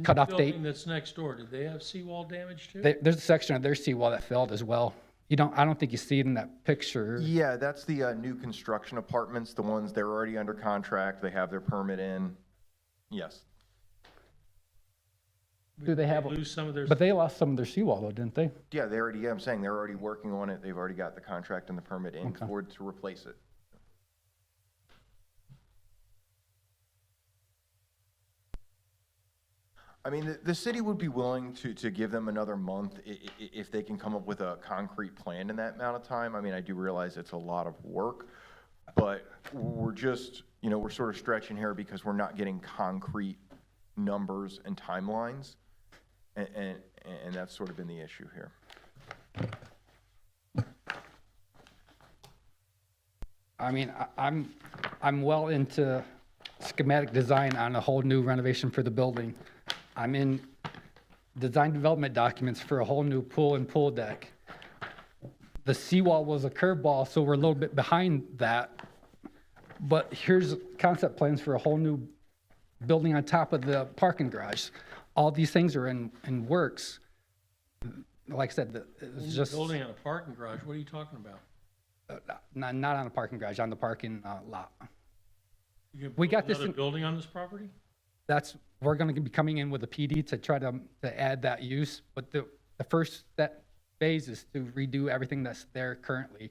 cutoff The date. building that's next door, did they have seawall damage too? There's a section of their seawall that failed as well. I don't think you see it in that picture. Yeah, that's the new construction apartments, the ones they're already under contract, they have their permit in. Yes. Do they have? Lose some of their. But they lost some of their seawall though, didn't they? Yeah, I'm saying they're already working on it. They've already got the contract and the permit in to replace it. I mean, the city would be willing to give them another month if they can come up with a concrete plan in that amount of time. I mean, I do realize it's a lot of work, but we're just, we're sort of stretching here because we're not getting concrete numbers and timelines. And that's sort of been the issue here. I mean, I'm well into schematic design on a whole new renovation for the building. I'm in design development documents for a whole new pool and pool deck. The seawall was a curveball, so we're a little bit behind that. But here's concept plans for a whole new building on top of the parking garage. All these things are in works. Like I said, it's just Building on a parking garage, what are you talking about? not on a parking garage, on the parking lot. You can We build got this another in- building on this property? We're going to be coming in with a PD to try to add that use, but the first phase is to redo everything that's there currently.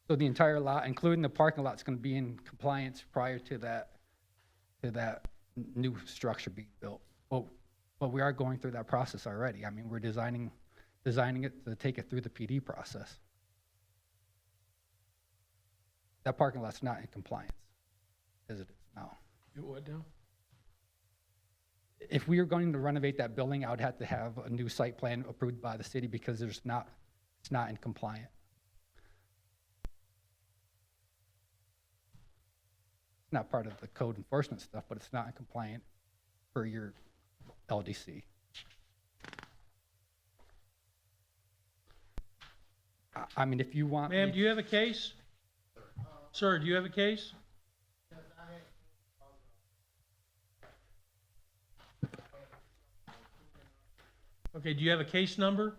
So the entire lot, including the parking lot, is going to be in compliance prior to that new structure being built. But we are going through that process already. I mean, we're designing it to take it through the PD process. That parking lot's not in compliance as it is now. What now? If we were going to renovate that building, I would have to have a new site plan approved by the city because it's not in compliant. It's not part of the code enforcement stuff, but it's not in compliant for your LDC. I mean, if you want. Ma'am, do you have a case? Sir, do you have a case? Okay, do you have a case number?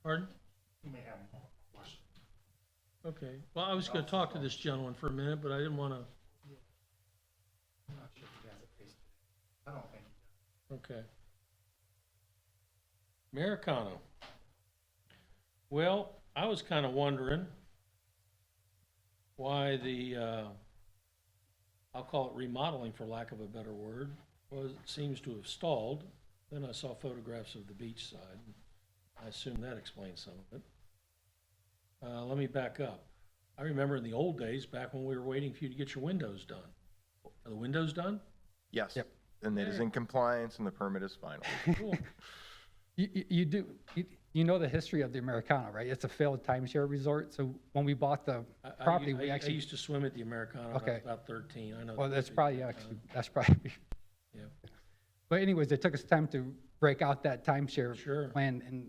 Pardon? You may have more questions. Okay, well, I was going to talk to this gentleman for a minute, but I didn't want to. I'm not sure if he has a case. I don't think he does. Okay. Americano. Well, I was kind of wondering why I'll call it remodeling for lack of a better word, seems to have stalled. Then I saw photographs of the beach side. I assume that explains some of it. Let me back up. I remember in the old days, back when we were waiting for you to get your windows done. Are the windows done? Yes. Yep. And it is in compliance and the permit is final. Cool. You know the history of the Americana, right? It's a failed timeshare resort. So when we bought the property, we I actually. used to swim at the Americana when I was about 13. I know. Well, the that's history probably of actually, Americana. that's probably. Yeah. But anyways, it took us time to break out that timeshare plan and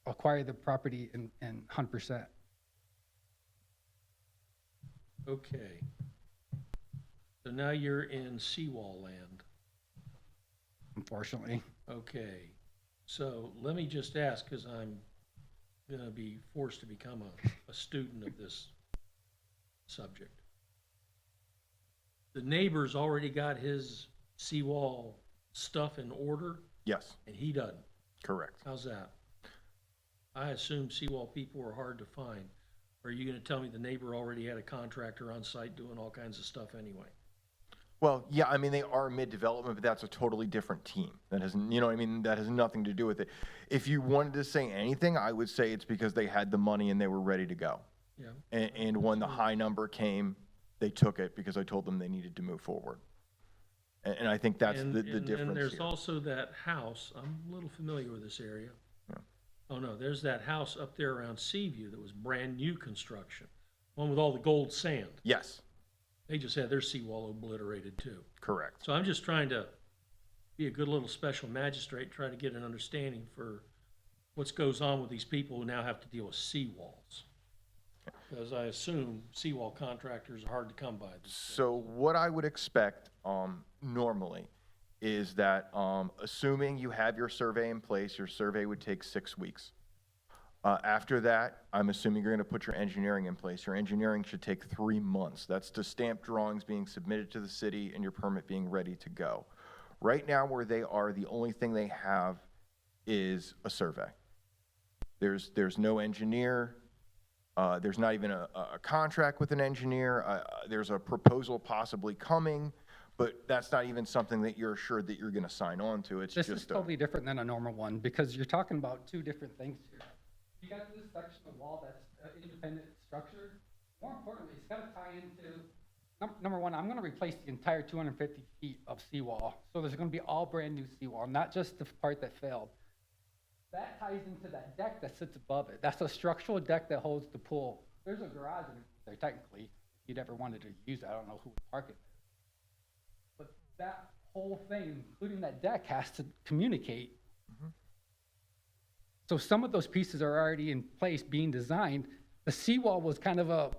acquire the property in 100%. Okay. So now you're in seawall land. Unfortunately. Okay. So let me just ask, because I'm going to be forced to become a student of this subject. The neighbor's already got his seawall stuff in order? Yes. And he doesn't? Correct. How's that? I assume seawall people were hard to find. Or are you gonna tell me the neighbor already had a contractor on site doing all kinds of stuff anyway? Well, yeah, I mean, they are mid-development, but that's a totally different team. That has, you know what I mean? That has nothing to do with it. If you wanted to say anything, I would say it's because they had the money and they were ready to go. Yeah. And when the high number came, they took it because I told them they needed to move forward. And I think that's the difference And there's here. also that house, I'm a little familiar with this area. Yeah. Oh, no, there's that house up there around Seaview that was brand new construction, one with all the gold sand. Yes, They just had their seawall obliterated too. correct. So I'm just trying to be a good little special magistrate, try to get an understanding for what goes on with these people who now have to deal with seawalls. Because I assume seawall contractors are hard to come by. So what I would expect normally is that assuming you have your survey in place, your survey would take 6 weeks. After that, I'm assuming you're going to put your engineering in place. Your engineering should take 3 months. That's to stamp drawings being submitted to the city and your permit being ready to go. Right now where they are, the only thing they have is a survey. There's no engineer. There's not even a contract with an engineer. There's a proposal possibly coming, but that's not even something that you're assured that you're going to sign on to. It's This is just totally different than a normal one, because you're talking about two different things here. You got this section of wall that's independent structure. More importantly, it's got to tie into, number one, I'm going to replace the entire 250 feet of seawall. So there's going to be all brand new seawall, not just the part that failed. That ties into that deck that sits above it. That's a structural deck that holds the pool. There's a garage in there technically. If you'd ever wanted to use it, I don't know who would park it there. But that whole thing, including that deck, has to communicate. So some of those pieces are already in place, being designed. The seawall was kind of a,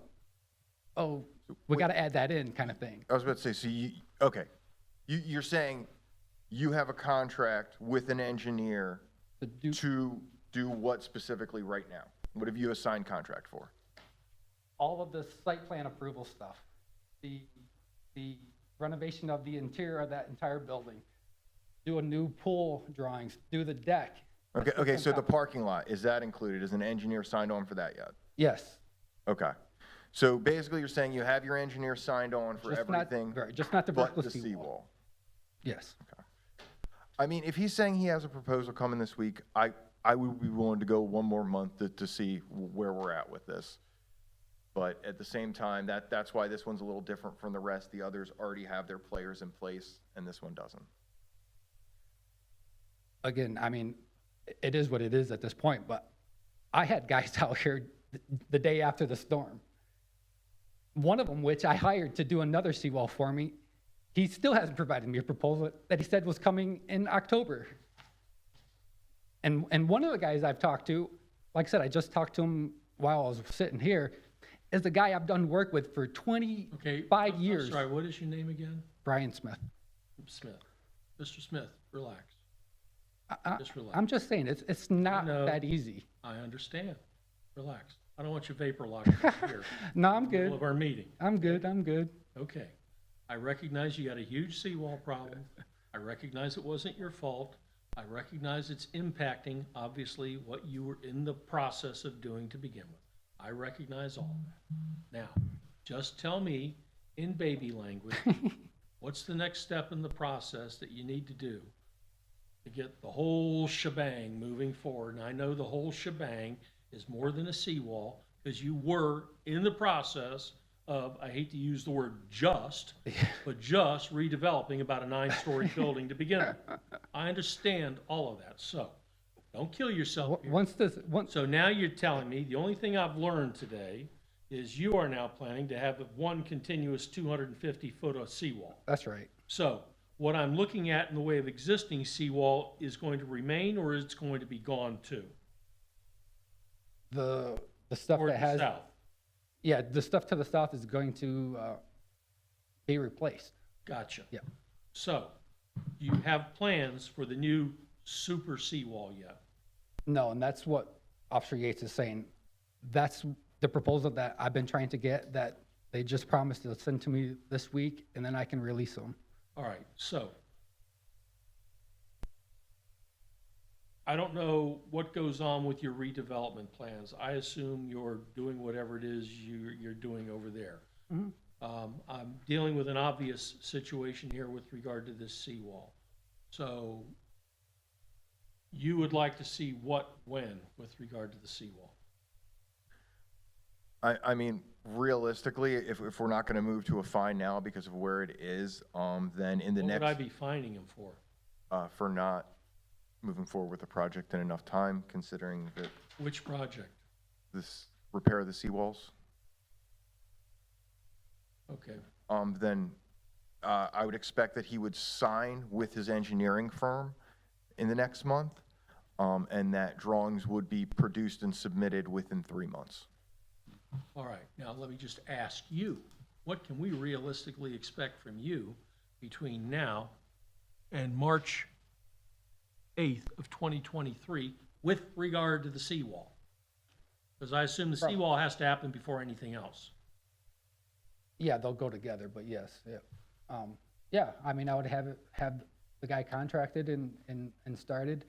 oh, we got to add that in kind of thing. I was about to say, so okay. You're saying you have a contract with an engineer to do what specifically right now? What have you a signed contract for? All of the site plan approval stuff, the renovation of the interior of that entire building, do a new pool drawings, do the deck. Okay, so the parking lot, is that included? Is an engineer signed on for that yet? Yes. Okay. So basically you're saying you have your engineer signed on for Just not- everything right, just not the but vertical the seawall? Yes. I mean, if he's saying he has a proposal coming this week, I would be willing to go one more month to see where we're at with this. But at the same time, that's why this one's a little different from the rest. The others already have their players in place, and this one doesn't. Again, I mean, it is what it is at this point, but I had guys out here the day after the storm. One of them, which I hired to do another seawall for me, he still hasn't provided me a proposal that he said was coming in October. And one of the guys I've talked to, like I said, I just talked to him while I was sitting here, is the guy I've done work with for 25 years. I'm sorry, what is your name again? Brian Smith. Smith. Mr. Smith, relax. Just relax. I'm just saying, it's not No. that easy. I understand. Relax. I don't want you vapor locking here. No, I'm in the middle good. of our meeting. I'm good. Okay. I recognize you got a huge seawall problem. I recognize it wasn't your fault. I recognize it's impacting, obviously, what you were in the process of doing to begin with. I recognize all that. Now, just tell me in baby language, what's the next step in the process that you need to do to get the whole shebang moving forward? And I know the whole shebang is more than a seawall, because you were in the process of, I hate to use the word just, but just redeveloping about a 9-story building to begin with. I understand all of that, so don't kill yourself here. So now you're telling me, the only thing I've learned today is you are now planning to have one continuous 250-foot of seawall. That's right. So what I'm looking at in the way of existing seawall is going to remain, or is it going to be gone too? The stuff Or that the has, south? yeah, the stuff to the south is going to be replaced. Gotcha. Yeah. So you have plans for the new super seawall yet? No, and that's what Officer Yates is saying. That's the proposal that I've been trying to get, that they just promised to send to me this week, and then I can release them. All right, so I don't know what goes on with your redevelopment plans. I assume you're doing whatever it is you're doing over there. Mhm. I'm dealing with an obvious situation here with regard to this seawall. So you would like to see what, when, with regard to the seawall? I mean, realistically, if we're not gonna move to a fine now because of where it is, then in the What would I next, be fining him for? for not moving forward with the project in enough time, considering that Which project? this repair of the seawalls, Okay, then I would expect that he would sign with his engineering firm in the next month, and that drawings would be produced and submitted within 3 months. all right. Now, let me just ask you, what can we realistically expect from you between now and March 8th of 2023 with regard to the seawall? Because I assume the seawall has to happen before anything else. Yeah, they'll go together, but yes, yeah. Yeah, I mean, I would have the guy contracted and started.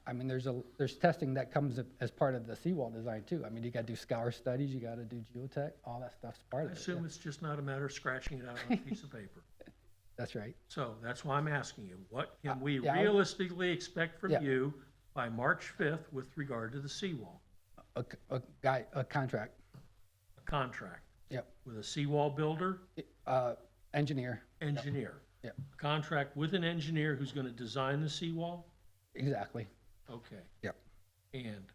I mean, there's testing that comes as part of the seawall design too. I mean, you gotta do scour studies, you gotta do geotech, all that stuff's part I of it. assume yeah. it's just not a matter of scratching it out on a piece of paper. That's right. So that's why I'm asking you, what can we yeah, I- realistically expect from Yeah. you by March 5th with regard to the seawall? A contract, A contract yep. with a seawall builder, Engineer, engineer. Yep. A contract with an engineer who's going to design the seawall? exactly. Okay. Yep. And,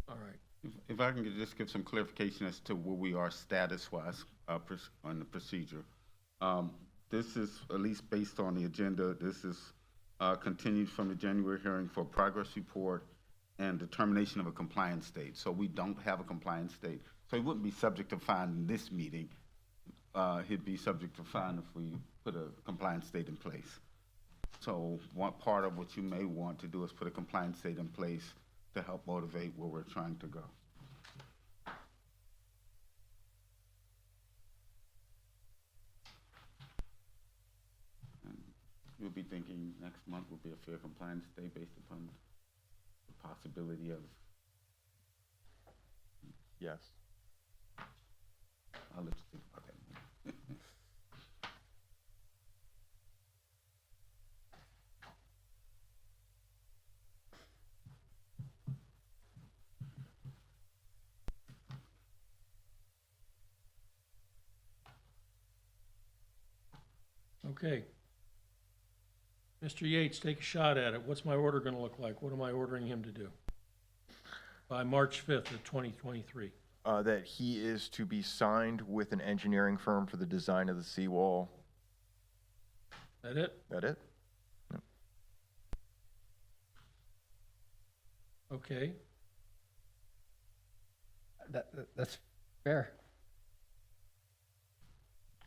all right. If I can just give some clarification as to where we are status-wise on the procedure. This is, at least based on the agenda, this is continued from the January hearing for progress report and determination of a compliance state. So we don't have a compliance state. So he wouldn't be subject to fine in this meeting. He'd be subject to fine if we put a compliance state in place. So one part of what you may want to do is put a compliance state in place to help motivate where we're trying to go. And you'll be thinking next month will be a fair compliance day based upon the possibility of. Yes. I'll let you think about that. Okay. Mr. Yates, take a shot at it. What's my order going to look like? What am I ordering him to do by March 5th of 2023? That he is to be signed with an engineering firm for the design of the seawall. That it? That it? Okay. That's fair.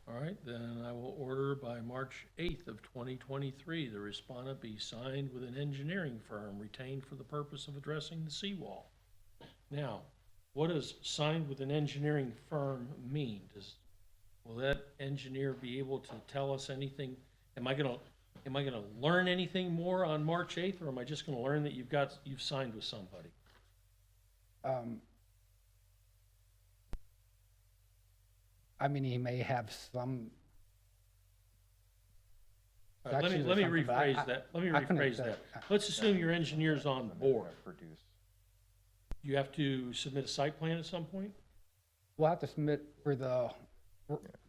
All right, then I will order by March 8th of 2023, the respondent be signed with an engineering firm retained for the purpose of addressing the seawall. Now, what does signed with an engineering firm mean? Will that engineer be able to tell us anything? Am I gonna learn anything more on March 8th, or am I just gonna learn that you've signed with somebody? I mean, he may have some. All right, let me sections or something, but rephrase that. Let me I couldn't rephrase say- that. Let's assume your engineer's on board. Produce. You have to submit a site plan at some point? We'll have to submit for the,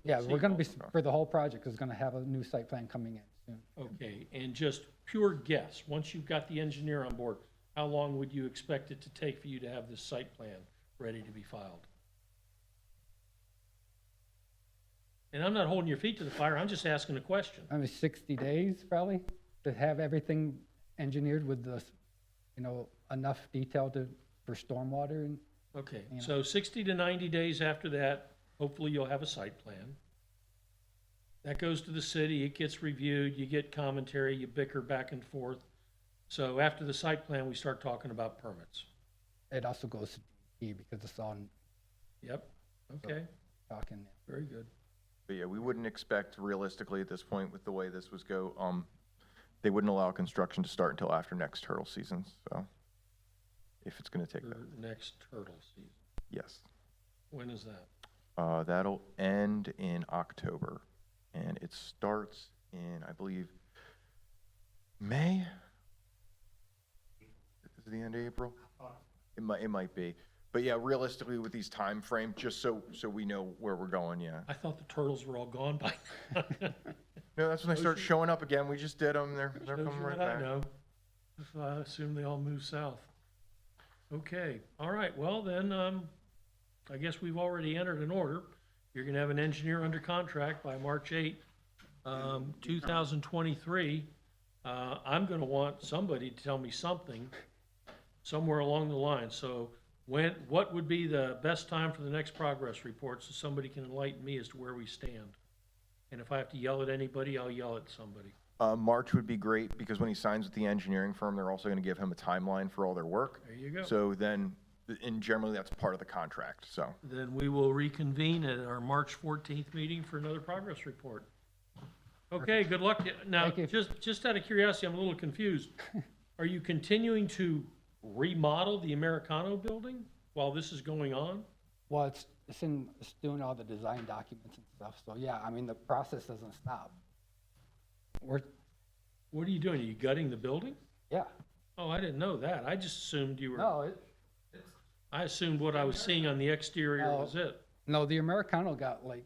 yeah, we're gonna be, for the whole project is gonna have a new site plan coming in soon. Okay, and just pure guess, once you've got the engineer on board, how long would you expect it to take for you to have this site plan ready to be filed? And I'm not holding your feet to the fire, I'm just asking a question. I mean, 60 days probably to have everything engineered with the, enough detail for stormwater and. Okay, You know. so 60 to 90 days after that, hopefully you'll have a site plan. That goes to the city, it gets reviewed, you get commentary, you bicker back and forth. So after the site plan, we start talking about permits. It also goes to DEP because it's on. Yep, okay, Talking. very good. But yeah, we wouldn't expect realistically at this point with the way this was go, They wouldn't allow construction to start until after next turtle season, so if it's going to take that. Next turtle season. Yes. When is that? That'll end in October, and it starts in, I believe, May? Is it the end of April? It might be. But yeah, realistically with these time frames, just so we know where we're going, yeah. I thought the turtles were all gone by now. No, that's when they start showing up again. We just did them. They're Shows coming you right what I back. know. So I assume they all moved south. Okay, all right, well then, I guess we've already entered an order. You're gonna have an engineer under contract by March 8, 2023. I'm gonna want somebody to tell me something somewhere along the line. So what would be the best time for the next progress report so somebody can enlighten me as to where we stand? And if I have to yell at anybody, I'll yell at somebody. March would be great because when he signs with the engineering firm, they're also going to give him a timeline for all their work. There you go. So then, and generally that's part of the contract, so. Then we will reconvene at our March 14th meeting for another progress report. Okay, good luck. Now, just out of curiosity, I'm a little confused. Are you continuing to remodel the Americano building while this is going on? Well, it's doing all the design documents and stuff, so yeah, I mean, the process doesn't stop. What are you doing? Are you gutting the building? Yeah. Oh, I didn't know that. I just assumed you were. No, I assumed what I was seeing on the exterior was it. No, the Americano got like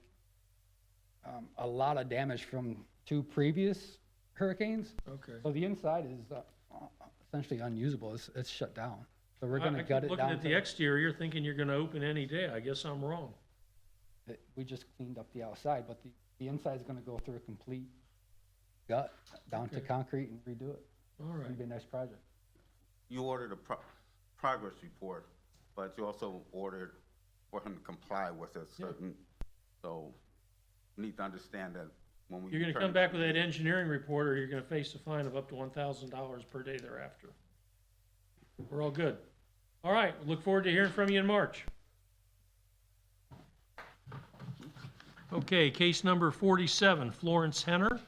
a lot of damage from 2 previous hurricanes. Okay. So the inside is essentially unusable. It's shut down. So we're going to gut it down. Looking at the exterior, thinking you're going to open any day. I guess I'm wrong. We just cleaned up the outside, but the inside is going to go through a complete gut down to concrete and redo it. All right. It'll be a nice project. You ordered a progress report, but you also ordered for him to comply with a certain, so you need to understand that when we. You're going to come back with that engineering report, or you're going to face a fine of up to $1,000 per day thereafter. We're all good. All right, look forward to hearing from you in March. Okay, case number 47, Florence Henner.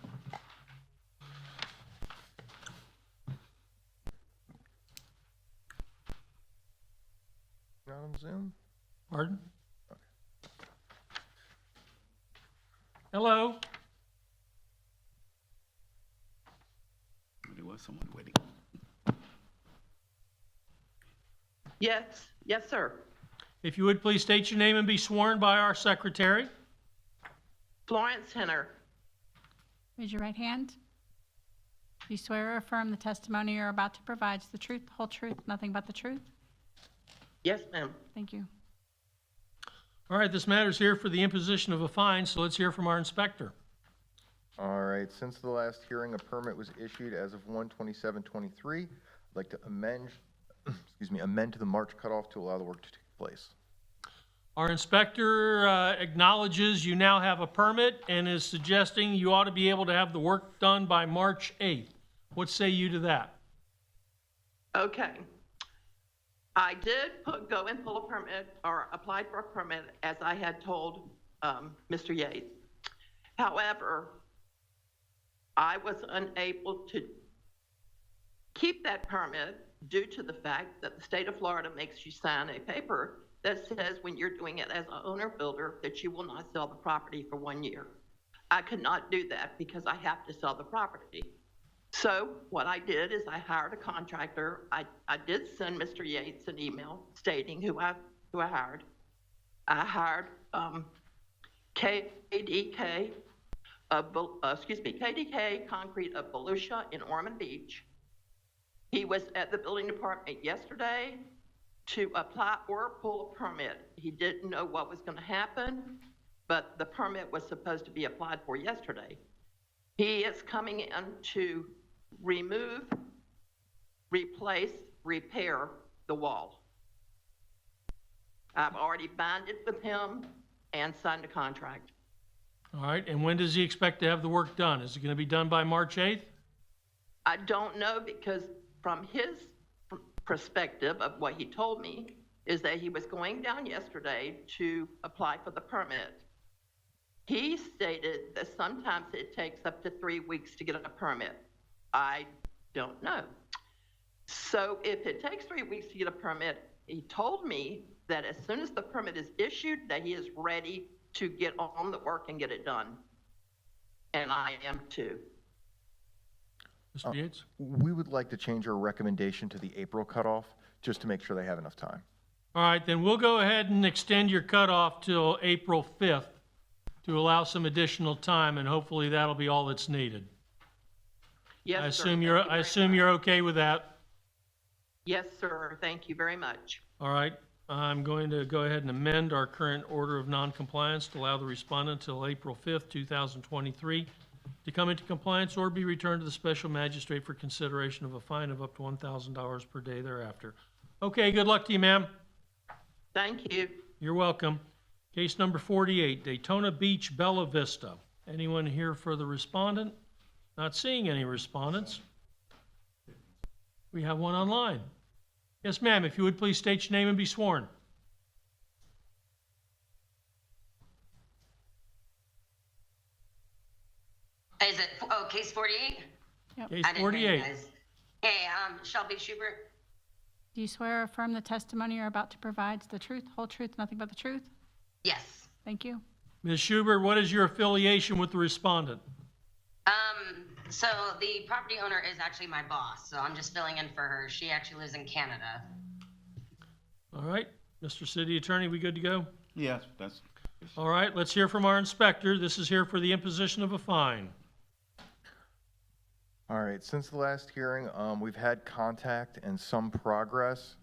Not on Zoom? Pardon? Hello? There was someone waiting. Yes, sir. If you would please state your name and be sworn by our secretary. Florence Henner. Raise your right hand. Do you swear or affirm the testimony you're about to provide is the truth, the whole truth, nothing but the truth? Yes, ma'am. Thank you. All right, this matter is here for the imposition of a fine, so let's hear from our inspector. All right, since the last hearing, a permit was issued as of 1/27/23. I'd like to amend to the March cutoff to allow the work to take place. Our inspector acknowledges you now have a permit and is suggesting you ought to be able to have the work done by March 8th. What say you to that? Okay. I did go and pull a permit or applied for a permit as I had told Mr. Yates. However, I was unable to keep that permit due to the fact that the state of Florida makes you sign a paper that says when you're doing it as an owner builder that you will not sell the property for 1 year. I could not do that because I have to sell the property. So what I did is I hired a contractor. I did send Mr. Yates an email stating who I hired. I hired KDK Concrete of Volusia in Ormond Beach. He was at the building department yesterday to apply or pull a permit. He didn't know what was going to happen, but the permit was supposed to be applied for yesterday. He is coming in to remove, replace, repair the wall. I've already bonded with him and signed a contract. All right, and when does he expect to have the work done? Is it going to be done by March 8th? I don't know because from his perspective of what he told me is that he was going down yesterday to apply for the permit. He stated that sometimes it takes up to 3 weeks to get a permit. I don't know. So if it takes 3 weeks to get a permit, he told me that as soon as the permit is issued, that he is ready to get on the work and get it done. And I am too. Mr. Yates? We would like to change our recommendation to the April cutoff, just to make sure they have enough time. All right, then we'll go ahead and extend your cutoff till April 5th to allow some additional time, and hopefully that'll be all that's needed. Yes, I sir. assume Thank you're, you I very assume much. you're okay with that? Yes, sir. Thank you very much. All right, I'm going to go ahead and amend our current order of noncompliance to allow the respondent till April 5th, 2023 to come into compliance or be returned to the special magistrate for consideration of a fine of up to $1,000 per day thereafter. Okay, good luck to you, ma'am. Thank you. You're welcome. Case number 48, Daytona Beach, Bella Vista. Anyone here for the respondent? Not seeing any respondents. We have one online. Yes, ma'am, if you would please state your name and be sworn. Is it, case 48? Yep. Case I didn't hear you 48. guys. Hey, Shelby Schubert. Do you swear or affirm the testimony you're about to provide is the truth, whole truth, nothing but the truth? Yes. Thank you. Ms. Schubert, what is your affiliation with the respondent? So the property owner is actually my boss, so I'm just filling in for her. She actually lives in Canada. All right, Mr. City Attorney, we good to go? Yes, that's, All right, let's hear from our inspector. This is here for the imposition of a fine. All right, since the last hearing, we've had contact and some progress.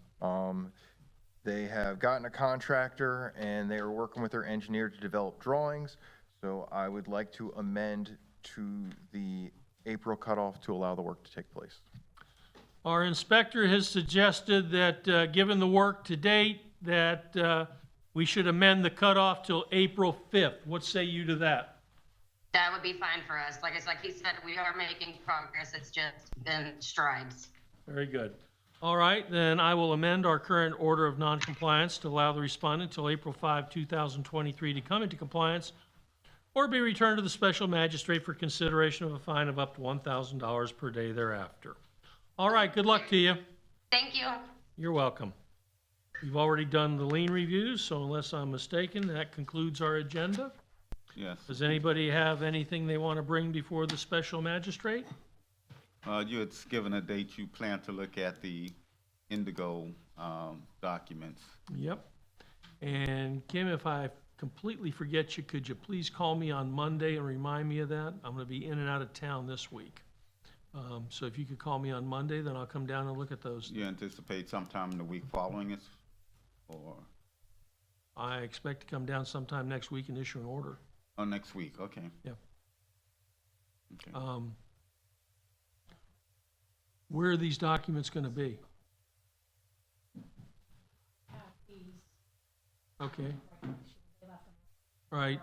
They have gotten a contractor and they are working with their engineer to develop drawings. So I would like to amend to the April cutoff to allow the work to take place. Our inspector has suggested that, given the work to date, that we should amend the cutoff till April 5th. What say you to that? That would be fine for us. Like he said, we are making progress. It's just been strides. Very good. All right, then I will amend our current order of noncompliance to allow the respondent till April 5, 2023 to come into compliance or be returned to the special magistrate for consideration of a fine of up to $1,000 per day thereafter. All right, good luck to you. Thank you. You're welcome. We've already done the lien reviews, so unless I'm mistaken, that concludes our agenda. yes. Does anybody have anything they want to bring before the special magistrate? You had given a date you plan to look at the Indigo documents. Yep. And Kim, if I completely forget you, could you please call me on Monday and remind me of that? I'm going to be in and out of town this week. So if you could call me on Monday, then I'll come down and look at those. You anticipate sometime in the week following it, or I expect to come down sometime next week and issue an order. next week? Okay. Yeah. Okay. Where are these documents going to be? Okay. Right.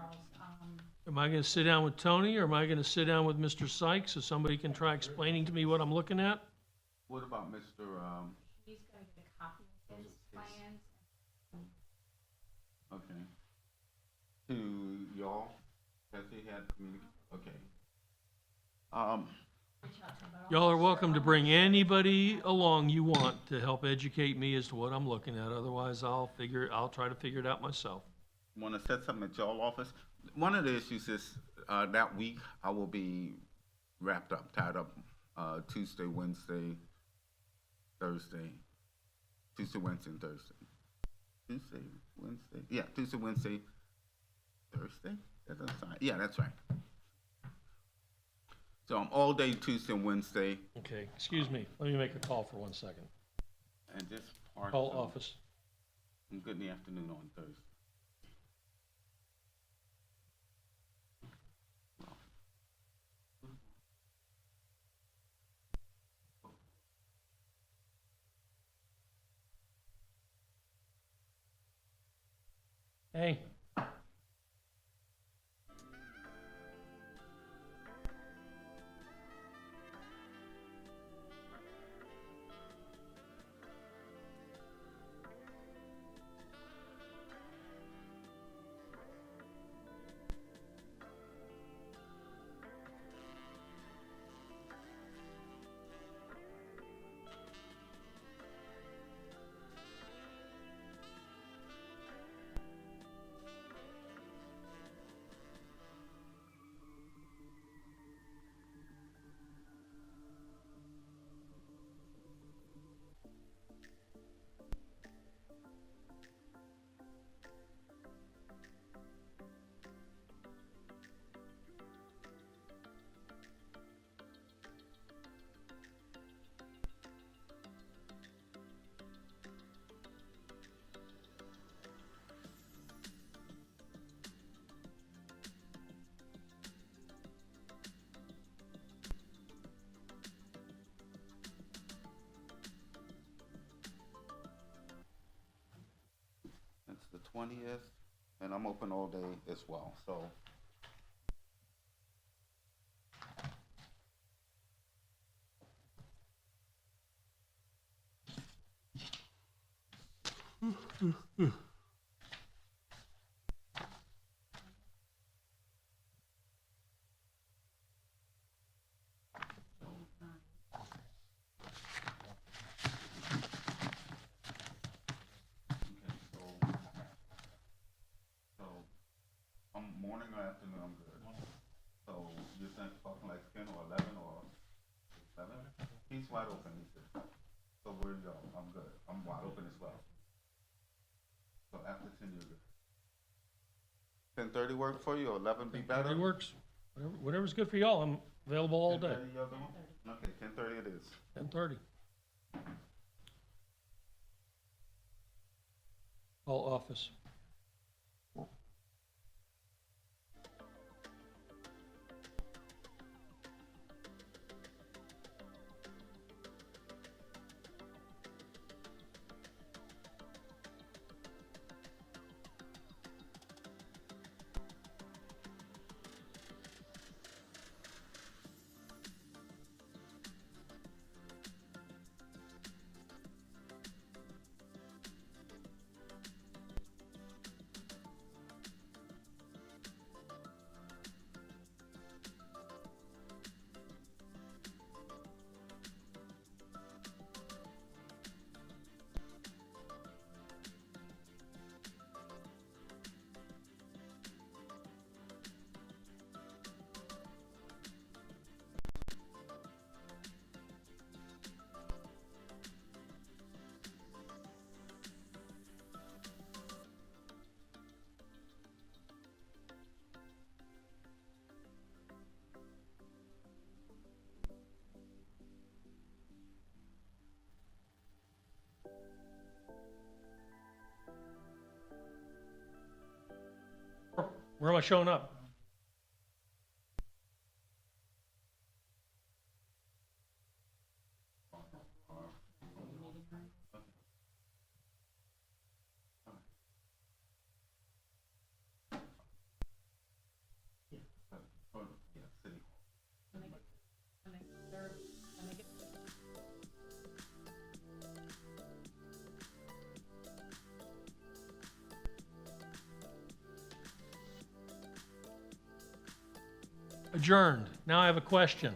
Am I going to sit down with Tony, or am I going to sit down with Mr. Sykes so somebody can try explaining to me what I'm looking at? What about Mr. He's going to get a copy of his plans. Okay. To y'all, has he had communication? Okay. Y'all are welcome to bring anybody along you want to help educate me as to what I'm looking at. Otherwise, I'll try to figure it out myself. Want to set something at y'all office? One of the issues is that week I will be wrapped up, tied up Tuesday, Wednesday, Thursday. Tuesday, Wednesday, and Thursday. Tuesday, Wednesday. Yeah, Tuesday, Wednesday, Thursday? That doesn't sound, yeah, that's right. So I'm all day Tuesday and Wednesday. Okay, excuse me. Let me make a call for 1 second. And this part. Call office. I'm good in the afternoon on Thursday. Hey. 20th, and I'm open all day as well, so. Morning or afternoon, I'm good. So you think talking like 10 or 11 or 7? He's wide open, he said. So where you go? I'm good. I'm wide open as well. So after 10, you're good. 10:30 work for you or 11 be better? It works. Whatever's good for y'all. I'm available all day. 10:30 y'all doing? Okay, 10:30 it is. 10:30. All office. Where am I showing up? Adjourned. Now I have a question.